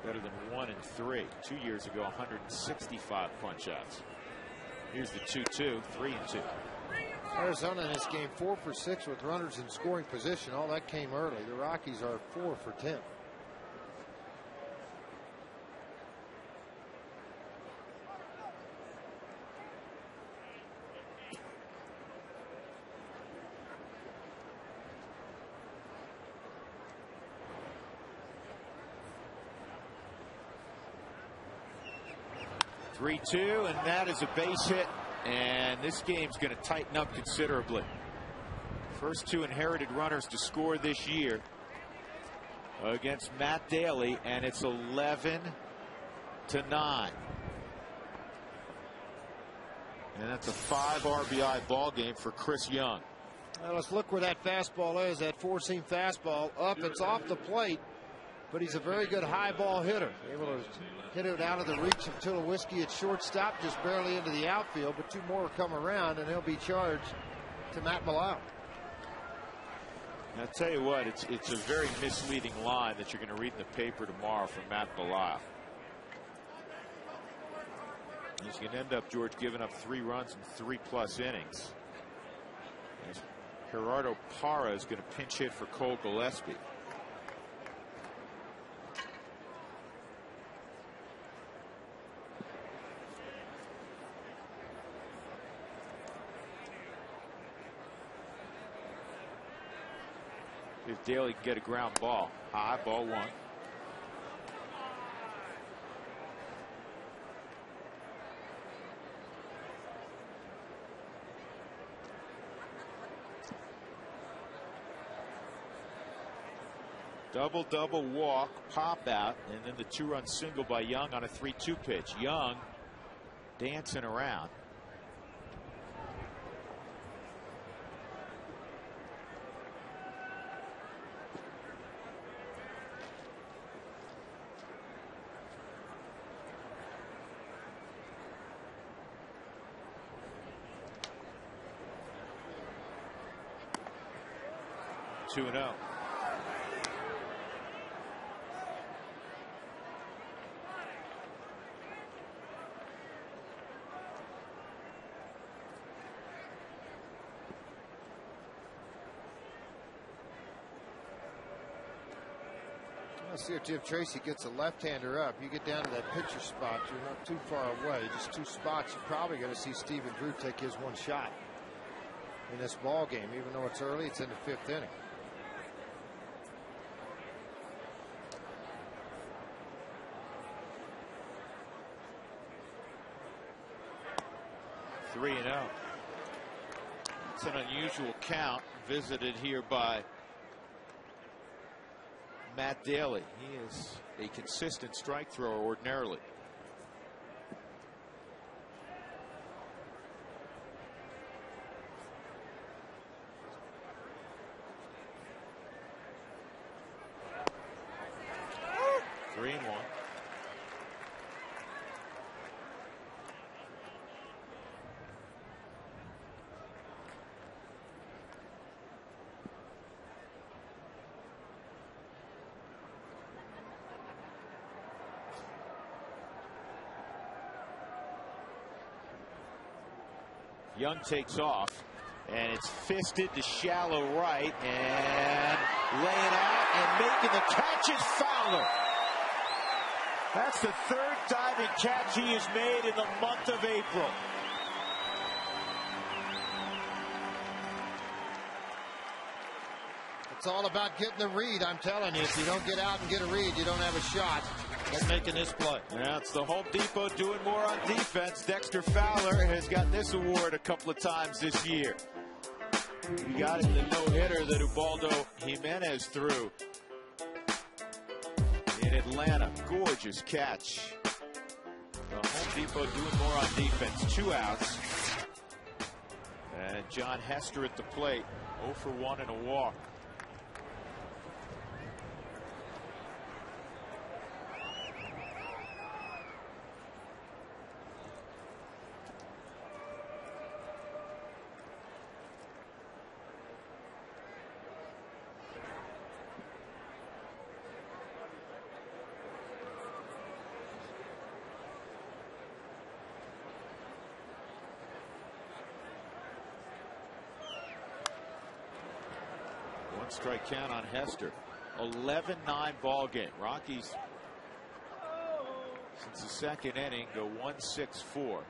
better than 1 and 3. 2 years ago, 165 punch outs. Here's the 2-2, 3 and 2. Arizona in this game 4 for 6 with runners in scoring position. All that came early. The Rockies are 4 for 10. (3-2), and that is a base hit, and this game's going to tighten up considerably. First two inherited runners to score this year against Matt Daly, and it's 11-9. And that's a 5 RBI ball game for Chris Young. Now let's look where that fastball is. That four-seam fastball up. It's off the plate, but he's a very good high ball hitter. Able to hit it out of the reach of Tulowitzki at shortstop, just barely into the outfield, but 2 more will come around, and he'll be charged to Matt Belisle. I'll tell you what, it's a very misleading line that you're going to read in the paper tomorrow from Matt Belisle. He's going to end up, George, giving up 3 runs in 3+ innings. As Gerardo Parra is going to pinch hit for Cole Gillespie. If Daly can get a ground ball, high, ball 1. Double walk, pop out, and then the 2-run single by Young on a 3-2 pitch. Young dancing around. 2-0. Let's see if Jim Tracy gets a left-hander up. You get down to that pitcher spot, you're not too far away. Just 2 spots. You're probably going to see Stephen Drew take his 1 shot in this ball game. Even though it's early, it's in the 5th inning. Three and out. It's an unusual count visited here by Matt Daly. He is a consistent strike thrower ordinarily. Three and one. Young takes off, and it's fisted to shallow right, and laying out and making the catch is Fowler. That's the 3rd diving catch he has made in the month of April. It's all about getting the read, I'm telling you. If you don't get out and get a read, you don't have a shot at making this play. Yeah, it's the Home Depot doing more on defense. Dexter Fowler has gotten this award a couple of times this year. He got it in the no-hitter that Ubaldo Jimenez threw in Atlanta. Gorgeous catch. The Home Depot doing more on defense. 2 outs. And John Hester at the plate. 0 for 1 and a walk. Strike count on Hester. 11-9 ball game. Rockies since the 2nd inning go 1-6-4. 1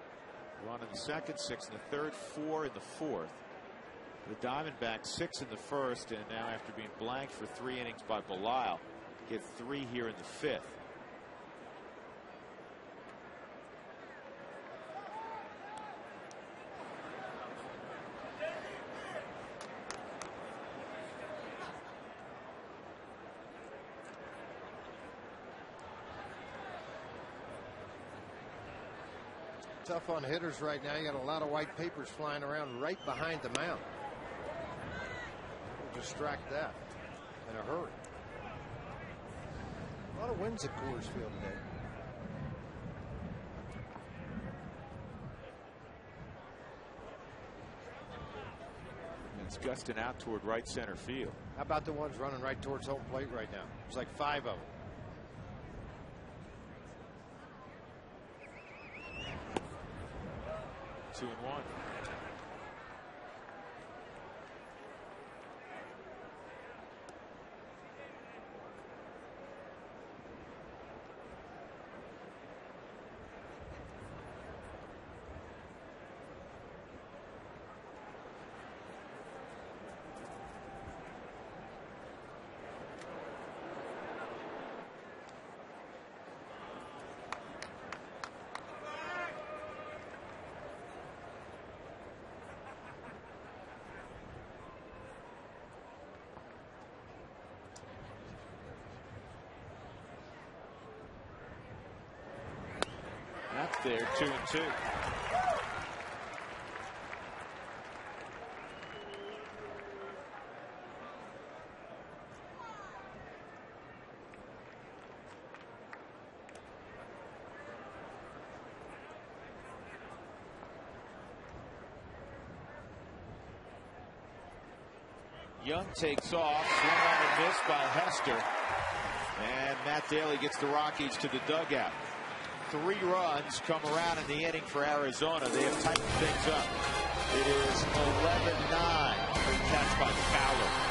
in the 2nd, 6 in the 3rd, 4 in the 4th. The Diamondbacks 6 in the 1st, and now after being blanked for 3 innings by Belisle, get 3 here in the 5th. Tough on hitters right now. You got a lot of white papers flying around right behind the mound. We'll distract that in a hurry. A lot of winds at Coors Field today. It's gusting out toward right center field. How about the ones running right towards home plate right now? There's like 5 of them. Two and one. That's there, 2-2. Young takes off, swung on and missed by Hester. And Matt Daly gets the Rockies to the dugout. 3 runs come around in the inning for Arizona. They have tightened things up. It is 11-9 for the catch by Fowler.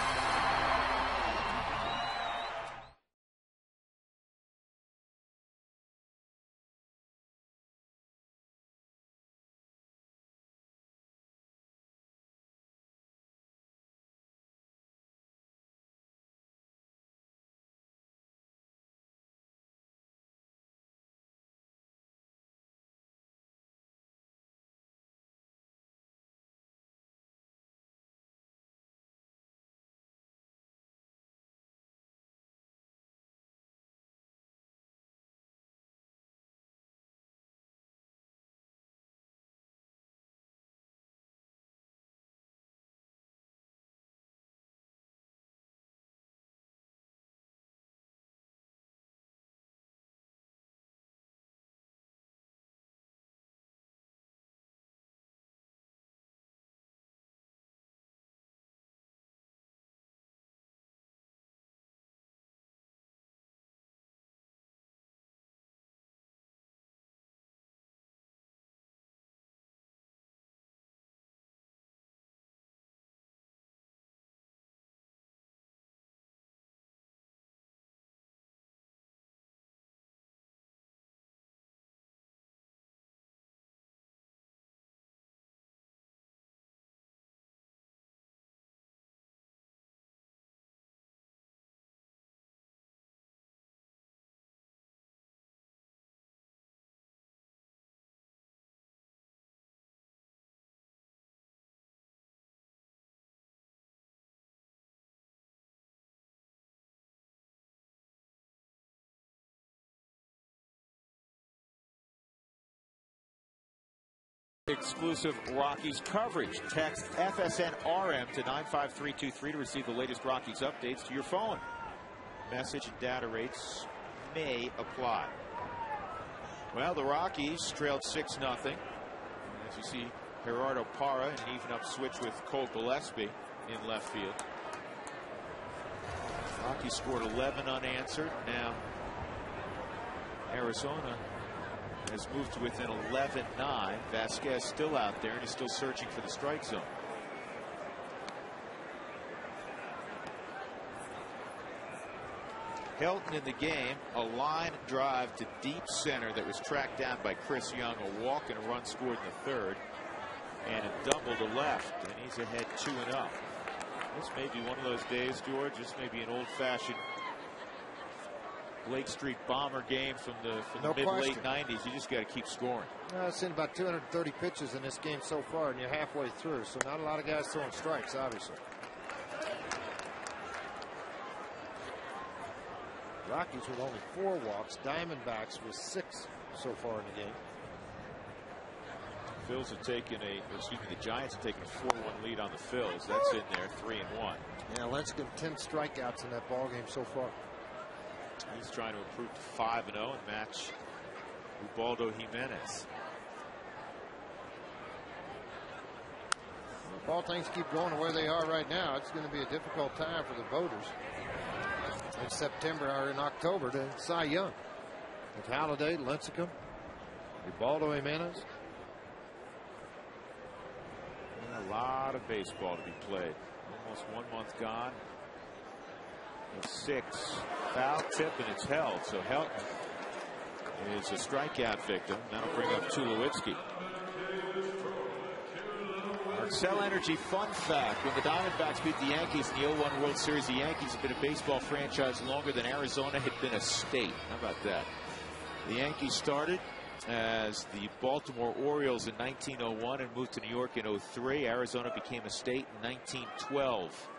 Exclusive Rockies coverage. Text FSNRM to 95323 to receive the latest Rockies updates to your phone. Message and data rates may apply. Well, the Rockies trailed 6-0. As you see, Gerardo Parra, an even-up switch with Cole Gillespie in left field. Rockies scored 11 unanswered. Now, Arizona has moved to within 11-9. Vasquez still out there, and he's still searching for the strike zone. Helton in the game, a line drive to deep center that was tracked down by Chris Young, a walk and a run scored in the third, and a double to left, and he's ahead 2-0. This may be one of those days, George. This may be an old-fashioned Lake Street Bomber game from the mid-late 90s. You just got to keep scoring. It's in about 230 pitches in this game so far, and you're halfway through, so not a lot of guys throwing strikes, obviously. Rockies with only 4 walks. Diamondbacks with 6 so far in the game. Phils have taken the Giants have taken a 4-1 lead on the Phils. That's in there, 3-1. Yeah, Lincecum 10 strikeouts in that ball game so far. He's trying to improve to 5-0 and match Ubaldo Jimenez. If all things keep going to where they are right now, it's going to be a difficult time for the voters in September or in October to Cy Young. With Halladay, Lincecum, Ubaldo Jimenez. A lot of baseball to be played. Almost 1 month gone. A 6 foul tip, and it's held. So Helton is a strikeout victim. That'll bring up Tulowitzki. Xcel Energy fun fact: when the Diamondbacks beat the Yankees in the 0-1 World Series, the Yankees have been a baseball franchise longer than Arizona had been a state. How about that? The Yankees started as the Baltimore Orioles in 1901 and moved to New York in 03. Arizona became a state in 1912.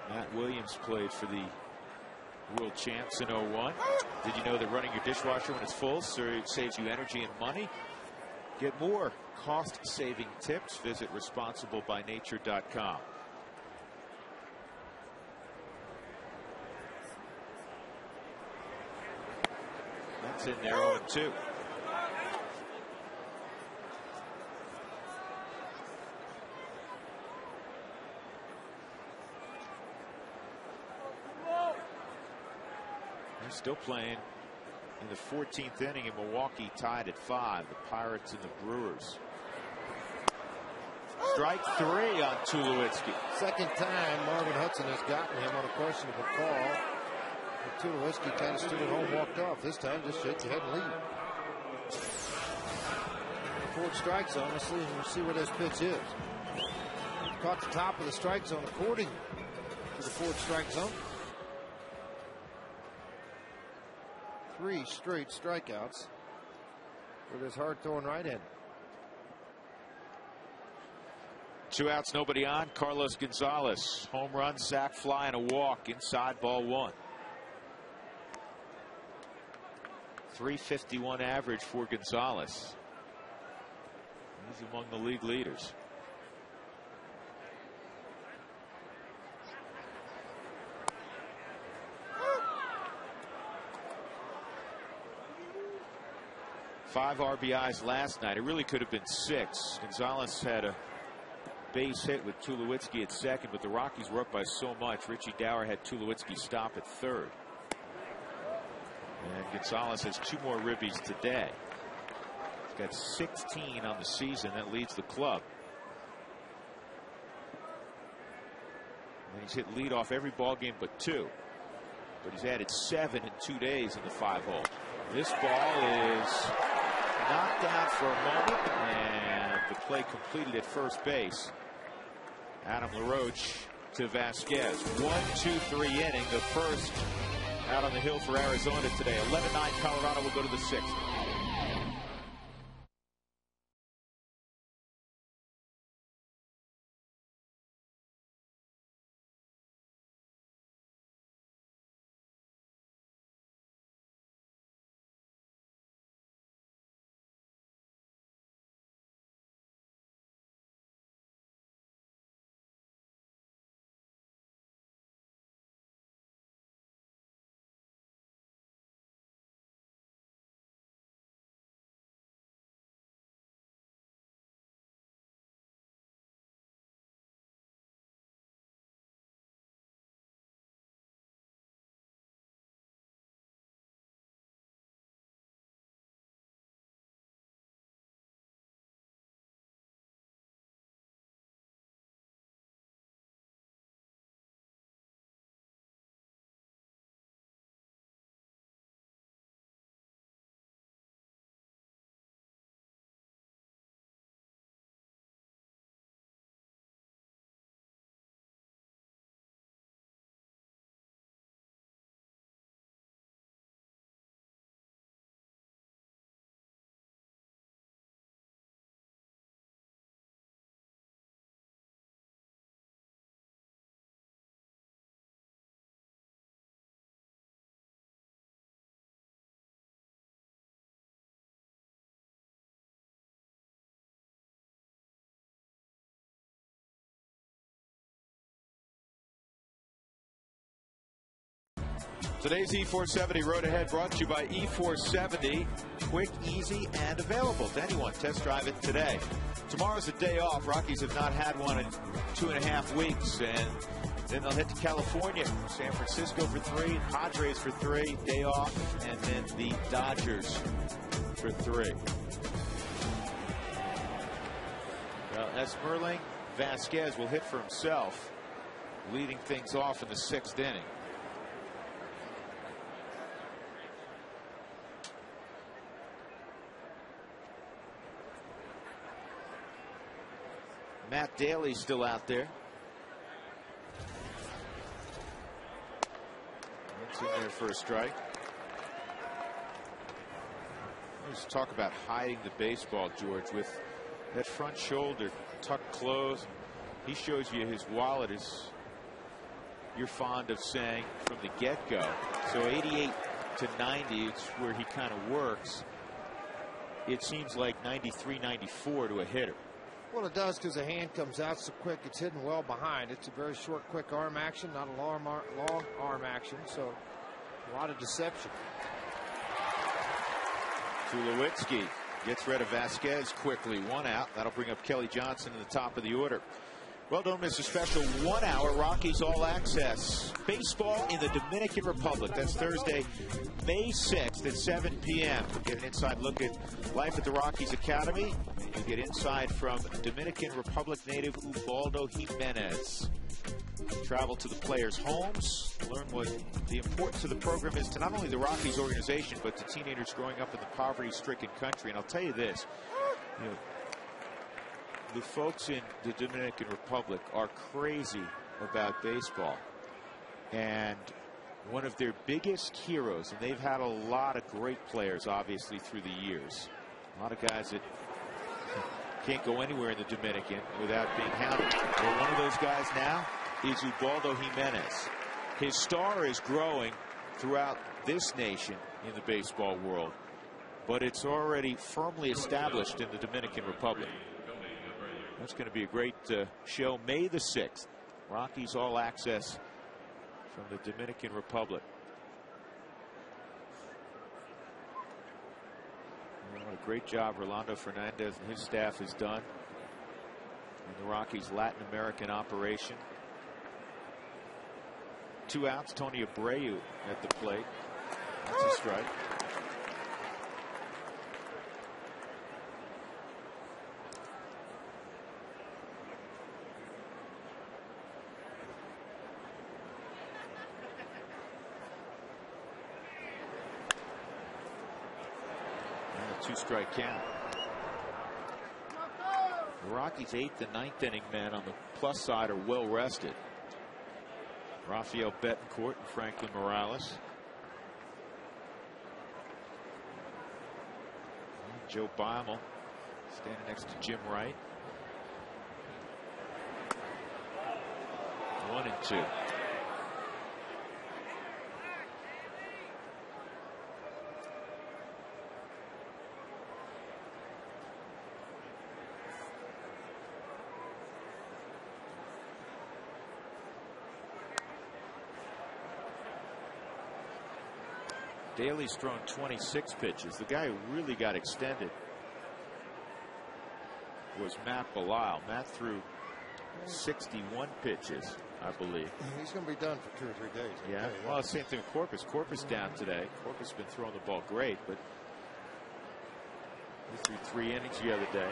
Matt Williams played for the world champs in 01. Did you know that running your dishwasher when it's full saves you energy and money? Get more cost-saving tips. Visit responsiblebynature.com. That's in there, 0-2. Still playing in the 14th inning, and Milwaukee tied at 5. The Pirates and the Brewers. Strike 3 on Tulowitzki. Second time Marvin Hudson has gotten him on a questionable call. And Tulowitzki kind of stood at home, walked off. This time just shake your head and leave. Fourth strike zone. Let's see where this pitch is. Caught the top of the strike zone according to the fourth strike zone. 3 straight strikeouts for this hard-throwing right-hander. 2 outs, nobody on. Carlos Gonzalez, home run, sac fly, and a walk. Inside, ball 1. .351 average for Gonzalez. He's among the league leaders. Five RBIs last night. It really could have been 6. Gonzalez had a base hit with Tulowitzki at second, but the Rockies were up by so much. Richie Dower had Tulowitzki stop at third. And Gonzalez has 2 more ribbies today. He's got 16 on the season. That leads the club. And he's hit leadoff every ball game but 2. But he's added 7 in 2 days in the 5-hole. This ball is knocked down for a moment, and the play completed at first base. Adam LaRoche to Vasquez. 1-2-3 inning. The first out on the hill for Arizona today. 11-9 Colorado will go to the 6th. Today's E470 Road Ahead brought to you by E470. Quick, easy, and available to anyone. Test drive it today. Tomorrow's a day off. Rockies have not had one in 2.5 weeks. And then they'll head to California. San Francisco for 3, Padres for 3, day off. And then the Dodgers for 3. Well, Esmerling, Vasquez will hit for himself, leading things off in the 6th inning. Matt Daly still out there. That's in there for a strike. Let's talk about hiding the baseball, George, with that front shoulder tucked close. He shows you his wallet is, you're fond of saying, from the get-go. So 88 to 90, it's where he kind of works. It seems like 93, 94 to a hitter. Well, it does, because the hand comes out so quick. It's hidden well behind. It's a very short, quick arm action, not a long arm action. So a lot of deception. Tulowitzki gets rid of Vasquez quickly. 1 out. That'll bring up Kelly Johnson in the top of the order. Well, don't miss a special 1 hour Rockies All Access baseball in the Dominican Republic. That's Thursday, May 6th at 7 p.m. We'll get an inside look at life at the Rockies Academy. You'll get insight from Dominican Republic native Ubaldo Jimenez. Travel to the players' homes, learn what the importance of the program is to not only the Rockies organization, but to teenagers growing up in the poverty-stricken country. And I'll tell you this, you know, the folks in the Dominican Republic are crazy about baseball. And one of their biggest heroes, and they've had a lot of great players, obviously, through the years. A lot of guys that can't go anywhere in the Dominican without being hounded. Well, one of those guys now is Ubaldo Jimenez. His star is growing throughout this nation in the baseball world, but it's already firmly established in the Dominican Republic. That's going to be a great show. May the 6th, Rockies All Access from the Dominican Republic. What a great job Rolando Fernandez and his staff has done in the Rockies Latin American operation. 2 outs, Tony Abreu at the plate. That's a strike. And a 2-strike count. The Rockies' 8th and 9th inning men on the plus side are well rested. Rafael Betancourt and Franklin Morales. Joe Beimel standing next to Jim Wright. 1-2. Daly's thrown 26 pitches. The guy who really got extended was Matt Belisle. Matt threw 61 pitches, I believe. He's going to be done for 2 or 3 days. Yeah. Well, same thing with Corpus. Corpus down today. Corpus has been throwing the ball great, but he threw 3 innings the other day.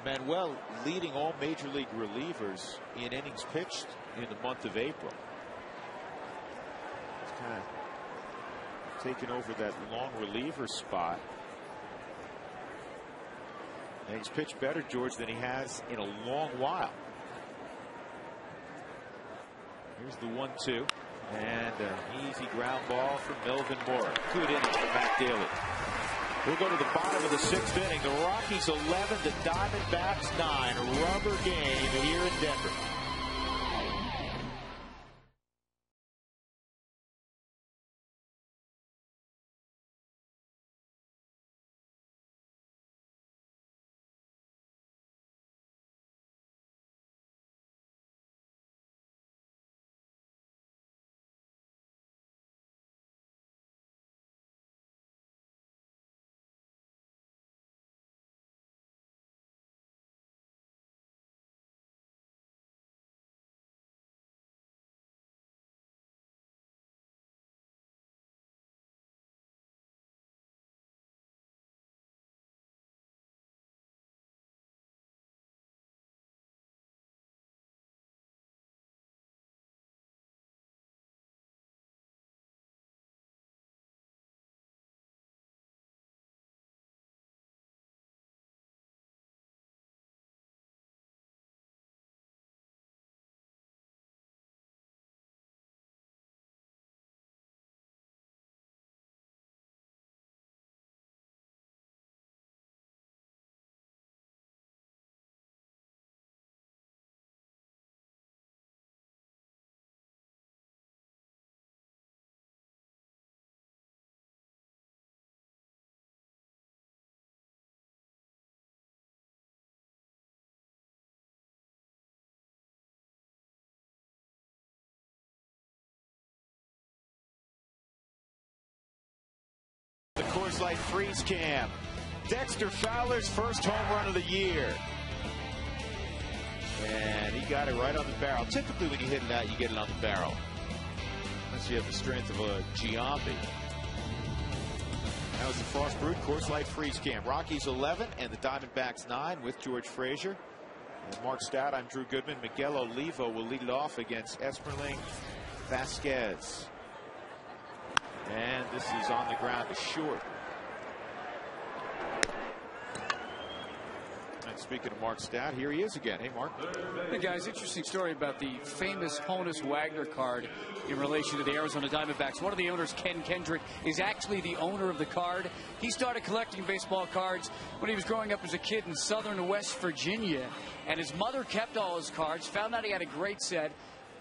Manuel leading all major league relievers in innings pitched in the month of April. It's kind of taken over that long reliever spot. And he's pitched better, George, than he has in a long while. Here's the 1-2. And an easy ground ball from Melvin Mora. Good inning for Matt Daly. We'll go to the bottom of the 6th inning. The Rockies 11, the Diamondbacks 9. A rubber game here in Denver. The Coors Light Freeze Cam. Dexter Fowler's first home run of the year. got it right on the barrel. Typically, when you hit it out, you get it on the barrel. Unless you have the strength of a Giambi. That was the Frost Brewed Coors Light Freeze Can. Rockies 11 and the Diamondbacks 9 with George Frazier. And Mark Stout, I'm Drew Goodman. Miguel Olivo will lead it off against Esperling Vasquez. And this is on the ground to short. And speaking of Mark Stout, here he is again. Hey, Mark. Hey, guys, interesting story about the famous Honus Wagner card in relation to the Arizona Diamondbacks. One of the owners, Ken Kendrick, is actually the owner of the card. He started collecting baseball cards when he was growing up as a kid in southern West Virginia. And his mother kept all his cards, found out he had a great set.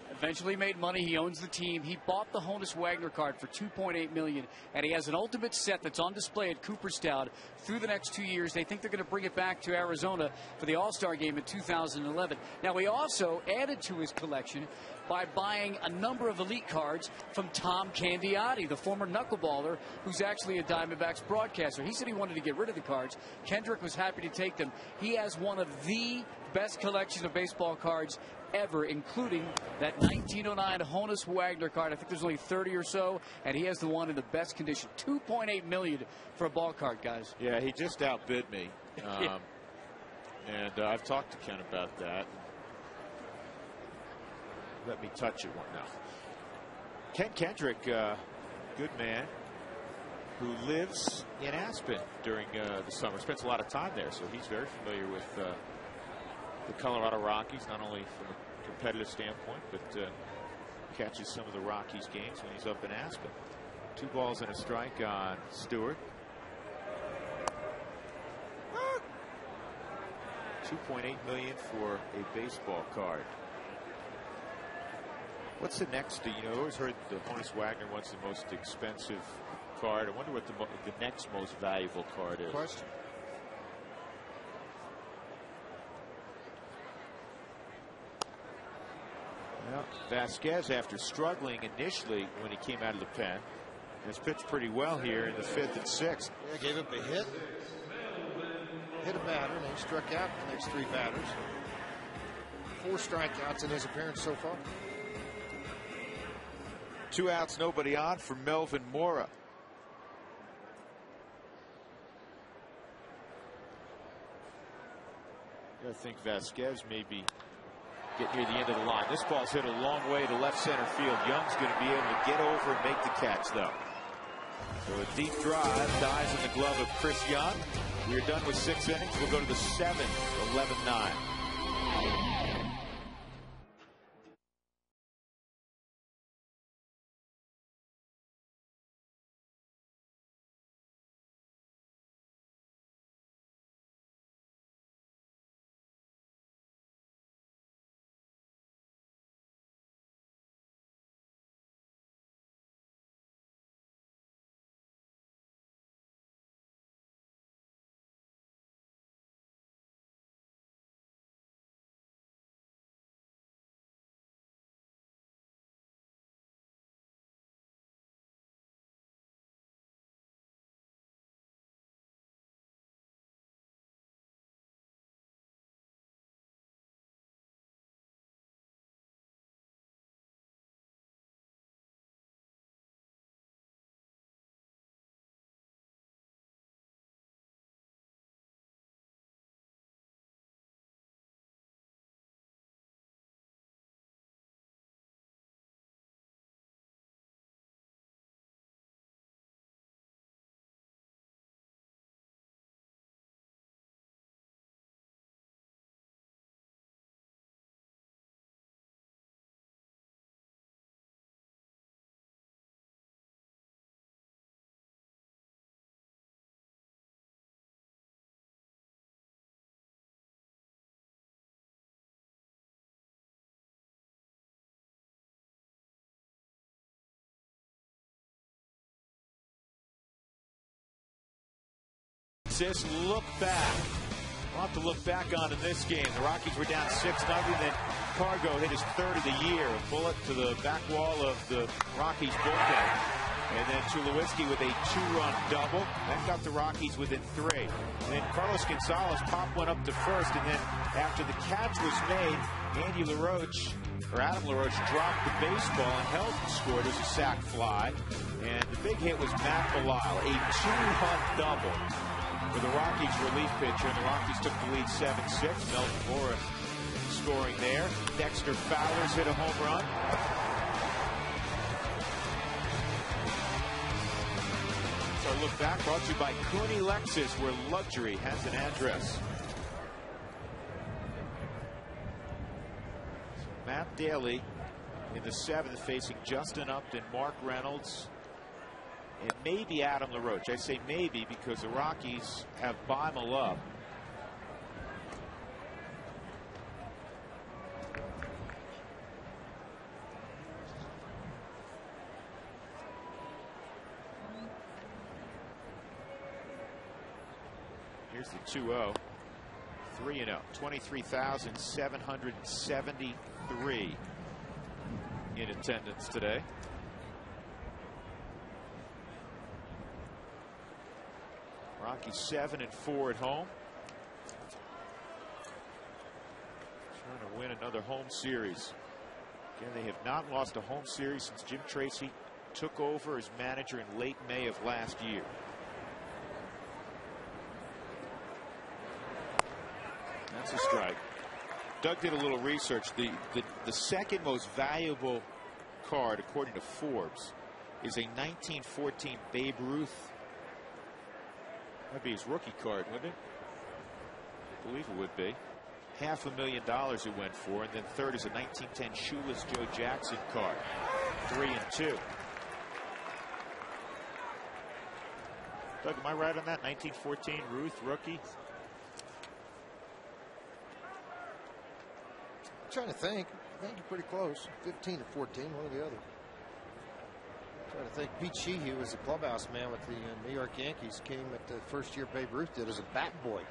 Eventually made money. He owns the team. He bought the Honus Wagner card for $2.8 million, and he has an ultimate set that's on display at Cooperstown through the next 2 years. They think they're going to bring it back to Arizona for the All-Star game in 2011. Now, he also added to his collection by buying a number of elite cards from Tom Candiotti, the former knuckleballer, who's actually a Diamondbacks broadcaster. He said he wanted to get rid of the cards. Kendrick was happy to take them. He has one of the best collections of baseball cards ever, including that 1909 Honus Wagner card. I think there's only 30 or so, and he has the one in the best condition. $2.8 million for a ball card, guys. Yeah, he just outbid me. And I've talked to Ken about that. Let me touch it one now. Ken Kendrick, good man, who lives in Aspen during the summer, spends a lot of time there, so he's very familiar with the Colorado Rockies, not only from a competitive standpoint, but catches some of the Rockies games when he's up in Aspen. 2 balls and a strike on Stewart. $2.8 million for a baseball card. What's the next? You know, I always heard the Honus Wagner one's the most expensive card. I wonder what the next most valuable card is. Question. Well, Vasquez, after struggling initially when he came out of the pen, has pitched pretty well here in the 5th and 6th. Yeah, gave up a hit. Hit a batter, and he struck out the next 3 batters. 4 strikeouts in his appearance so far. 2 outs, nobody on for Melvin Mora. I think Vasquez maybe get near the end of the line. This ball's hit a long way to left center field. Young's going to be able to get over and make the catch, though. So a deep drive dies in the glove of Chris Young. We're done with 6 innings. We'll go to the 7th, 11-9. Look back. We'll have to look back on in this game. The Rockies were down 6-0. Then Cargo hit his 3rd of the year. A bullet to the back wall of the Rockies bullpen. And then Tulowitzki with a 2-run double. That got the Rockies within 3. And then Carlos Gonzalez popped one up to first. And then after the catch was made, Adam LaRoche dropped the baseball and held and scored as a sac fly. And the big hit was Matt Belisle, a 2-run double for the Rockies relief pitcher. And the Rockies took the lead 7-6. Melvin Morris scoring there. Dexter Fowler's hit a home run. Our look back brought to you by Cooney Lexus, where luxury has an address. So Matt Daly in the 7th facing Justin Upton, Mark Reynolds, and maybe Adam LaRoche. I say maybe because the Rockies have Beimel up. Here's the 2-0. 3-0. 23,773 in attendance today. Rockies 7-4 at home. Trying to win another home series. Again, they have not lost a home series since Jim Tracy took over as manager in late May of last year. That's a strike. Doug did a little research. The second most valuable card, according to Forbes, is a 1914 Babe Ruth. That'd be his rookie card, wouldn't it? I believe it would be. $500,000 it went for, and then third is a 1910 Shoeless Joe Jackson card. 3 and 2. Doug, am I right on that? 1914 Ruth rookie. I'm trying to think. I think you're pretty close. 15 to 14, one or the other. I'm trying to think. Pete Sheehy was the clubhouse man with the New York Yankees. Came at the first year Babe Ruth did as a bat boy.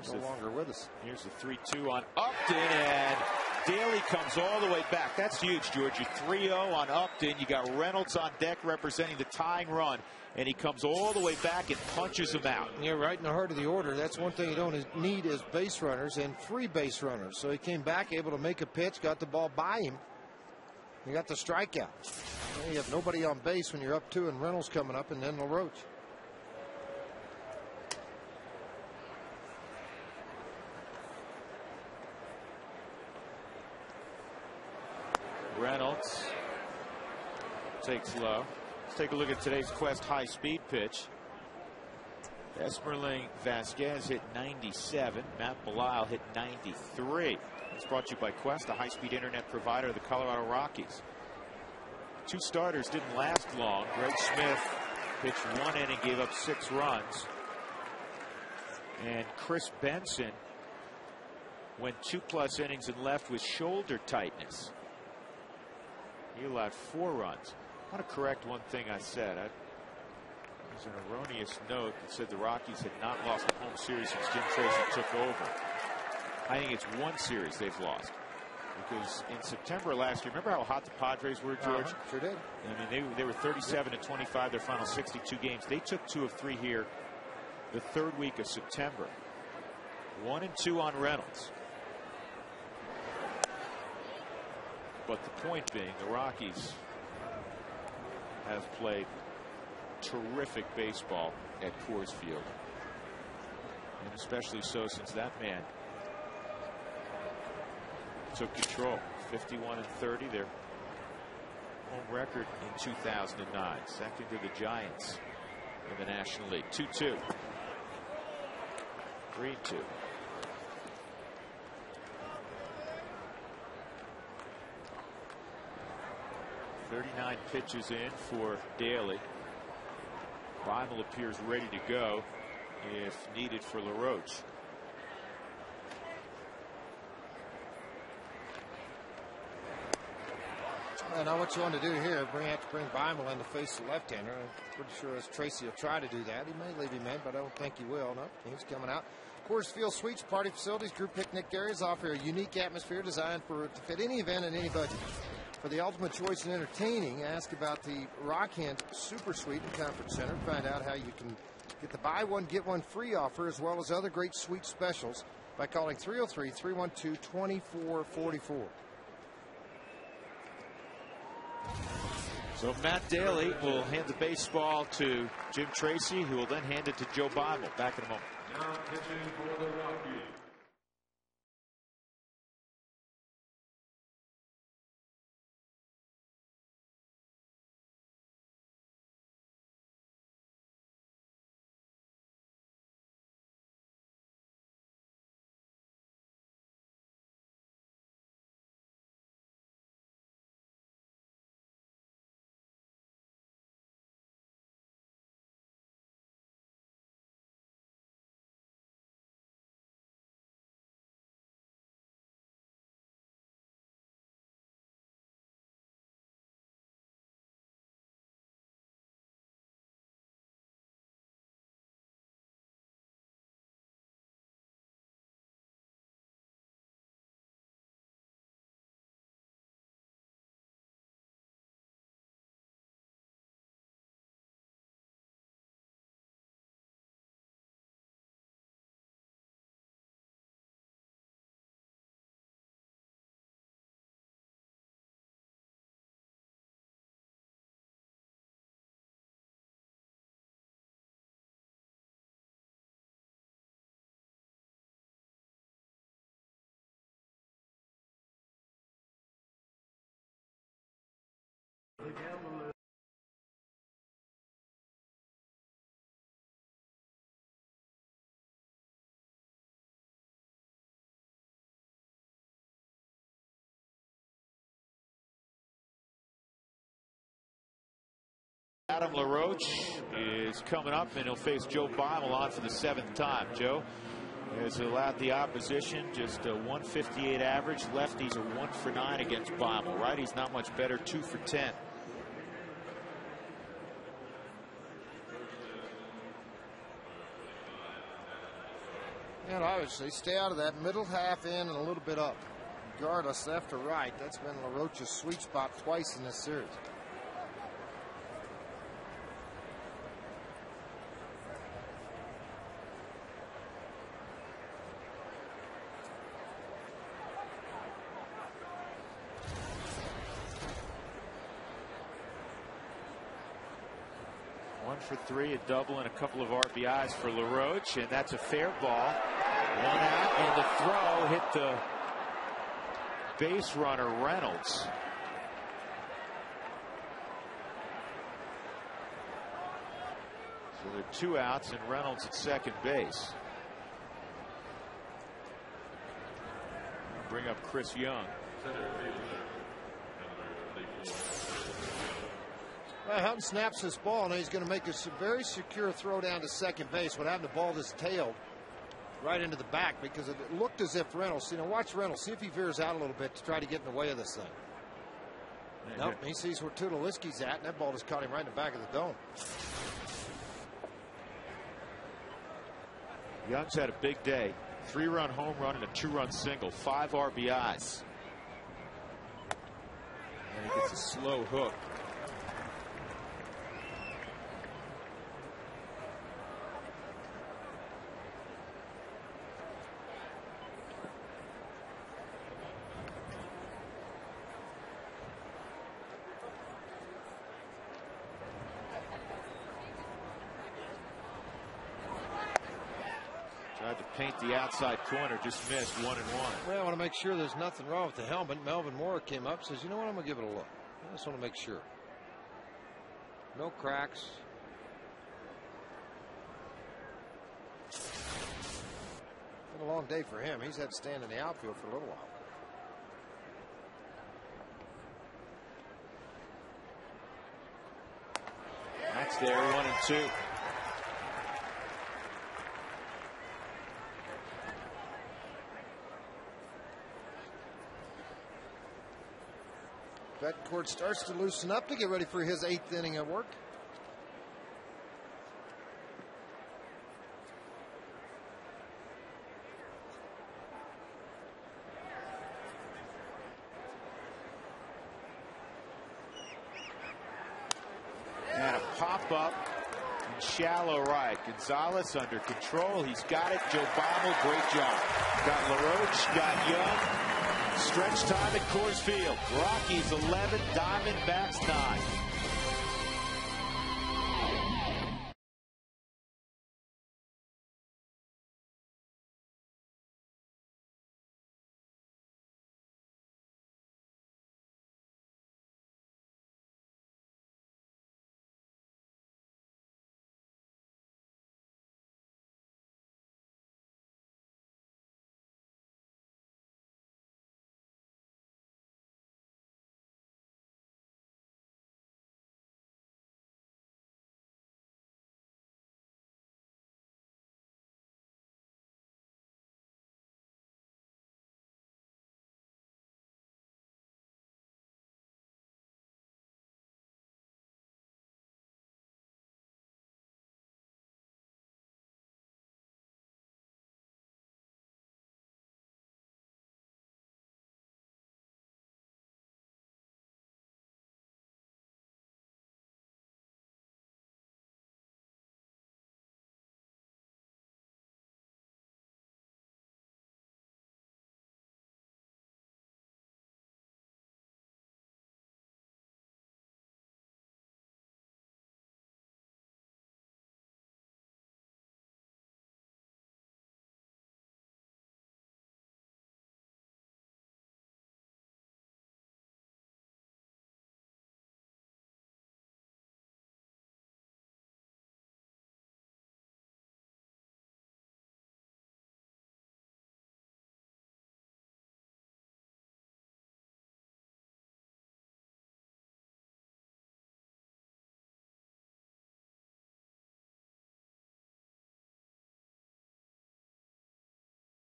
He's no longer with us. Here's the 3-2 on Upton, and Daly comes all the way back. That's huge, George. You 3-0 on Upton. You got Reynolds on deck representing the tying run, and he comes all the way back and punches him out. Yeah, right in the heart of the order. That's one thing you don't need is base runners and free base runners. So he came back able to make a pitch, got the ball by him. He got the strikeout. You have nobody on base when you're up 2 and Reynolds coming up, and then LaRoche. Reynolds takes low. Let's take a look at today's Quest high-speed pitch. Esmerling Vasquez hit 97. Matt Belisle hit 93. It's brought to you by Quest, a high-speed internet provider of the Colorado Rockies. 2 starters didn't last long. Greg Smith pitched 1 inning, gave up 6 runs. And Chris Benson went 2+ innings and left with shoulder tightness. He allowed 4 runs. I want to correct one thing I said. There's an erroneous note that said the Rockies had not lost a home series since Jim Tracy took over. I think it's 1 series they've lost. Because in September last year, remember how hot the Padres were, George? Sure did. I mean, they were 37-25 their final 62 games. They took 2 of 3 here the 3rd week of September. 1 and 2 on Reynolds. But the point being, the Rockies have played terrific baseball at Coors Field. And especially so since that man took control. 51-30, their home record in 2009. Second to the Giants in the National League. 2-2. 3-2. .39 pitches in for Daly. Beimel appears ready to go if needed for LaRoche. Now what you want to do here, have to bring Beimel in to face the left-hander. I'm pretty sure as Tracy will try to do that. He may leave him in, but I don't think he will. No, he's coming out. Coors Field Suites, party facilities, group picnic areas offer a unique atmosphere designed to fit any event and any budget. For the ultimate choice in entertaining, ask about the Rock Hand Super Suite in Conference Center. Find out how you can get the buy one, get one free offer, as well as other great suite specials by calling 303-312-2444. So Matt Daly will hand the baseball to Jim Tracy, who will then hand it to Joe Bible. Back in a moment. Now pitching for the Rockies. Adam LaRoche is coming up, and he'll face Joe Bible on for the 7th time. Joe has allowed the opposition just a 158 average. Lefties are 1 for 9 against Bible. Righties not much better, 2 for 10. And obviously stay out of that middle half in and a little bit up. Regardless, left or right, that's been LaRoche's sweet spot twice in this series. For 3, a double, and a couple of RBIs for LaRoche, and that's a fair ball. 1 out, and the throw hit the base runner Reynolds. So there are 2 outs, and Reynolds at second base. Bring up Chris Young. Well, Houghton snaps this ball, and he's going to make a very secure throw down to second base. What happened, the ball just tailed right into the back because it looked as if Reynolds, watch Reynolds, see if he veers out a little bit to try to get in the way of this thing. Nope, he sees where Tulowitzki's at, and that ball just caught him right in the back of the dome. Young's had a big day. 3-run home run and a 2-run single, 5 RBIs. And he gets a slow hook. Tried to paint the outside corner, just missed. 1-1. Well, I want to make sure there's nothing wrong with the helmet. Melvin Moore came up, says, you know what, I'm going to give it a look. I just want to make sure. No cracks. Been a long day for him. He's had to stand in the outfield for a little while. That's there, 1-2. Betancourt starts to loosen up to get ready for his 8th inning of work. up and shallow right. Gonzalez under control. He's got it. Joe Bommel, great job. Got LaRoche, got Young. Stretch time at Coors Field. Rockies 11, Diamondbacks 9.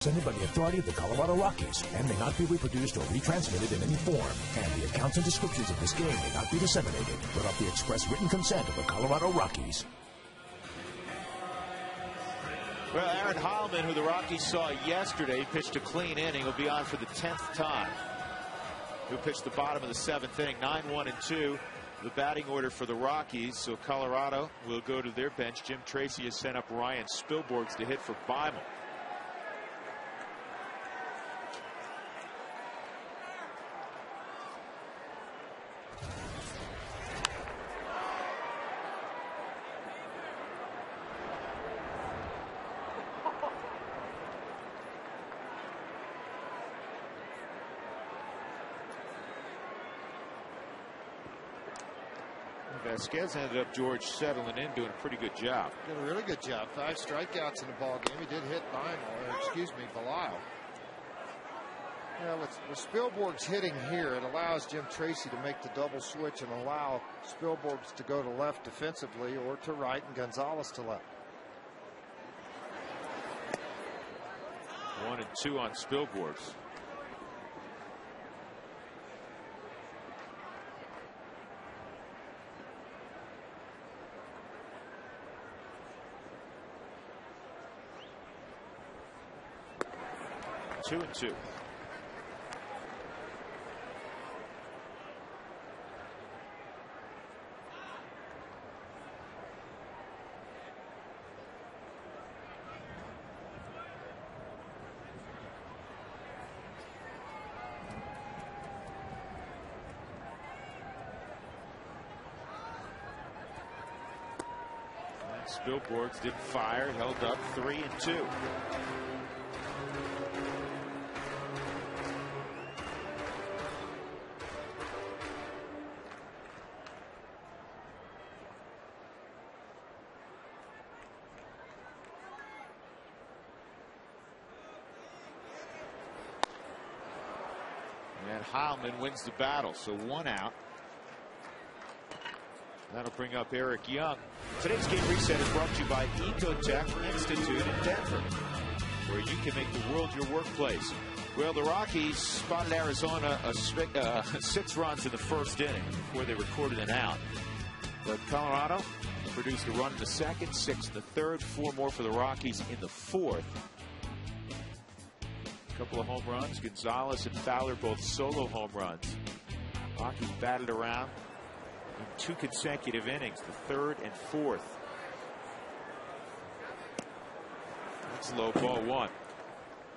Presented by the authority of the Colorado Rockies and may not be reproduced or retransmitted in any form. And the accounts and descriptions of this game may not be disseminated without the express written consent of the Colorado Rockies. Well, Aaron Heilman, who the Rockies saw yesterday, pitched a clean inning. He'll be on for the 10th time. Who pitched the bottom of the 7th inning, 9-1-2. The batting order for the Rockies. So Colorado will go to their bench. Jim Tracy has sent up Ryan Spilborghs to hit for Beimel. Vasquez ended up, George, settling in, doing a pretty good job. Did a really good job. 5 strikeouts in the ball game. He did hit Belisle. Yeah, with Spilborghs hitting here, it allows Jim Tracy to make the double switch and allow Spilborghs to go to left defensively or to right and Gonzalez to left. 1-2 on Spilborghs. Two and two. Spilborghs didn't fire, held up 3-2. And Heilman wins the battle, so 1 out. That'll bring up Eric Young. Today's Game Reset is brought to you by Ecotech Institute in Denver, where you can make the world your workplace. Well, the Rockies spotted Arizona 6 runs in the first inning before they recorded an out. But Colorado produced a run in the second, 6 in the third, 4 more for the Rockies in the fourth. A couple of home runs. Gonzalez and Fowler both solo home runs. Rockies batted around in 2 consecutive innings, the 3rd and 4th. That's low, ball 1.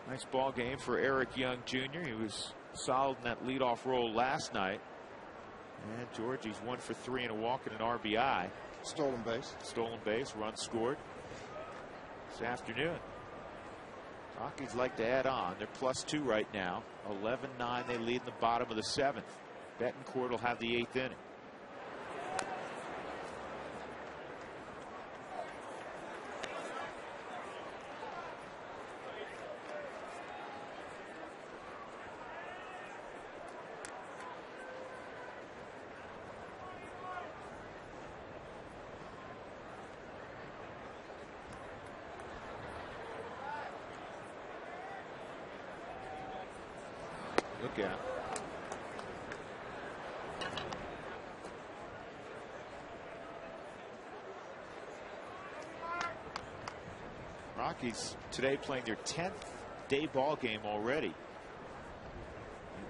Nice ball game for Eric Young Jr. He was solid in that leadoff role last night. And Georgie's 1 for 3 and a walk and an RBI. Stolen base. Stolen base, run scored this afternoon. Rockies like to add on. They're +2 right now. 11-9. They lead in the bottom of the 7th. Betancourt will have the 8th inning. Look out. Rockies today playing their 10th day ball game already. In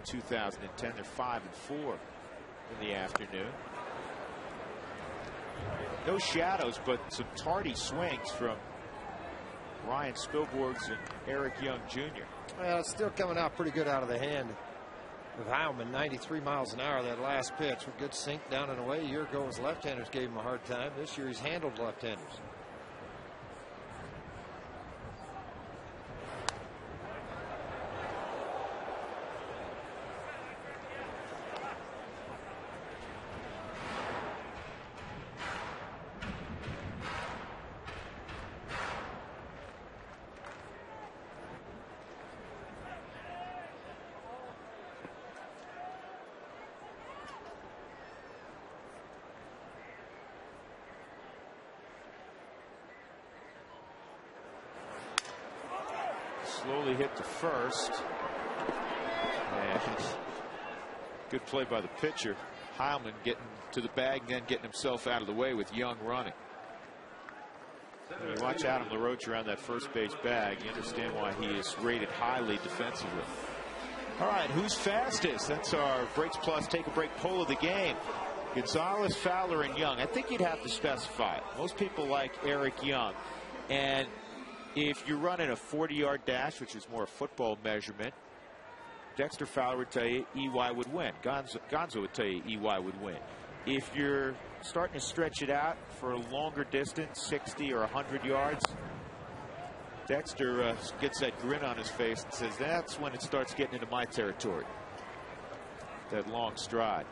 2010, they're 5-4 in the afternoon. No shadows, but some tardy swings from Ryan Spilborghs and Eric Young Jr. Well, it's still coming out pretty good out of the hand of Heilman. 93 miles an hour that last pitch with good sink down and away. A year ago, his left-handers gave him a hard time. This year, he's handled left-handers. Slowly hit to first. And good play by the pitcher. Heilman getting to the bag and then getting himself out of the way with Young running. When you watch Adam LaRoche around that first base bag, you understand why he is rated highly defensively. All right, who's fastest? That's our Breaks Plus Take a Break poll of the game. Gonzalez, Fowler, and Young. I think you'd have to specify it. Most people like Eric Young. And if you're running a 40-yard dash, which is more a football measurement, Dexter Fowler would tell you EY would win. Gonzo would tell you EY would win. If you're starting to stretch it out for a longer distance, 60 or 100 yards, Dexter gets that grin on his face and says, that's when it starts getting into my territory. That long stride.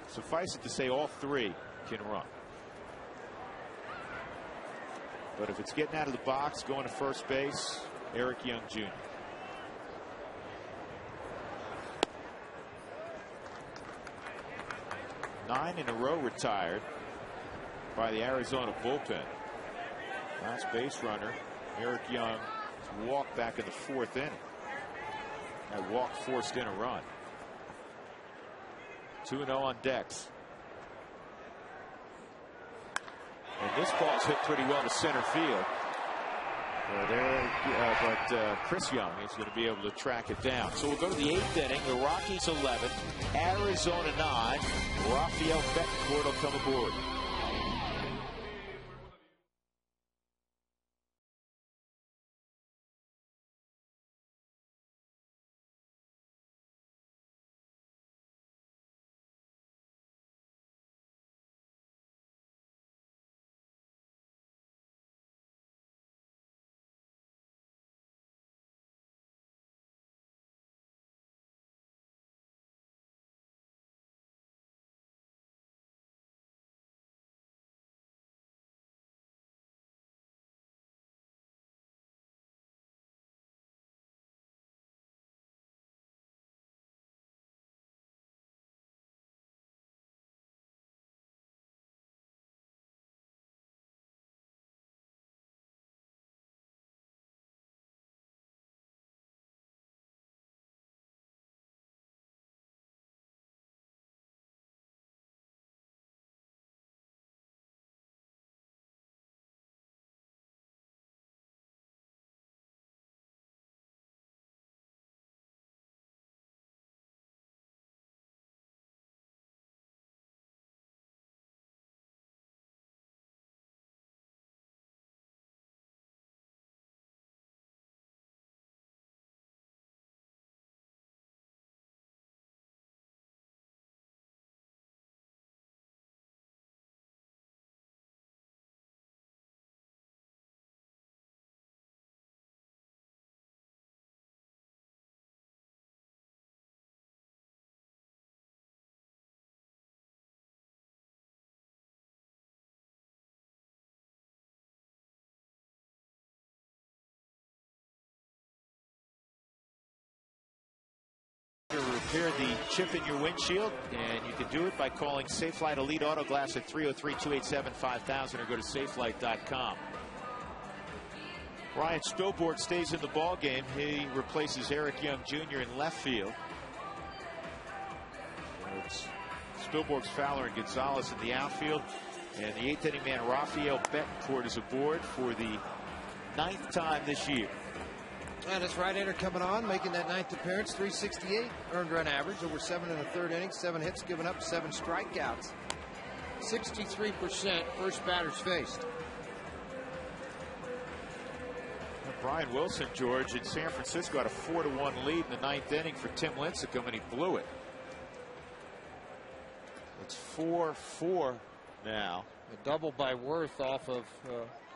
Suffice it to say, all three can run. But if it's getting out of the box, going to first base, Eric Young Jr. Nine in a row retired by the Arizona bullpen. Last base runner, Eric Young, walked back in the 4th inning. That walk forced in a run. 2-0 on Dex. And this ball's hit pretty well to center field. But Chris Young is going to be able to track it down. So we'll go to the 8th inning. The Rockies 11, Arizona 9. Rafael Betancourt will come aboard. repair the chip in your windshield, and you can do it by calling Safelite Elite Auto Glass at 303-287-5000 or go to safelite.com. Ryan Spilborg stays in the ball game. He replaces Eric Young Jr. in left field. It's Spilborg's Fowler and Gonzalez in the outfield, and the 8th inning man Rafael Betancourt is aboard for the 9th time this year. And it's right-hander coming on, making that 9th appearance. 368 earned run average, over 7 1/3 innings, 7 hits given up, 7 strikeouts. 63% first batters faced. Brian Wilson, George, in San Francisco had a 4-1 lead in the 9th inning for Tim Lincecum, and he blew it. It's 4-4 now. A double by Worth off of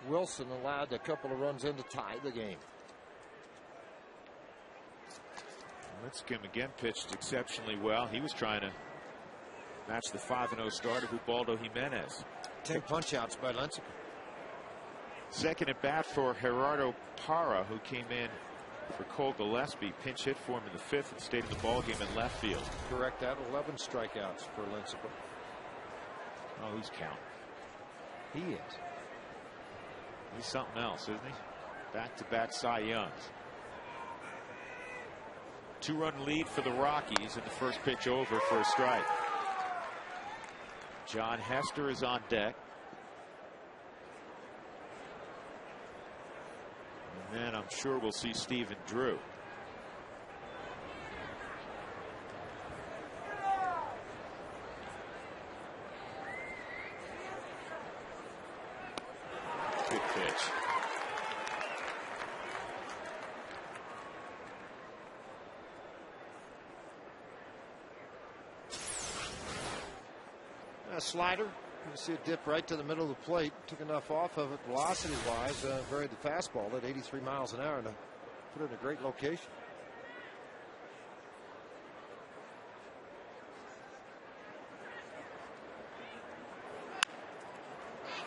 Wilson allowed a couple of runs in to tie the game. Lincecum again pitched exceptionally well. He was trying to match the 5-0 start of Ubaldo Jimenez. 10 punch-outs by Lincecum. Second at bat for Gerardo Parra, who came in for Cole Gillespie. Pinch hit for him in the 5th and stayed in the ball game in left field. Correct that. 11 strikeouts for Lincecum. Oh, he's counting. He is. He's something else, isn't he? Back-to-back Cy Youngs. 2-run lead for the Rockies, and the first pitch over for a strike. John Hester is on deck. And then I'm sure we'll see Stephen Drew. Good pitch. A slider. You see it dip right to the middle of the plate. Took enough off of it velocity wise. Varied the fastball at 83 miles an hour to put it in a great location.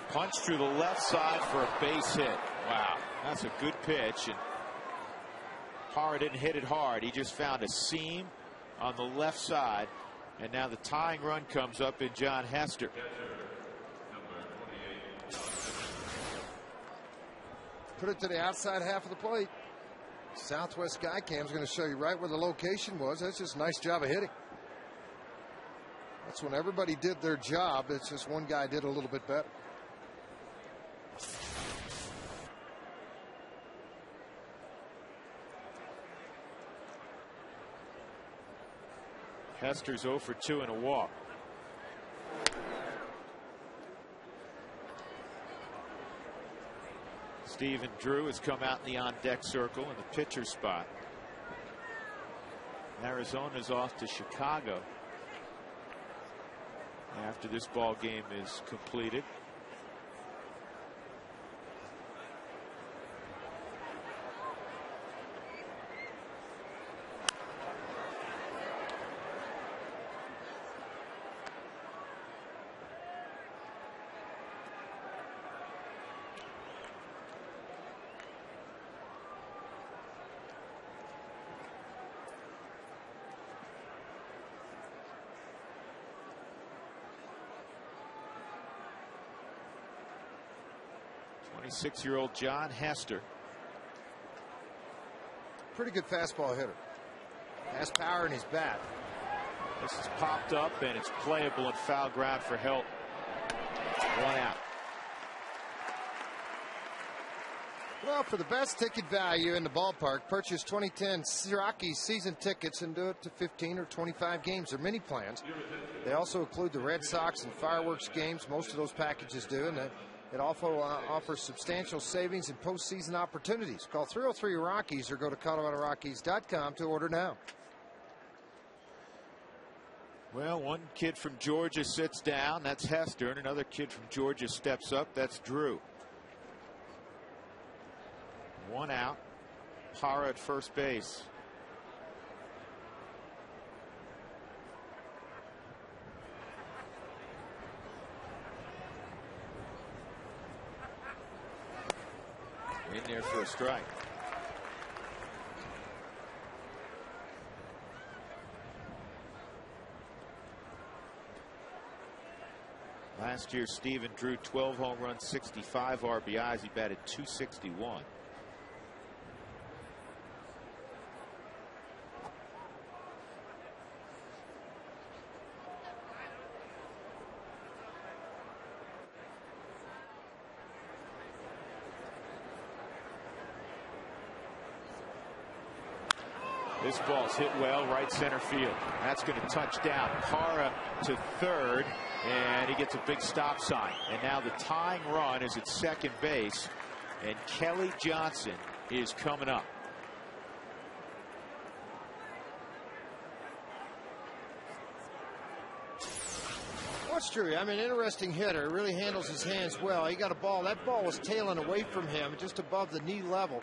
Punch through the left side for a base hit. Wow, that's a good pitch. And Parra didn't hit it hard. He just found a seam on the left side. And now the tying run comes up in John Hester. Put it to the outside half of the plate. Southwest Sky Cam is going to show you right where the location was. That's just a nice job of hitting. That's when everybody did their job. It's just one guy did a little bit better. Hester's 0 for 2 and a walk. Stephen Drew has come out in the on-deck circle in the pitcher spot. Arizona's off to Chicago after this ball game is completed. Six-year-old John Hester. Pretty good fastball hitter. Has power in his bat. This is popped up and it's playable and foul ground for Helt. 1 out. Well, for the best ticket value in the ballpark, purchase 2010 Rockies season tickets and do it to 15 or 25 games or mini plans. They also include the Red Sox and fireworks games. Most of those packages do, and it also offers substantial savings and postseason opportunities. Call 303 Rockies or go to ColoradoRockies.com to order now. Well, one kid from Georgia sits down. That's Hester. And another kid from Georgia steps up. That's Drew. 1 out. Parra at first base. In there for a strike. Last year, Steven drew 12 home runs, 65 RBIs. He batted .261. This ball's hit well, right center field. That's going to touch down. Parra to third, and he gets a big stop sign. And now the tying run is at second base, and Kelly Johnson is coming up. What's true? I mean, interesting hitter. Really handles his hands well. He got a ball. That ball was tailing away from him, just above the knee level.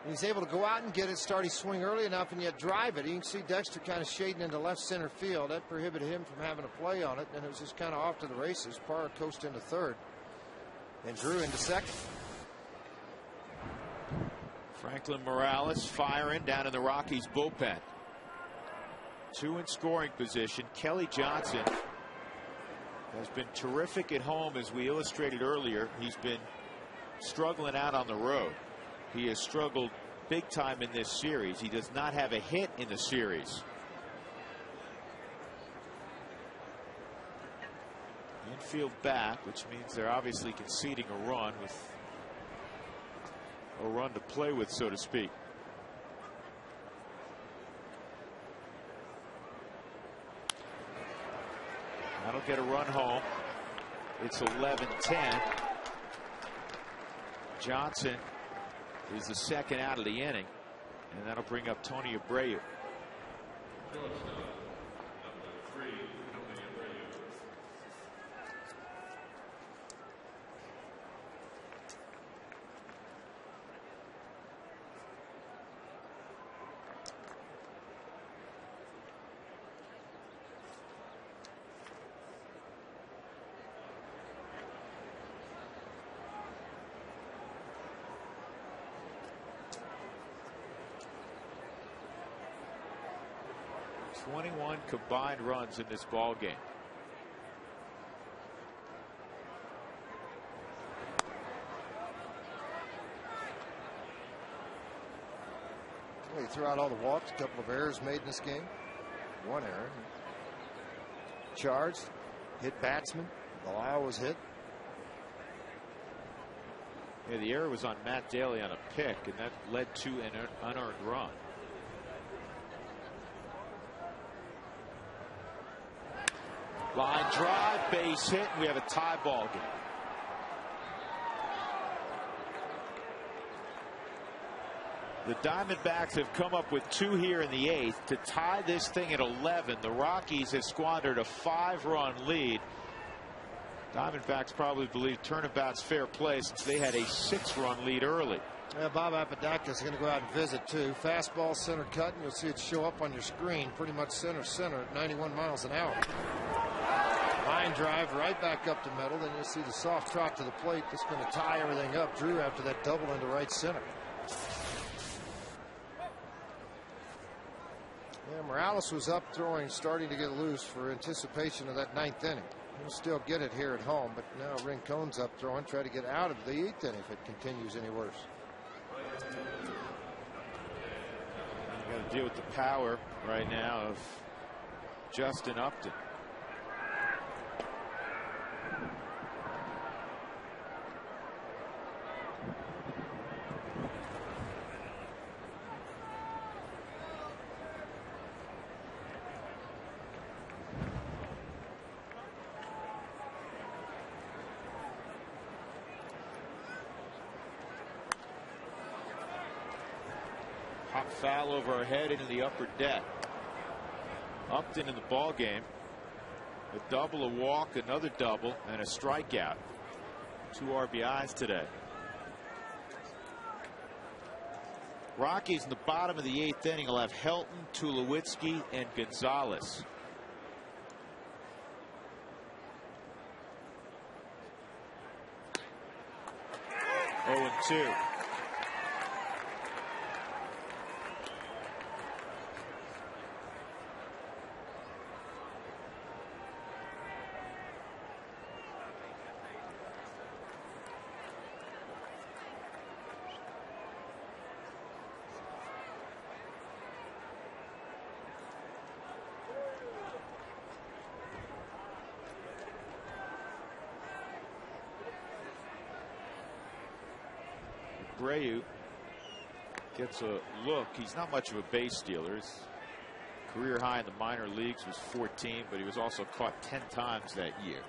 He's able to go out and get it, start his swing early enough, and yet drive it. You can see Dexter kind of shading into left center field. That prohibited him from having a play on it, and it was just kind of off to the races. Parra coasted into third and Drew into second. Franklin Morales firing down in the Rockies bullpen. 2 in scoring position. Kelly Johnson has been terrific at home, as we illustrated earlier. He's been struggling out on the road. He has struggled big time in this series. He does not have a hit in the series. Infield back, which means they're obviously conceding a run with a run to play with, so to speak. That'll get a run home. It's 11-10. Johnson is the second out of the inning, and that'll bring up Tony Abreu. Combined runs in this ball game. Well, he threw out all the walks, a couple of errors made in this game. 1 error. Charged, hit batsman. Bilal was hit. Yeah, the error was on Matt Daly on a pick, and that led to an unearned run. Line drive, base hit. We have a tie ball game. The Diamondbacks have come up with 2 here in the 8th to tie this thing at 11. The Rockies have squandered a 5-run lead. Diamondbacks probably believe turnabout's fair play since they had a 6-run lead early. Yeah, Bob Apodaca is going to go out and visit too. Fastball center cut, and you'll see it show up on your screen pretty much center at 91 miles an hour. Line drive right back up the middle. Then you'll see the soft trot to the plate that's going to tie everything up. Drew after that double into right center. Yeah, Morales was up throwing, starting to get loose for anticipation of that 9th inning. He'll still get it here at home, but now Rincon's up throwing, try to get out of the 8th inning if it continues any worse. You got to deal with the power right now of Justin Upton. Foul over our head into the upper deck. Upton in the ball game. A double, a walk, another double, and a strikeout. 2 RBIs today. Rockies in the bottom of the 8th inning will have Helton, Tulowitzki, and Gonzalez. 0-2. Abreu gets a look. He's not much of a base stealer. His career high in the minor leagues was 14, but he was also caught 10 times that year.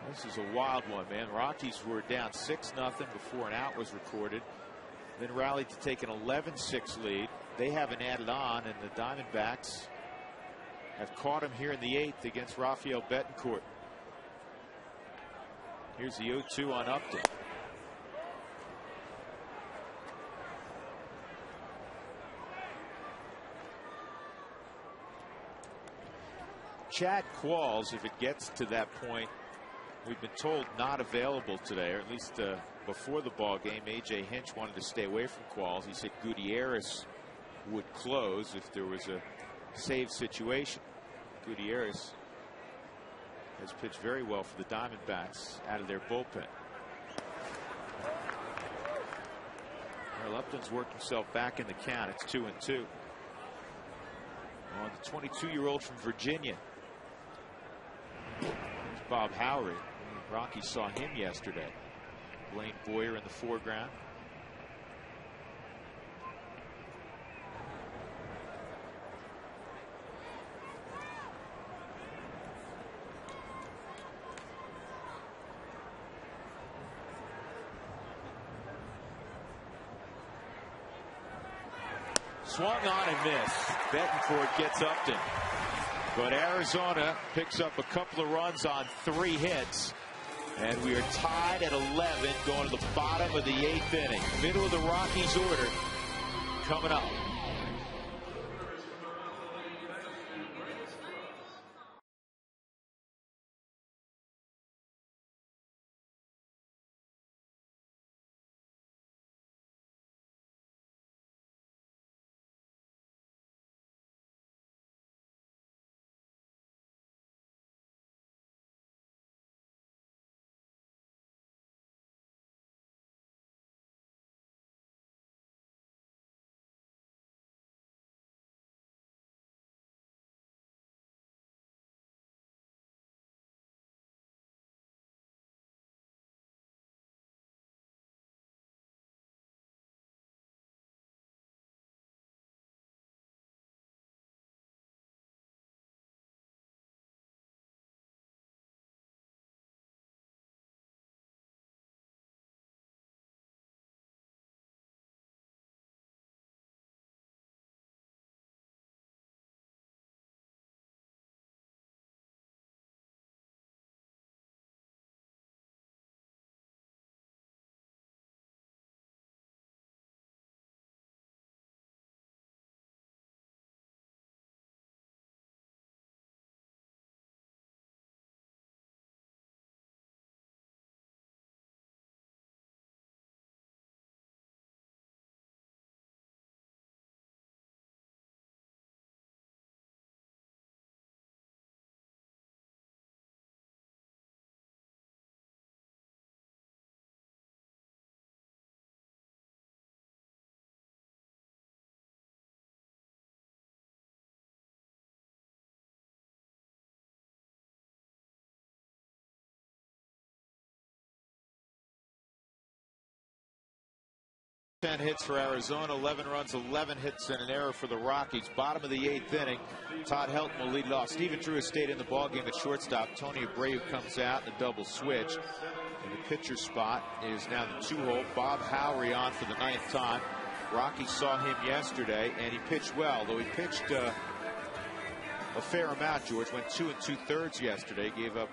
This is a wild one, man. Rockies were down 6-0 before an out was recorded, then rallied to take an 11-6 lead. They haven't added on, and the Diamondbacks have caught him here in the 8th against Rafael Betancourt. Here's the 0-2 on Upton. Chad Qualls, if it gets to that point, we've been told not available today, or at least before the ball game. A.J. Hinch wanted to stay away from Qualls. He said Gutierrez would close if there was a save situation. Gutierrez has pitched very well for the Diamondbacks out of their bullpen. Well, Upton's worked himself back in the count. It's 2-2 on the 22-year-old from Virginia. There's Bob Howry. Rockies saw him yesterday. Blaine Boyer in the foreground. Swung on and missed. Betancourt gets Upton. But Arizona picks up a couple of runs on 3 hits. And we are tied at 11 going to the bottom of the 8th inning. Middle of the Rockies order coming up. Ten hits for Arizona, 11 runs, 11 hits, and an error for the Rockies. Bottom of the 8th inning. Todd Helton will lead it off. Steven Drew has stayed in the ballgame at shortstop. Tony Abreu comes out in a double switch. And the pitcher spot is now the 2-hole. Bob Howry on for the 9th time. Rockies saw him yesterday, and he pitched well, though he pitched a fair amount. George went 2 2/3 yesterday, gave up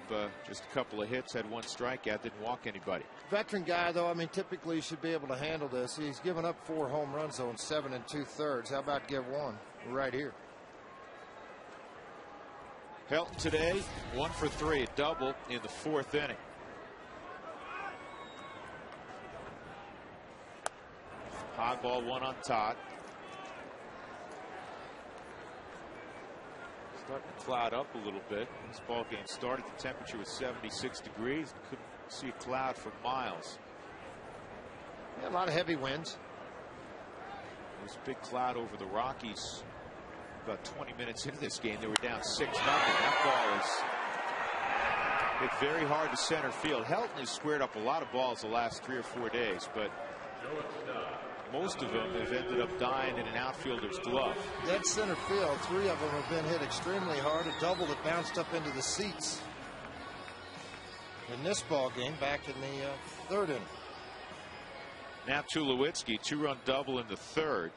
just a couple of hits, had 1 strikeout, didn't walk anybody. Veteran guy, though, I mean, typically he should be able to handle this. He's given up 4 home runs, though, in 7 2/3. How about give 1 right here? Helton today, 1 for 3, a double in the 4th inning. High ball 1 on Todd. Starting to cloud up a little bit. This ball game started, the temperature was 76 degrees. Couldn't see a cloud for miles. Yeah, a lot of heavy winds. There's a big cloud over the Rockies. About 20 minutes into this game, they were down 6-0. That ball is Hit very hard to center field. Helton has squared up a lot of balls the last 3 or 4 days, but most of them have ended up dying in an outfielder's glove. Dead center field, 3 of them have been hit extremely hard. A double that bounced up into the seats in this ball game back in the 3rd inning. Now Tulowitzki, 2-run double in the 3rd.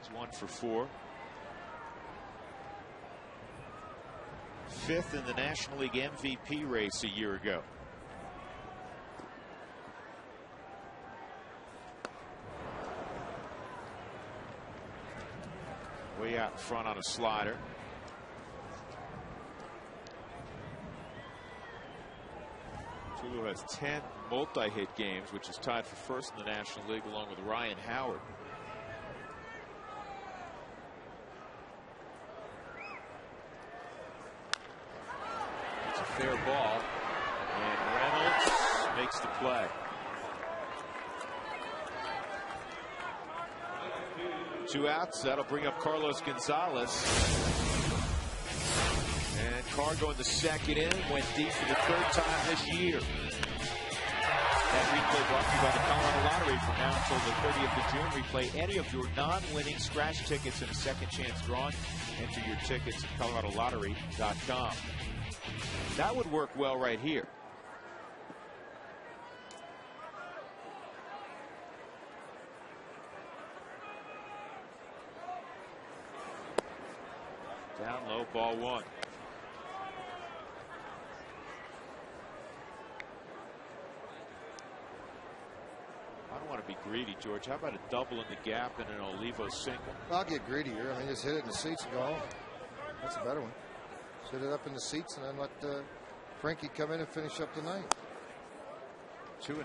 He's 1 for 4. 5th in the National League MVP race a year ago. Way out in front on a slider. Tulo has 10 multi-hit games, which is tied for first in the National League along with Ryan Howard. It's a fair ball, and Reynolds makes the play. Two outs. That'll bring up Carlos Gonzalez. And Carr going the 2nd inning, went deep for the 3rd time this year. That replay brought to you by the Colorado Lottery. From now until the 30th of June, replay any of your non-winning scratch tickets in a second chance drawing. Enter your tickets at coloradolottery.com. That would work well right here. Down low, ball 1. I don't want to be greedy, George. How about a double in the gap and an Olivo single? I'll get greedier. I mean, just hit it in the seats and go home. That's a better one. Sit it up in the seats and then let Frankie come in and finish up the night. 2-0.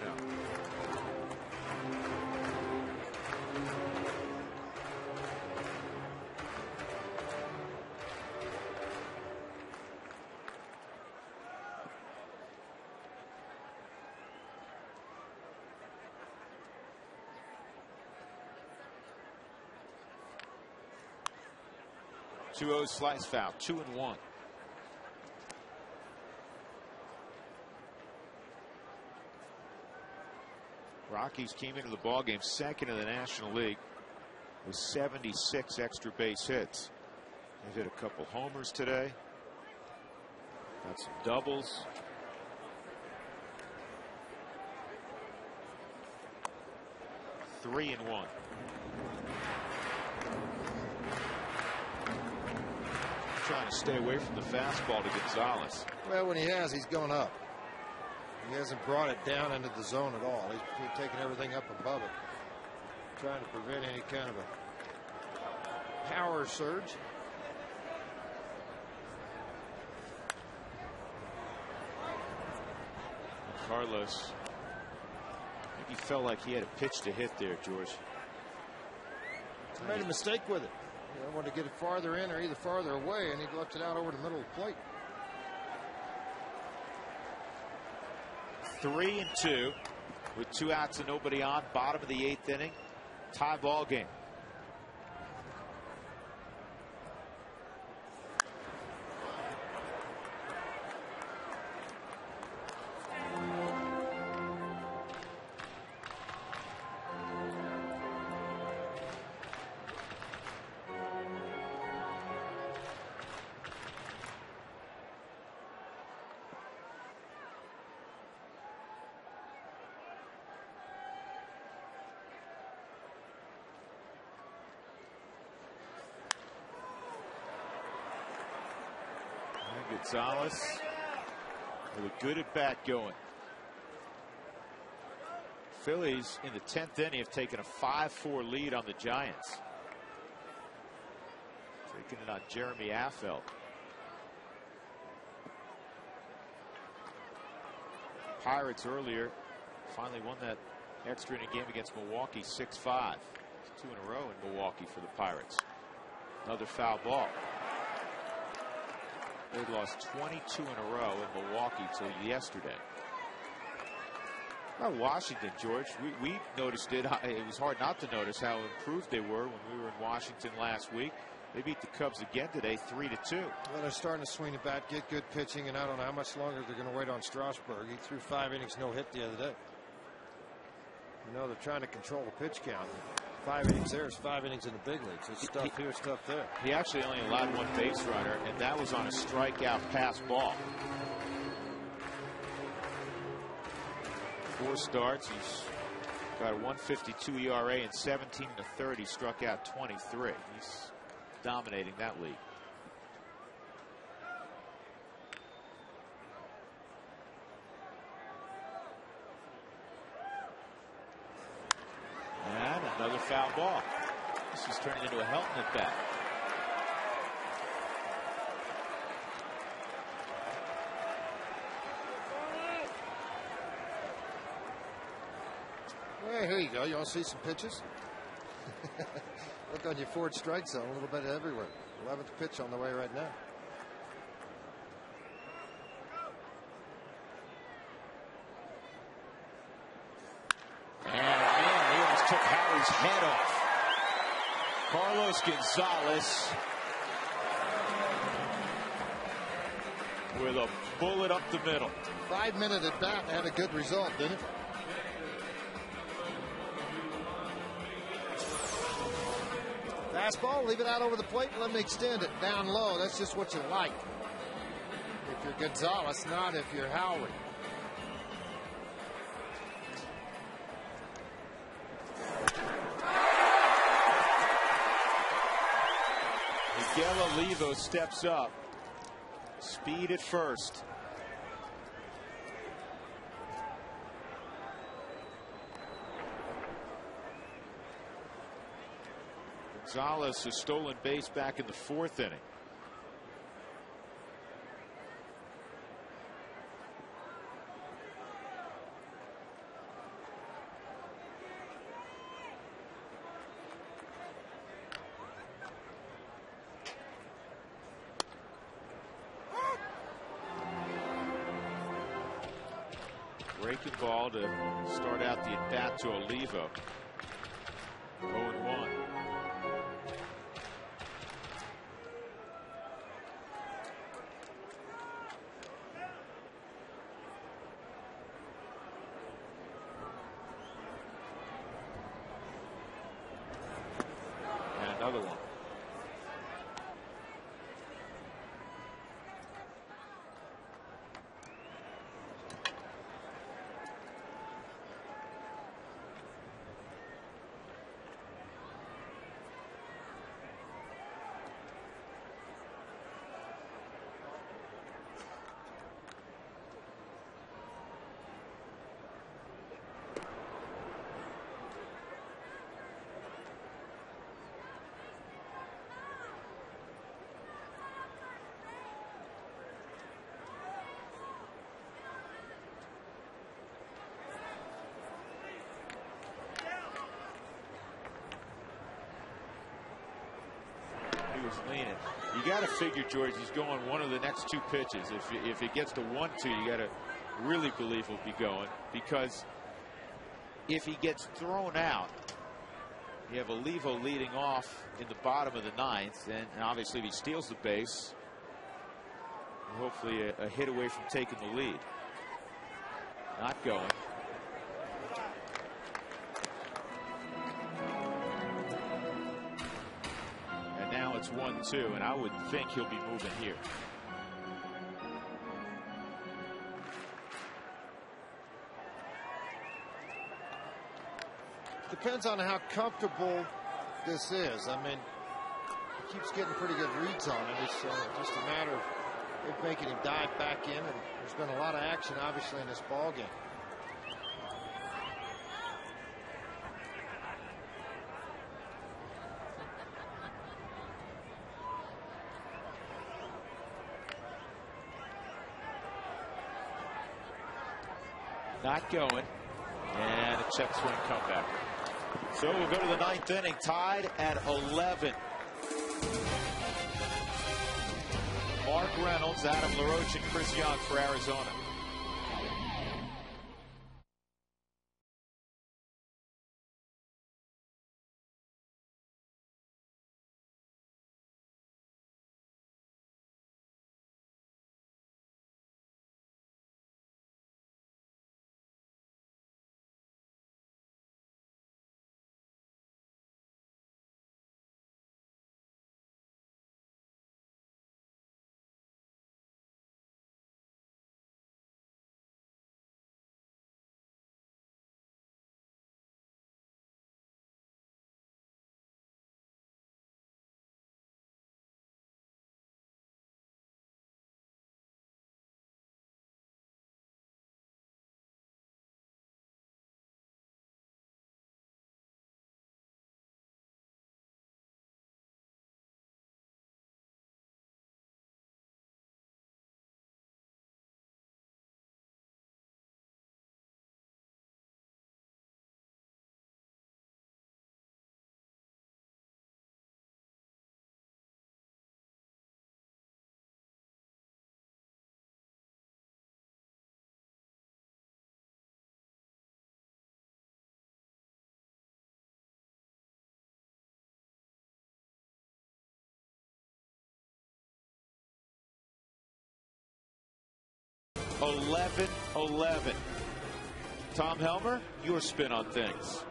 Two-0 slice foul. 2-1. Rockies came into the ballgame 2nd in the National League with 76 extra base hits. They've hit a couple homers today. Got some doubles. Three and 1. Trying to stay away from the fastball to Gonzalez. Well, when he has, he's going up. He hasn't brought it down into the zone at all. He's taking everything up above it, trying to prevent any kind of a power surge. Carlos, I think he felt like he had a pitch to hit there, George. He made a mistake with it. He wanted to get it farther in or either farther away, and he left it out over the middle of the plate. 3-2 with 2 outs and nobody on. Bottom of the 8th inning. Tie ball game. Gonzalez with a good at bat going. Phillies in the 10th inning have taken a 5-4 lead on the Giants. Taking it on Jeremy Affeldt. Pirates earlier finally won that extra inning game against Milwaukee 6-5. It's 2 in a row in Milwaukee for the Pirates. Another foul ball. They'd lost 22 in a row in Milwaukee till yesterday. About Washington, George, we noticed it. It was hard not to notice how improved they were when we were in Washington last week. They beat the Cubs again today, 3-2. Well, they're starting to swing the bat, get good pitching, and I don't know how much longer they're going to wait on Strasburg. He threw 5 innings, no hit the other day. You know, they're trying to control the pitch count. 5 innings there is 5 innings in the big leagues. It's stuff here, stuff there. He actually only allowed 1 base runner, and that was on a strikeout pass ball. 4 starts. He's got a 1.52 ERA and 17 to 30. Struck out 23. He's dominating that league. And another foul ball. This is turning into a Helton at bat. Well, here you go. You want to see some pitches? Look on your forward strike zone, a little bit everywhere. 11th pitch on the way right now. And man, he almost took Howie's head off. Carlos Gonzalez with a bullet up the middle. 5-minute at bat had a good result, didn't it? Fastball, leave it out over the plate and let me extend it down low. That's just what you like. If you're Gonzalez, not if you're Howie. Miguel Olivo steps up. Speed at first. Gonzalez has stolen base back in the 4th inning. Breaking ball to start out the at-bat to Olivo. 0-1. And another one. Was leaning. You got to figure, George, he's going one of the next 2 pitches. If it gets to 1-2, you got to really believe he'll be going, because if he gets thrown out, you have Olivo leading off in the bottom of the 9th, and obviously if he steals the base, hopefully a hit away from taking the lead. Not going. It's 1-2, and I would think he'll be moving here. Depends on how comfortable this is. I mean, he keeps getting pretty good reads on it. It's just a matter of making him dive back in, and there's been a lot of action, obviously, in this ball game. Not going, and a check swing comeback. So we'll go to the 9th inning, tied at 11. Mark Reynolds, Adam LaRoche, and Chris Young for Arizona. 11-11. Tom Helmer, your spin on things.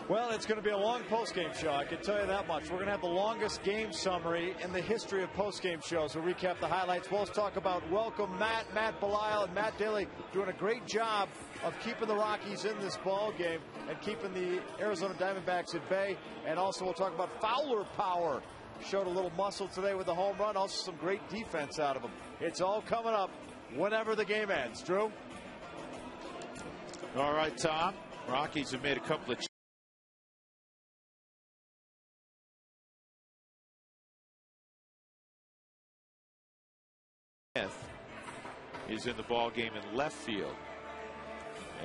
Well, it's going to be a long postgame show, I can tell you that much. We're going to have the longest game summary in the history of postgame shows. We'll recap the highlights. We'll also talk about welcome Matt Belisle, and Matt Daly doing a great job of keeping the Rockies in this ball game and keeping the Arizona Diamondbacks at bay. And also we'll talk about Fowler power. Showed a little muscle today with the home run. Also some great defense out of him. It's all coming up whenever the game ends. Drew? All right, Tom. Rockies have made a couple of is in the ball game in left field,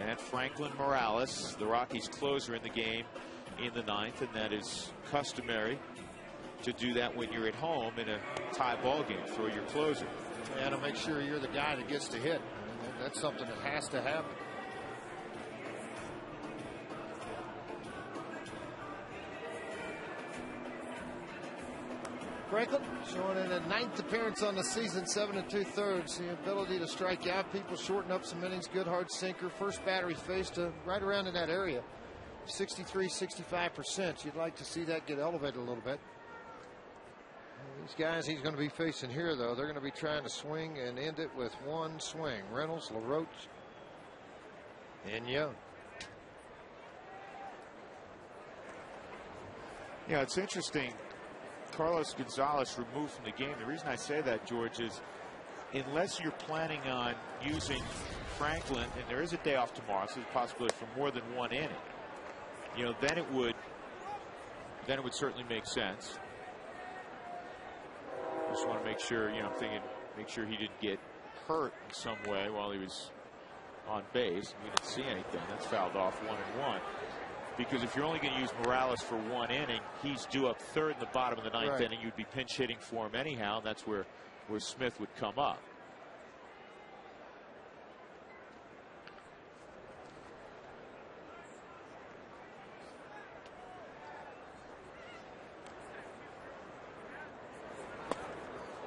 and Franklin Morales, the Rockies closer in the game in the ninth, and that is customary to do that when you're at home in a tie ball game. Throw your closer and to make sure you're the guy that gets to hit. That's something that has to happen. Franklin showing in a 9th appearance on the season, 7 2/3. The ability to strike out people, shorten up some innings, good hard sinker. First batter he faced right around in that area, 63-65%. You'd like to see that get elevated a little bit. These guys he's going to be facing here, though, they're going to be trying to swing and end it with one swing. Reynolds, LaRoche, and Young. Yeah, it's interesting. Carlos Gonzalez removed from the game. The reason I say that, George, is unless you're planning on using Franklin, and there is a day off tomorrow, so there's a possibility for more than one inning, then it would certainly make sense. Just want to make sure, I'm thinking, make sure he didn't get hurt in some way while he was on base. We didn't see anything. That's fouled off 1-1. Because if you're only going to use Morales for one inning, he's due up third in the bottom of the ninth inning. You'd be pinch hitting for him anyhow, and that's where Smith would come up.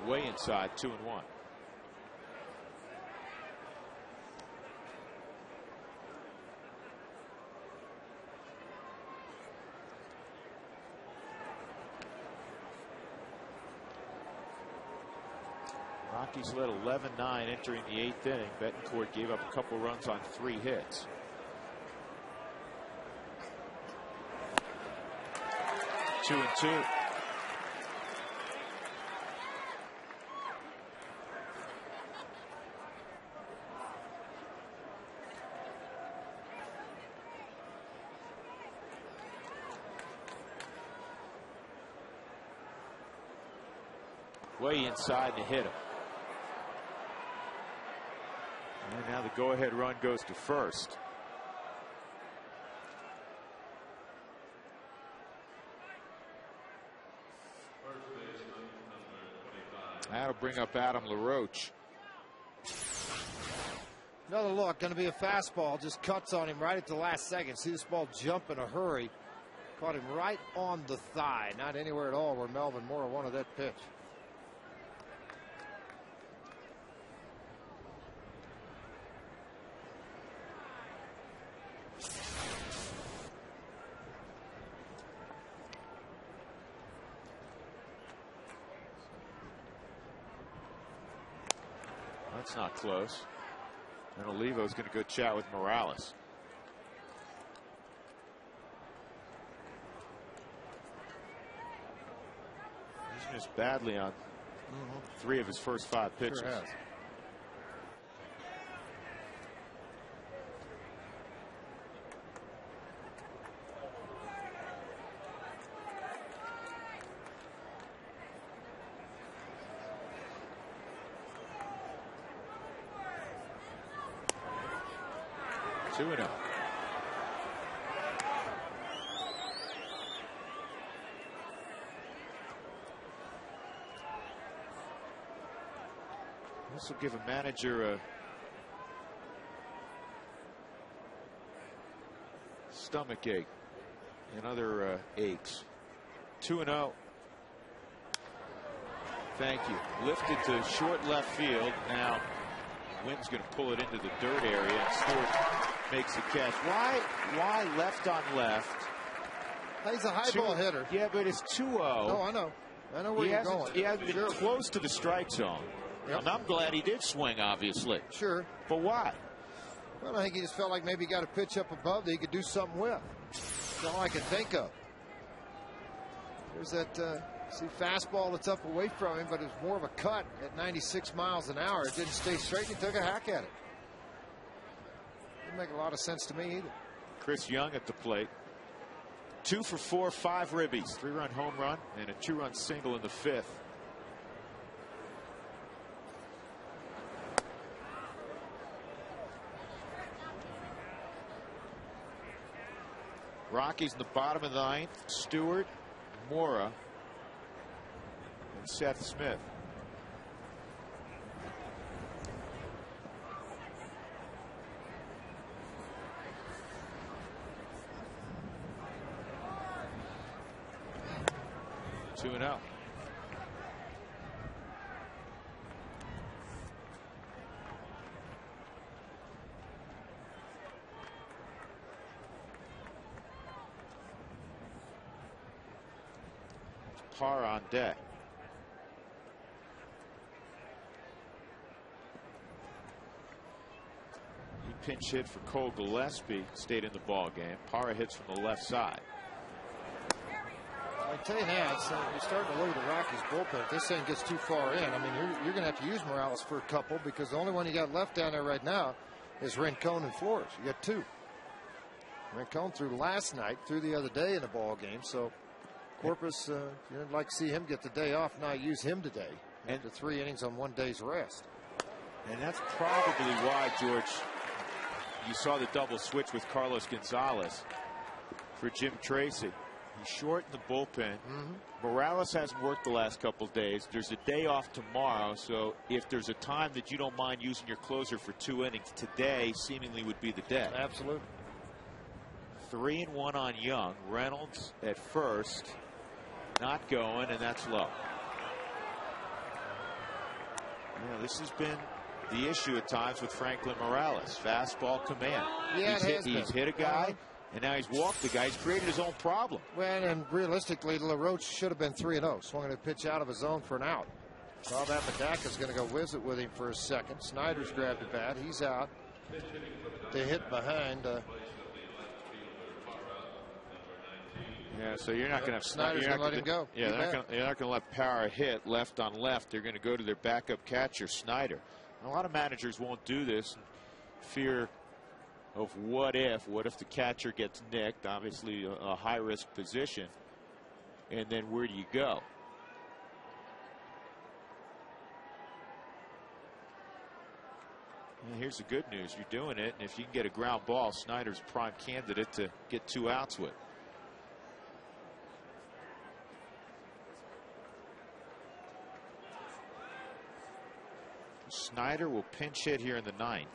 Way inside, 2-1. Rockies led 11-9 entering the 8th inning. Betancourt gave up a couple runs on 3 hits. Two and two. Way inside to hit him. And now the go-ahead run goes to first. That'll bring up Adam LaRoche. Another look, going to be a fastball, just cuts on him right at the last second. See this ball jump in a hurry. Caught him right on the thigh, not anywhere at all where Melvin Moore wanted that pitch. That's not close. And Olivo's going to go chat with Morales. He's missed badly on 3 of his first 5 pitches. Sure has. This will give a manager a stomach ache and other aches. 2-0. Thank you. Lifted to short left field. Now Wynn's going to pull it into the dirt area, and Stewart makes the catch. Why left on left? He's a high ball hitter. Yeah, but it's 2-0. Oh, I know. I know where you're going. He hasn't been close to the strike zone. Yep. And I'm glad he did swing, obviously. Sure. But why? Well, I think he just felt like maybe he got a pitch up above that he could do something with. That's all I can think of. There's that fastball that's up away from him, but it's more of a cut at 96 miles an hour. It didn't stay straight, and he took a hack at it. Didn't make a lot of sense to me either. Chris Young at the plate. 2 for 4, 5 ribbies, 3-run home run, and a 2-run single in the 5th. Rockies in the bottom of the 9th. Stewart, Mora, and Seth Smith. Two and out. Parr on deck. He pinch hit for Cole Gillespie, stayed in the ball game. Parra hits from the left side. I tell you now, you're starting to look at the Rockies bullpen. If this thing gets too far in, I mean, you're going to have to use Morales for a couple, because the only one you got left down there right now is Rincon and Flores. You got 2. Rincon threw last night, threw the other day in the ball game. So Corpus, you'd like to see him get the day off, not use him today after 3 innings on 1 day's rest. And that's probably why, George, you saw the double switch with Carlos Gonzalez for Jim Tracy. He shortened the bullpen. Morales hasn't worked the last couple of days. There's a day off tomorrow, so if there's a time that you don't mind using your closer for 2 innings, today seemingly would be the day. Absolutely. 3-1 on Young. Reynolds at first, not going, and that's low. Yeah, this has been the issue at times with Franklin Morales. Fastball command. Yeah, he's hit a guy. And now he's walked the guy. He's created his own problem. Well, and realistically, LaRoche should have been 3-0. Swung a pitch out of his zone for an out. Saw that Madaka's going to go visit with him for a second. Snyder's grabbed the bat. He's out. They hit behind. Yeah, so you're not going to Snyder's going to let him go. Yeah, they're not going to let Parra hit left on left. They're going to go to their backup catcher, Snyder. And a lot of managers won't do this. Fear of what if the catcher gets nicked, obviously a high risk position, and then where do you go? And here's the good news, you're doing it, and if you can get a ground ball, Snyder's prime candidate to get 2 outs with. Snyder will pinch hit here in the 9th.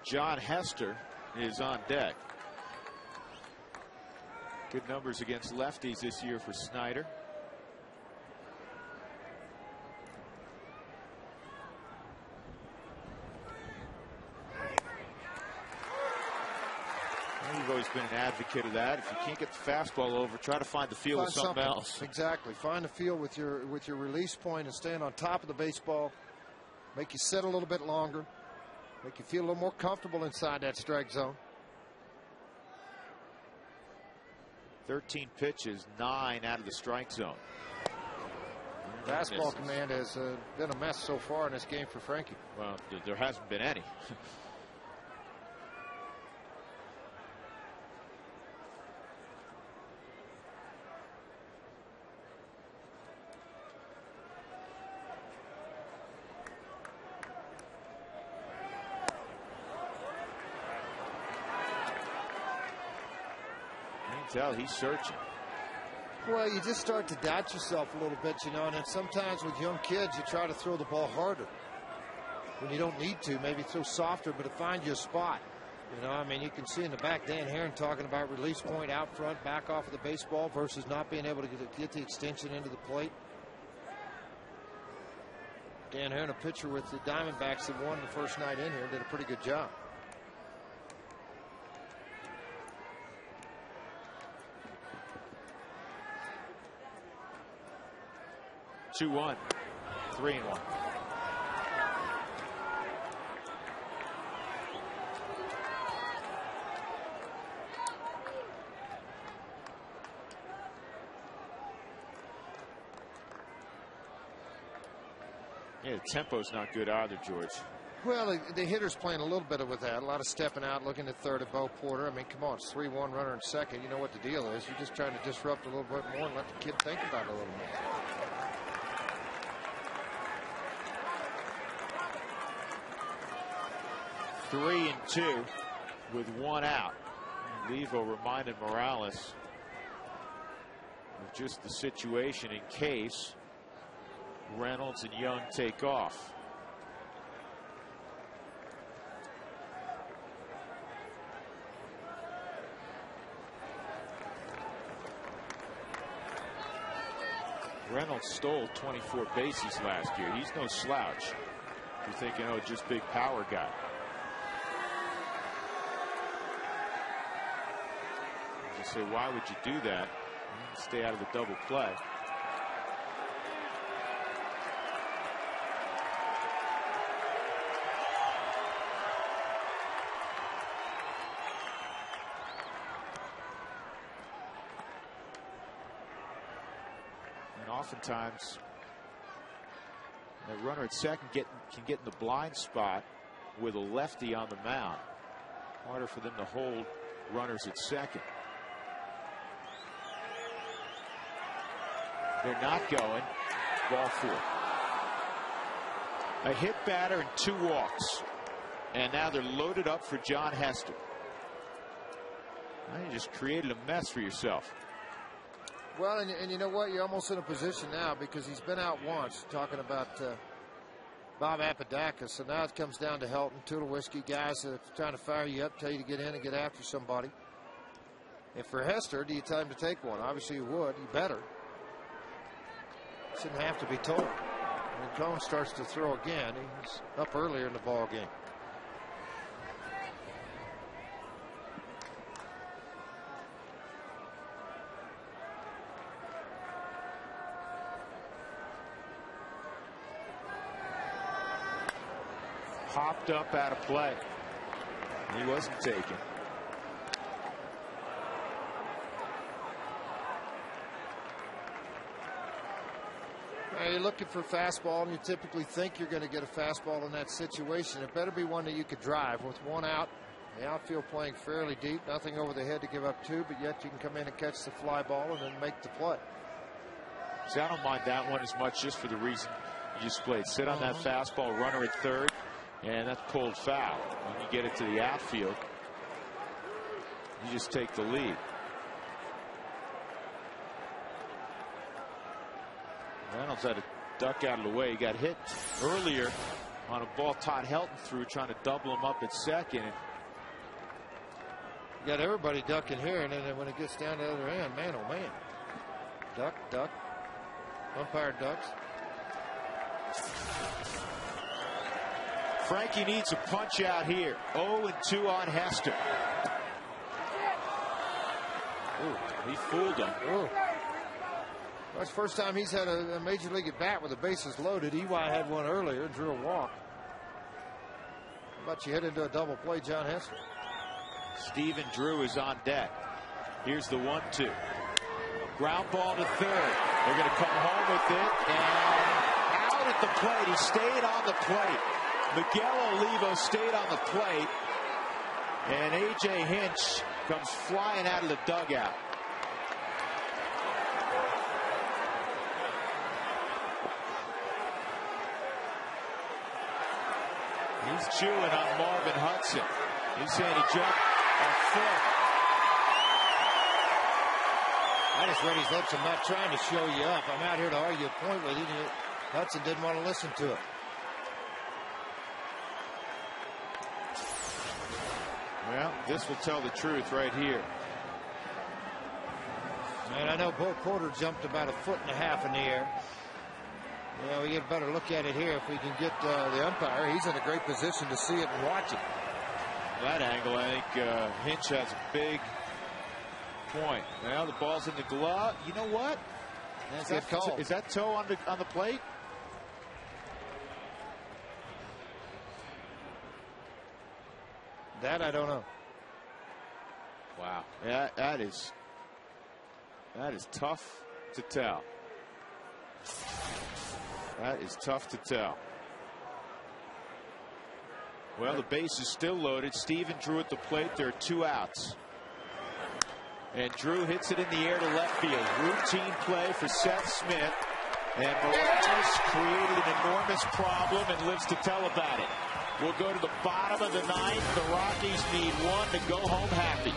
John Hester is on deck. Good numbers against lefties this year for Snyder. You've always been an advocate of that. If you can't get the fastball over, try to find the feel with something else. Exactly. Find the feel with your release point and stand on top of the baseball. Make you sit a little bit longer. Make you feel a little more comfortable inside that strike zone. 13 pitches, 9 out of the strike zone. Fastball command has been a mess so far in this game for Frankie. Well, there hasn't been any. tell he's searching. Well, you just start to doubt yourself a little bit, you know, and then sometimes with young kids, you try to throw the ball harder when you don't need to. Maybe throw softer, but to find your spot. You know, I mean, you can see in the back Dan Herron talking about release point out front, back off of the baseball versus not being able to get the extension into the plate. Dan Herron, a pitcher with the Diamondbacks that won the first night in here, did a pretty good job. Two, 1, 3-1. Yeah, the tempo's not good either, George. Well, the hitter's playing a little bit with that. A lot of stepping out, looking at third at Bo Porter. I mean, come on, it's 3-1 runner in second. You know what the deal is. You're just trying to disrupt a little bit more and let the kid think about it a little more. Three and 2 with 1 out. Levo reminded Morales of just the situation in case Reynolds and Young take off. Reynolds stole 24 bases last year. He's no slouch. You're thinking, oh, just big power guy. You say, why would you do that? Stay out of the double play. And oftentimes, the runner at second can get in the blind spot with a lefty on the mound. Harder for them to hold runners at second. They're not going. Ball 4. A hit batter and 2 walks. And now they're loaded up for John Hester. Now you just created a mess for yourself. Well, and you know what? You're almost in a position now because he's been out once, talking about Bob Apodaca. So now it comes down to Helton, Tulowitzki, guys that are trying to fire you up, tell you to get in and get after somebody. And for Hester, do you tell him to take one? Obviously you would. You better. Shouldn't have to be told. When Cone starts to throw again, he's up earlier in the ball game. Popped up out of play. He wasn't taken. You're looking for a fastball, and you typically think you're going to get a fastball in that situation. It better be one that you could drive. With 1 out, the outfield playing fairly deep, nothing over the head to give up 2, but yet you can come in and catch the fly ball and then make the play. See, I don't mind that one as much just for the reason you just played. Sit on that fastball, runner at third, and that's pulled foul. When you get it to the outfield, you just take the lead. Reynolds had to duck out of the way. He got hit earlier on a ball Todd Helton threw, trying to double him up at second. You got everybody ducking here, and then when it gets down to the other end, man, oh man. Duck, duck. Umpire ducks. Frankie needs a punch out here. 0-2 on Hester. Ooh, he fooled him. Ooh. Well, it's the first time he's had a major league at bat with the bases loaded. EY had one earlier and drew a walk. How about you hit into a double play, John Hester? Stephen Drew is on deck. Here's the 1-2. Ground ball to third. They're going to come home with it. And out at the plate. He stayed on the plate. Miguel Olivo stayed on the plate. And A.J. Hinch comes flying out of the dugout. He's chewing on Marvin Hudson. He's saying he jumped a foot. I just read his lips. I'm not trying to show you up. I'm out here to argue a point with you. Hudson didn't want to listen to it. Well, this will tell the truth right here. And I know Bo Porter jumped about 1.5 feet in the air. Yeah, we get a better look at it here if we can get the umpire. He's in a great position to see it and watch it. That angle, I think Hinch has a big point. Now the ball's in the glove. You know what? That's a good call. Is that toe on the plate? That I don't know. Wow. Yeah, that is tough to tell. That is tough to tell. Well, the base is still loaded. Steven Drew at the plate. There are 2 outs. And Drew hits it in the air to left field. Routine play for Seth Smith. And Morales created an enormous problem and lives to tell about it. We'll go to the bottom of the 9th. The Rockies need 1 to go home happy.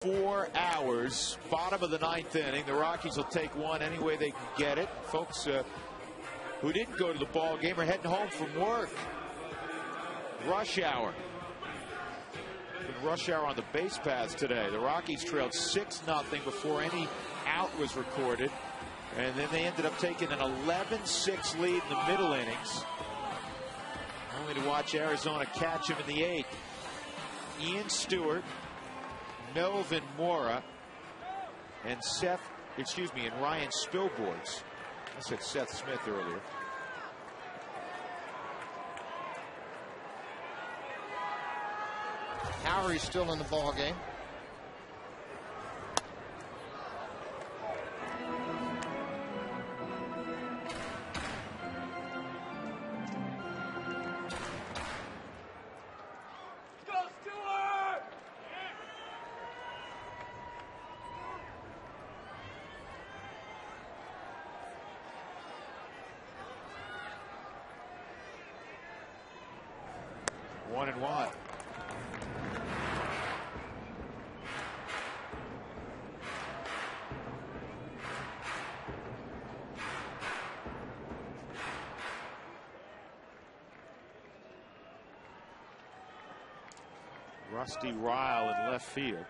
Four hours, bottom of the 9th inning. The Rockies will take 1 any way they can get it. Folks who didn't go to the ball game are heading home from work. Rush hour. Been rush hour on the base paths today. The Rockies trailed 6-0 before any out was recorded. And then they ended up taking an 11-6 lead in the middle innings. Only to watch Arizona catch him in the 8th. Ian Stewart, Melvin Mora, and Ryan Spilborghs. I said Seth Smith earlier. Howery's still in the ball game. One and one. Rusty Ryle in left field.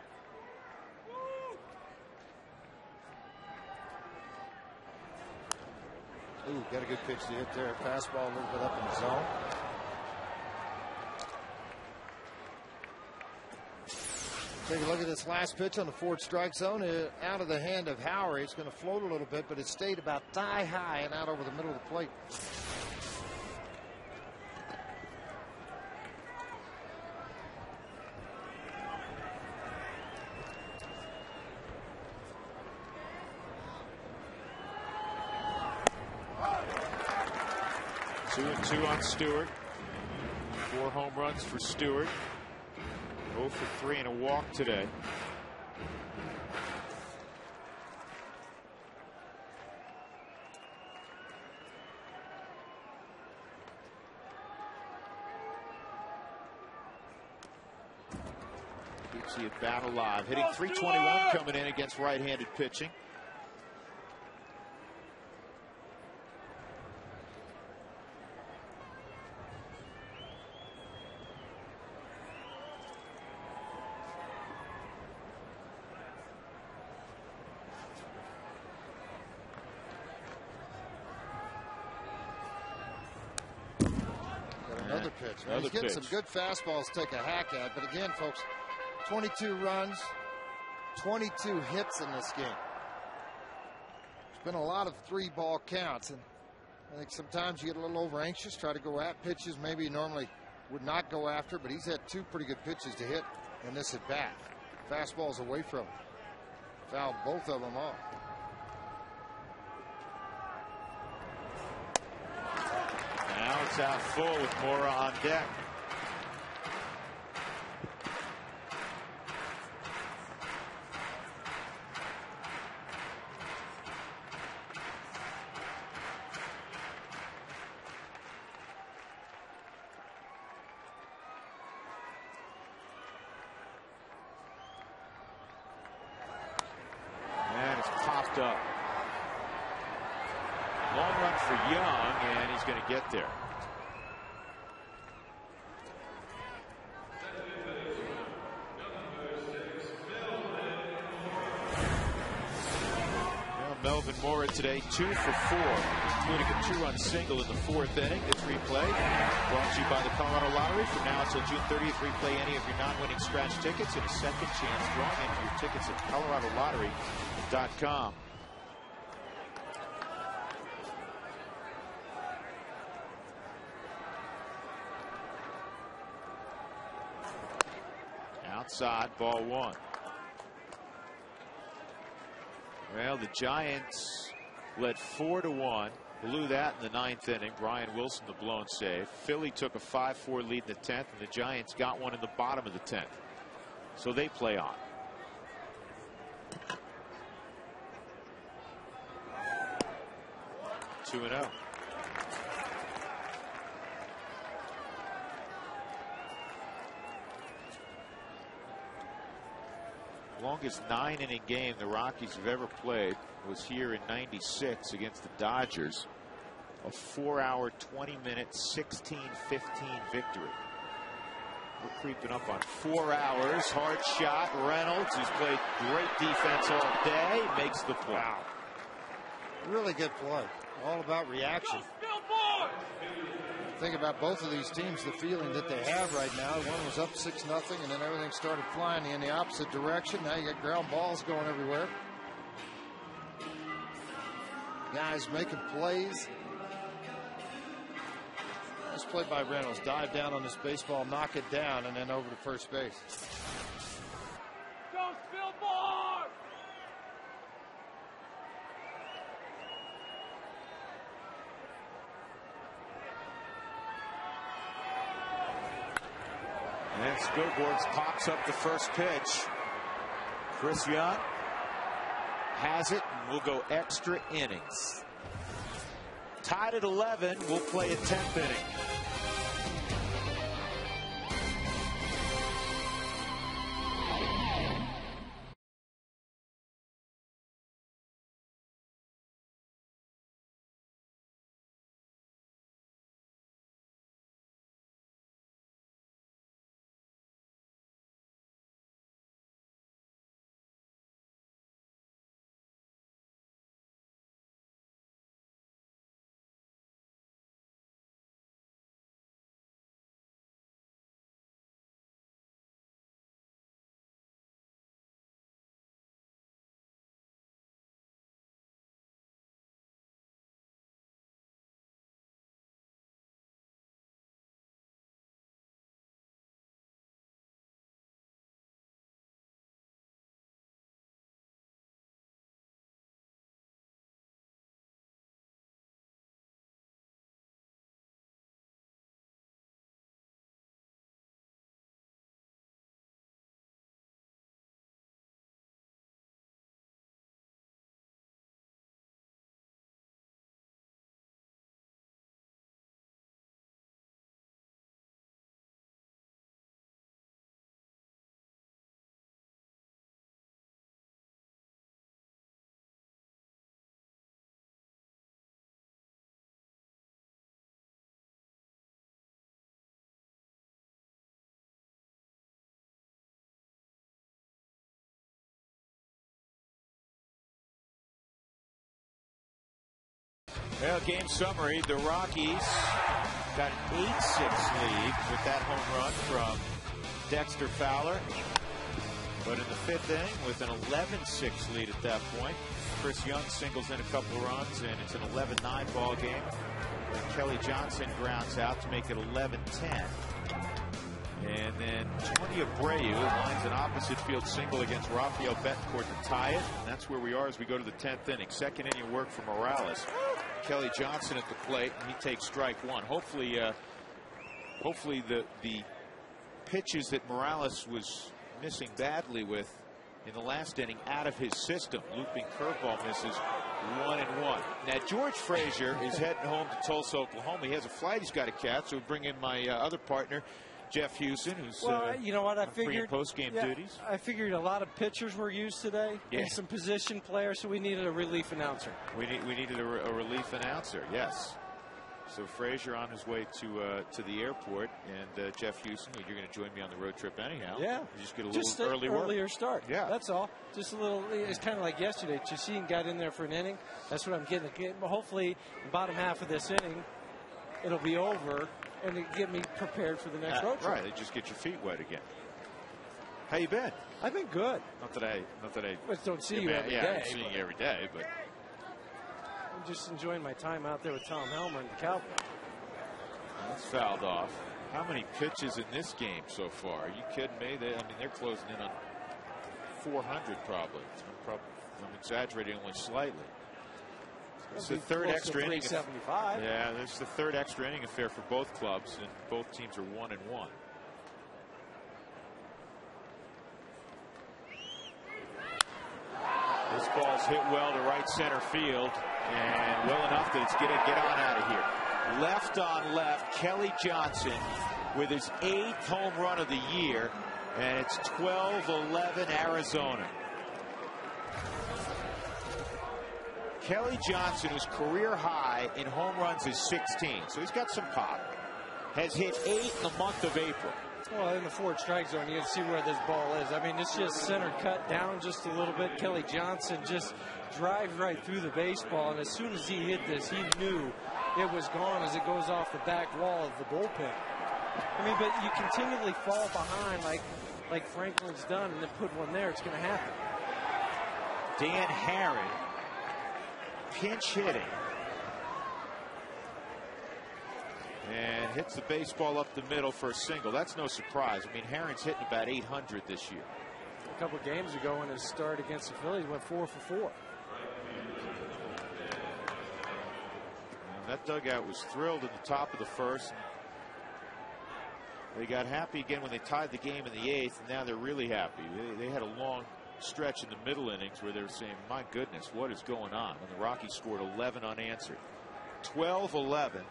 Ooh, got a good pitch to hit there. Fastball a little bit up in the zone. Take a look at this last pitch on the 4th strike zone. Out of the hand of Howery. It's going to float a little bit, but it stayed about thigh high and out over the middle of the plate. 2-2 on Stewart. 4 home runs for Stewart. 0 for 3 and a walk today. Keeps the bat alive. Hitting .321 coming in against right-handed pitching. Another pitch. He's getting some good fastballs to take a hack at. But again, folks, 22 runs, 22 hits in this game. There's been a lot of 3-ball counts. And I think sometimes you get a little over anxious, try to go at pitches maybe you normally would not go after. But he's had 2 pretty good pitches to hit in this at bat. Fastballs away from him. Fouled both of them off. Now it's out full with Mora on deck. And it's popped up. Long run for Young, and he's going to get there. Melvin Mora today 2 for 4, including a 2-run single in the 4th inning. This replay brought to you by the Colorado Lottery. From now until June 30th, replay any of your non-winning scratch tickets and a second chance drawing. Enter your tickets at coloradolottery.com. Outside, ball 1. Well, the Giants led 4-1, blew that in the 9th inning. Brian Wilson, the blown save. Philly took a 5-4 lead in the 10th, and the Giants got one in the bottom of the 10th. So they play on. Two 2-0. Longest 9-inning game the Rockies have ever played was here in '96 against the Dodgers. A 4-hour, 20-minute, 16-15 victory. We're creeping up on 4 hours. Hard shot. Reynolds, who's played great defense all day, makes the play. Wow. Really good play. All about reaction. Think about both of these teams, the feeling that they have right now. One was up 6-0, and then everything started flying in the opposite direction. Now you got ground balls going everywhere. Guys making plays. Nice play by Reynolds. Dive down on this baseball, knock it down, and then over to first base. Go Spillborn! And Spillborn pops up the first pitch. Chris Young has it, and we'll go extra innings. Tied at 11, we'll play a 10th inning. Well, game summary, the Rockies got an 8-6 lead with that home run from Dexter Fowler. But in the 5th inning, with an 11-6 lead at that point, Chris Young singles in a couple of runs, and it's an 11-9 ball game. And Kelly Johnson grounds out to make it 11-10. And then Tony Abreu lines an opposite field single against Rafael Betancourt to tie it. And that's where we are as we go to the 10th inning. 2nd inning work for Morales. Kelly Johnson at the plate, and he takes strike 1. Hopefully the pitches that Morales was missing badly with in the last inning out of his system. Looping curveball misses, 1-1. Now George Frazier is heading home to Tulsa, Oklahoma. He has a flight he's got to catch, so we bring in my other partner, Jeff Houston, who's you know what, I figured post-game duties. I figured a lot of pitchers were used today, and some position players, so we needed a relief announcer. We needed a relief announcer, yes. So Frazier on his way to the airport, and Jeff Houston, you're going to join me on the road trip anyhow. Yeah, you just get a little earlier start. Yeah, that's all. Just a little. It's kind of like yesterday. Chacin got in there for an inning. That's what I'm getting. Hopefully, the bottom half of this inning, it'll be over, and it get me prepared for the next road trip. Right, they just get your feet wet again. How you been? I've been good. Not that I don't see you every day. I'm seeing you every day, but I'm just enjoying my time out there with Tom Helmer and the Cowboys. That's fouled off. How many pitches in this game so far? Are you kidding me? They're closing in on 400 probably. I'm exaggerating only slightly. It's the 3rd extra inning. Yeah, this is the 3rd extra inning affair for both clubs, and both teams are 1-1. This ball's hit well to right center field, and well enough that it's going to get on out of here. Left on left, Kelly Johnson with his 8th home run of the year, and it's 12-11 Arizona. Kelly Johnson, whose career high in home runs is 16, so he's got some pop, has hit 8 in the month of April. Well, in the 4 strike zone, you can see where this ball is. I mean, it's just center cut down just a little bit. Kelly Johnson just drives right through the baseball, and as soon as he hit this, he knew it was gone as it goes off the back wall of the bullpen. I mean, but you continually fall behind like Franklin's done, and then put one there, it's going to happen. Dan Herron, pinch hitting, and hits the baseball up the middle for a single. That's no surprise. I mean, Herron's hitting about 800 this year. A couple of games ago in his start against the Phillies, went 4 for 4. And that dugout was thrilled at the top of the 1st. They got happy again when they tied the game in the 8th, and now they're really happy. They had a long stretch in the middle innings where they were saying, my goodness, what is going on? And the Rockies scored 11 unanswered. 12-11.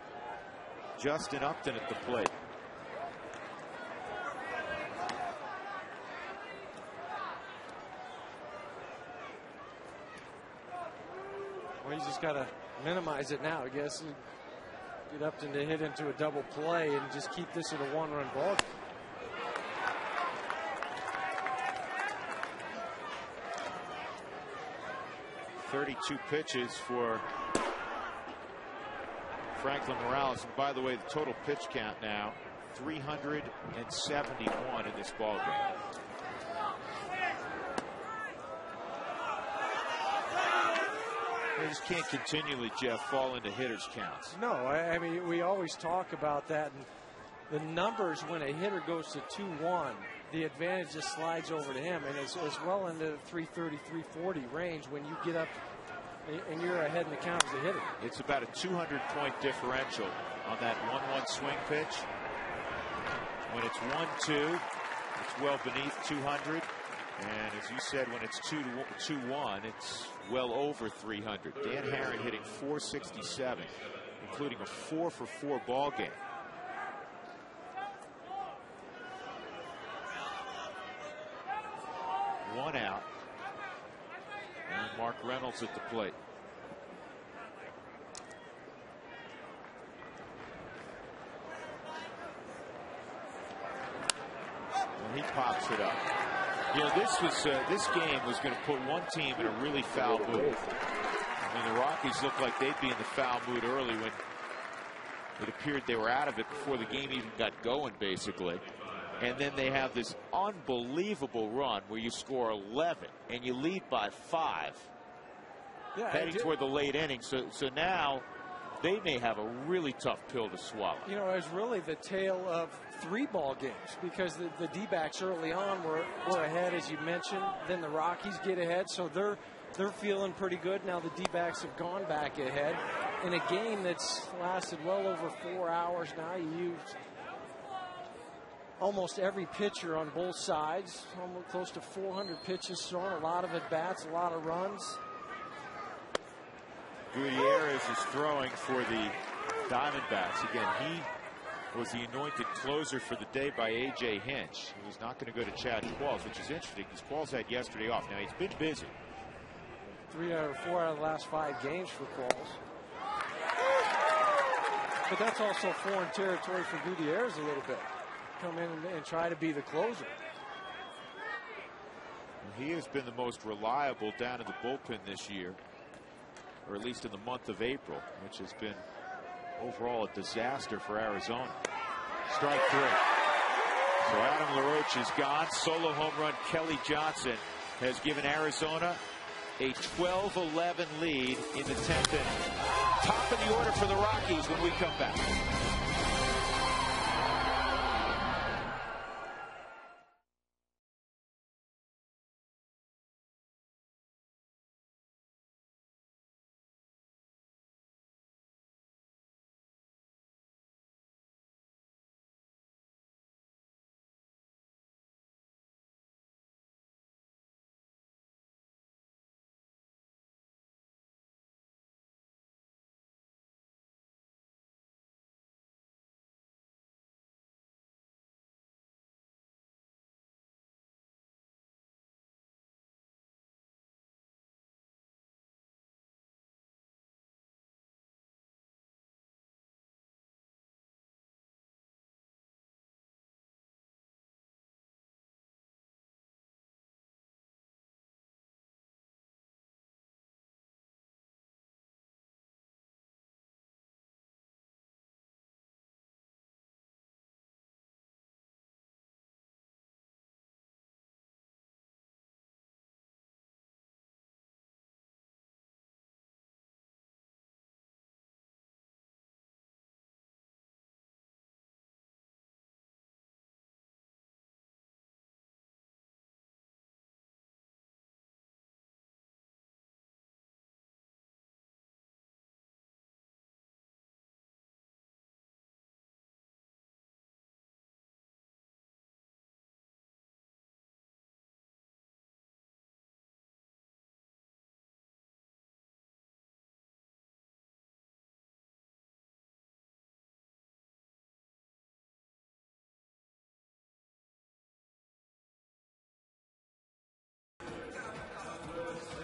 Justin Upton at the plate. Well, you just got to minimize it now, I guess. Get Upton to hit into a double play and just keep this at a 1-run ball game. .32 pitches for Franklin Morales. And by the way, the total pitch count now 371 in this ball game. They just can't continually, Jeff, fall into hitters' counts. No, I mean, we always talk about that. And the numbers when a hitter goes to 2-1, the advantage just slides over to him. And it's well into the 330, 340 range when you get up and you're ahead in the count as a hitter. It's about a 200-point differential on that 1-1 swing pitch. When it's 1-2, it's well beneath 200. And as you said, when it's 2-1, it's well over 300. Dan Herron hitting .467, including a 4-for-4 ball game. One out. And Mark Reynolds at the plate. And he pops it up. You know, this game was going to put one team in a really foul mood. I mean, the Rockies looked like they'd be in the foul mood early when it appeared they were out of it before the game even got going, basically. And then they have this unbelievable run where you score 11 and you lead by 5, heading toward the late innings. So now they may have a really tough pill to swallow. You know, it was really the tale of 3 ball games, because the D-backs early on were ahead, as you mentioned. Then the Rockies get ahead, so they're feeling pretty good. Now the D-backs have gone back ahead in a game that's lasted well over 4 hours now. You used almost every pitcher on both sides, almost close to 400 pitches thrown, a lot of at-bats, a lot of runs. Gutierrez is throwing for the Diamondbacks. Again, he was the anointed closer for the day by A.J. Hinch. He was not going to go to Chad Qualls, which is interesting because Qualls had yesterday off. Now, he's been busy. 3 out of 4 out of the last 5 games for Qualls. But that's also foreign territory for Gutierrez a little bit. Come in and try to be the closer. He has been the most reliable down in the bullpen this year, or at least in the month of April, which has been overall a disaster for Arizona. Strike 3. So Adam LaRoche is gone. Solo home run Kelly Johnson has given Arizona a 12-11 lead in the 10th inning. Top of the order for the Rockies when we come back.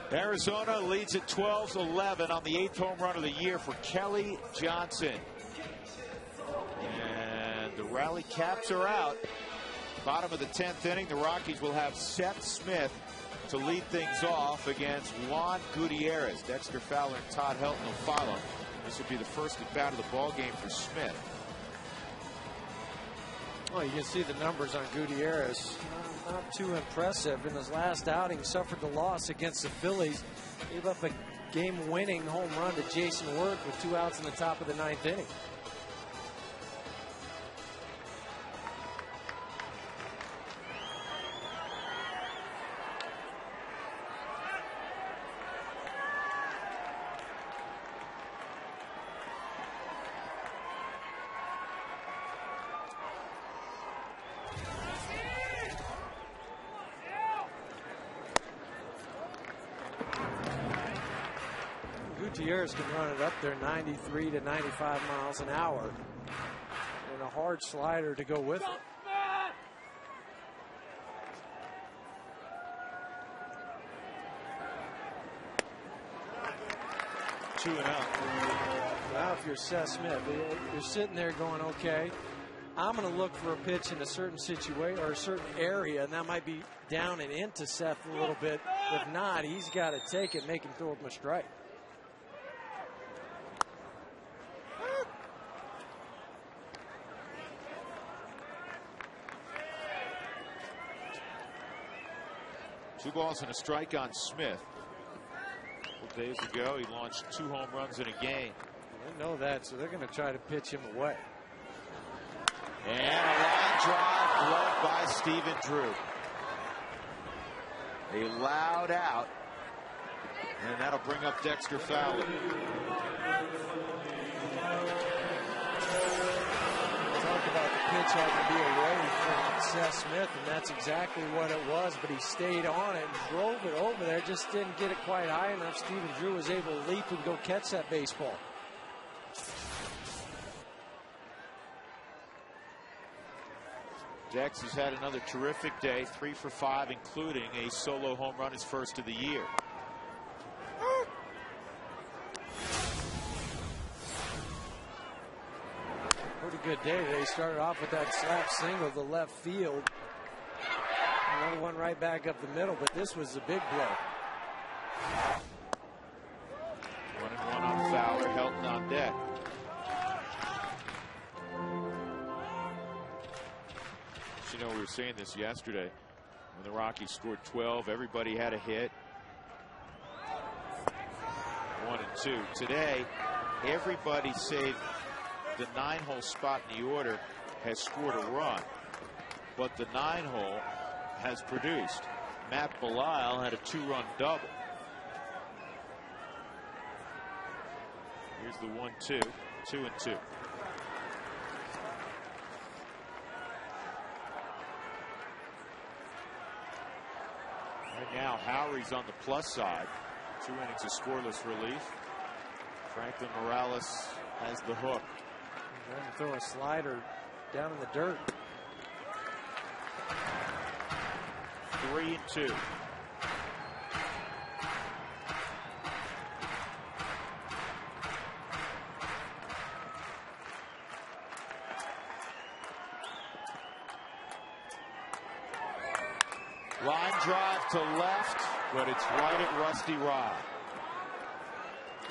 Arizona leads at 12-11 on the 8th home run of the year for Kelly Johnson. And the rally caps are out. Bottom of the 10th inning, the Rockies will have Seth Smith to lead things off against Juan Gutierrez. Dexter Fowler and Todd Helton will follow. This will be the first at bat of the ball game for Smith. Well, you can see the numbers on Gutierrez. Not too impressive. In his last outing, suffered the loss against the Phillies. Gave up a game-winning home run to Jason Worth with 2 outs in the top of the 9th inning. Gutierrez can run it up there 93 to 95 miles an hour. And a hard slider to go with it. Two and out. Now if you're Seth Smith, you're sitting there going, okay, I'm going to look for a pitch in a certain situation or a certain area, and that might be down and into Seth a little bit. If not, he's got to take it, make him throw him a strike. 2-2 on Smith. A couple days ago, he launched 2 home runs in a game. They know that, so they're going to try to pitch him away. And a line drive gloved by Stephen Drew. A loud out, and that'll bring up Dexter Fowler. Talk about the pitch having to be away from Seth Smith, and that's exactly what it was, but he stayed on it and drove it over there, just didn't get it quite high enough. Stephen Drew was able to leap and go catch that baseball. Dex has had another terrific day, 3 for 5, including a solo home run, his first of the year. Pretty good day today. Started off with that slap single to left field. Another one right back up the middle, but this was a big blow. 1-1 on Fowler, Helton on deck. You know, we were saying this yesterday when the Rockies scored 12, everybody had a hit. 1 and 2. Today, everybody save the 9-hole spot in the order has scored a run, but the 9-hole has produced. Matt Belisle had a 2-run double. Here's the 1-2, 2 and 2. Right now, Howry's on the plus side. 2 innings of scoreless relief. Franklin Morales has the hook. He's trying to throw a slider down in the dirt. 3 and 2. Line drive to left, but it's right at Rusty Rod.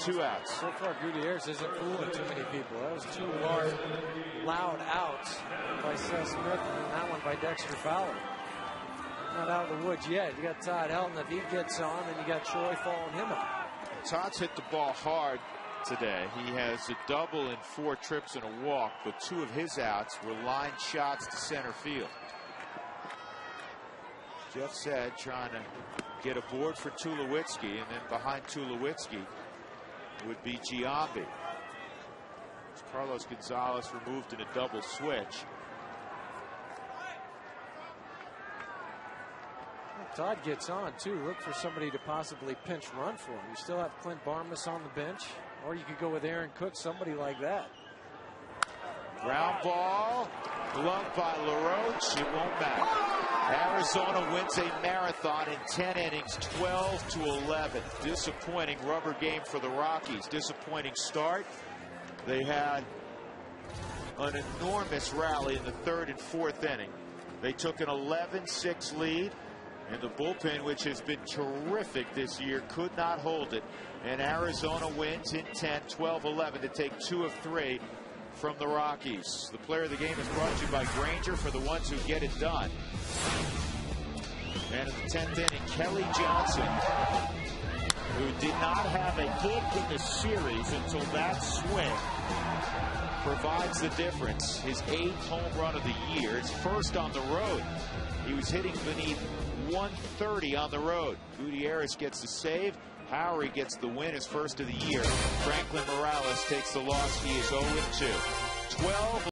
2 outs. So far, Gutierrez isn't fooling too many people. That was 2 loud outs by Seth Smith, and that one by Dexter Fowler. Not out of the woods yet. You got Todd Helton. If he gets on, then you got Troy following him up. Todd's hit the ball hard today. He has a double in 4 trips and a walk, but 2 of his outs were line shots to center field. Jeff said trying to get a board for Tulowitzki, and then behind Tulowitzki would be Giambi. Carlos Gonzalez removed in a double switch. Todd gets on too. Look for somebody to possibly pinch run for him. You still have Clint Barmas on the bench, or you could go with Aaron Cook, somebody like that. Ground ball, gloved by LaRoche. It won't matter. Arizona wins a marathon in 10 innings, 12-11. Disappointing rubber game for the Rockies. Disappointing start. They had an enormous rally in the 3rd and 4th inning. They took an 11-6 lead, and the bullpen, which has been terrific this year, could not hold it. And Arizona wins in 10, 12-11 to take 2 of 3 from the Rockies. The player of the game is brought to you by Granger, for the ones who get it done. And in the 10th inning, Kelly Johnson, who did not have a hit in the series until that swing, provides the difference. His 8th home run of the year. His first on the road. He was hitting beneath 130 on the road. Gutierrez gets the save. Howry gets the win, his first of the year. Franklin Morales takes the loss. He is 0-2. 12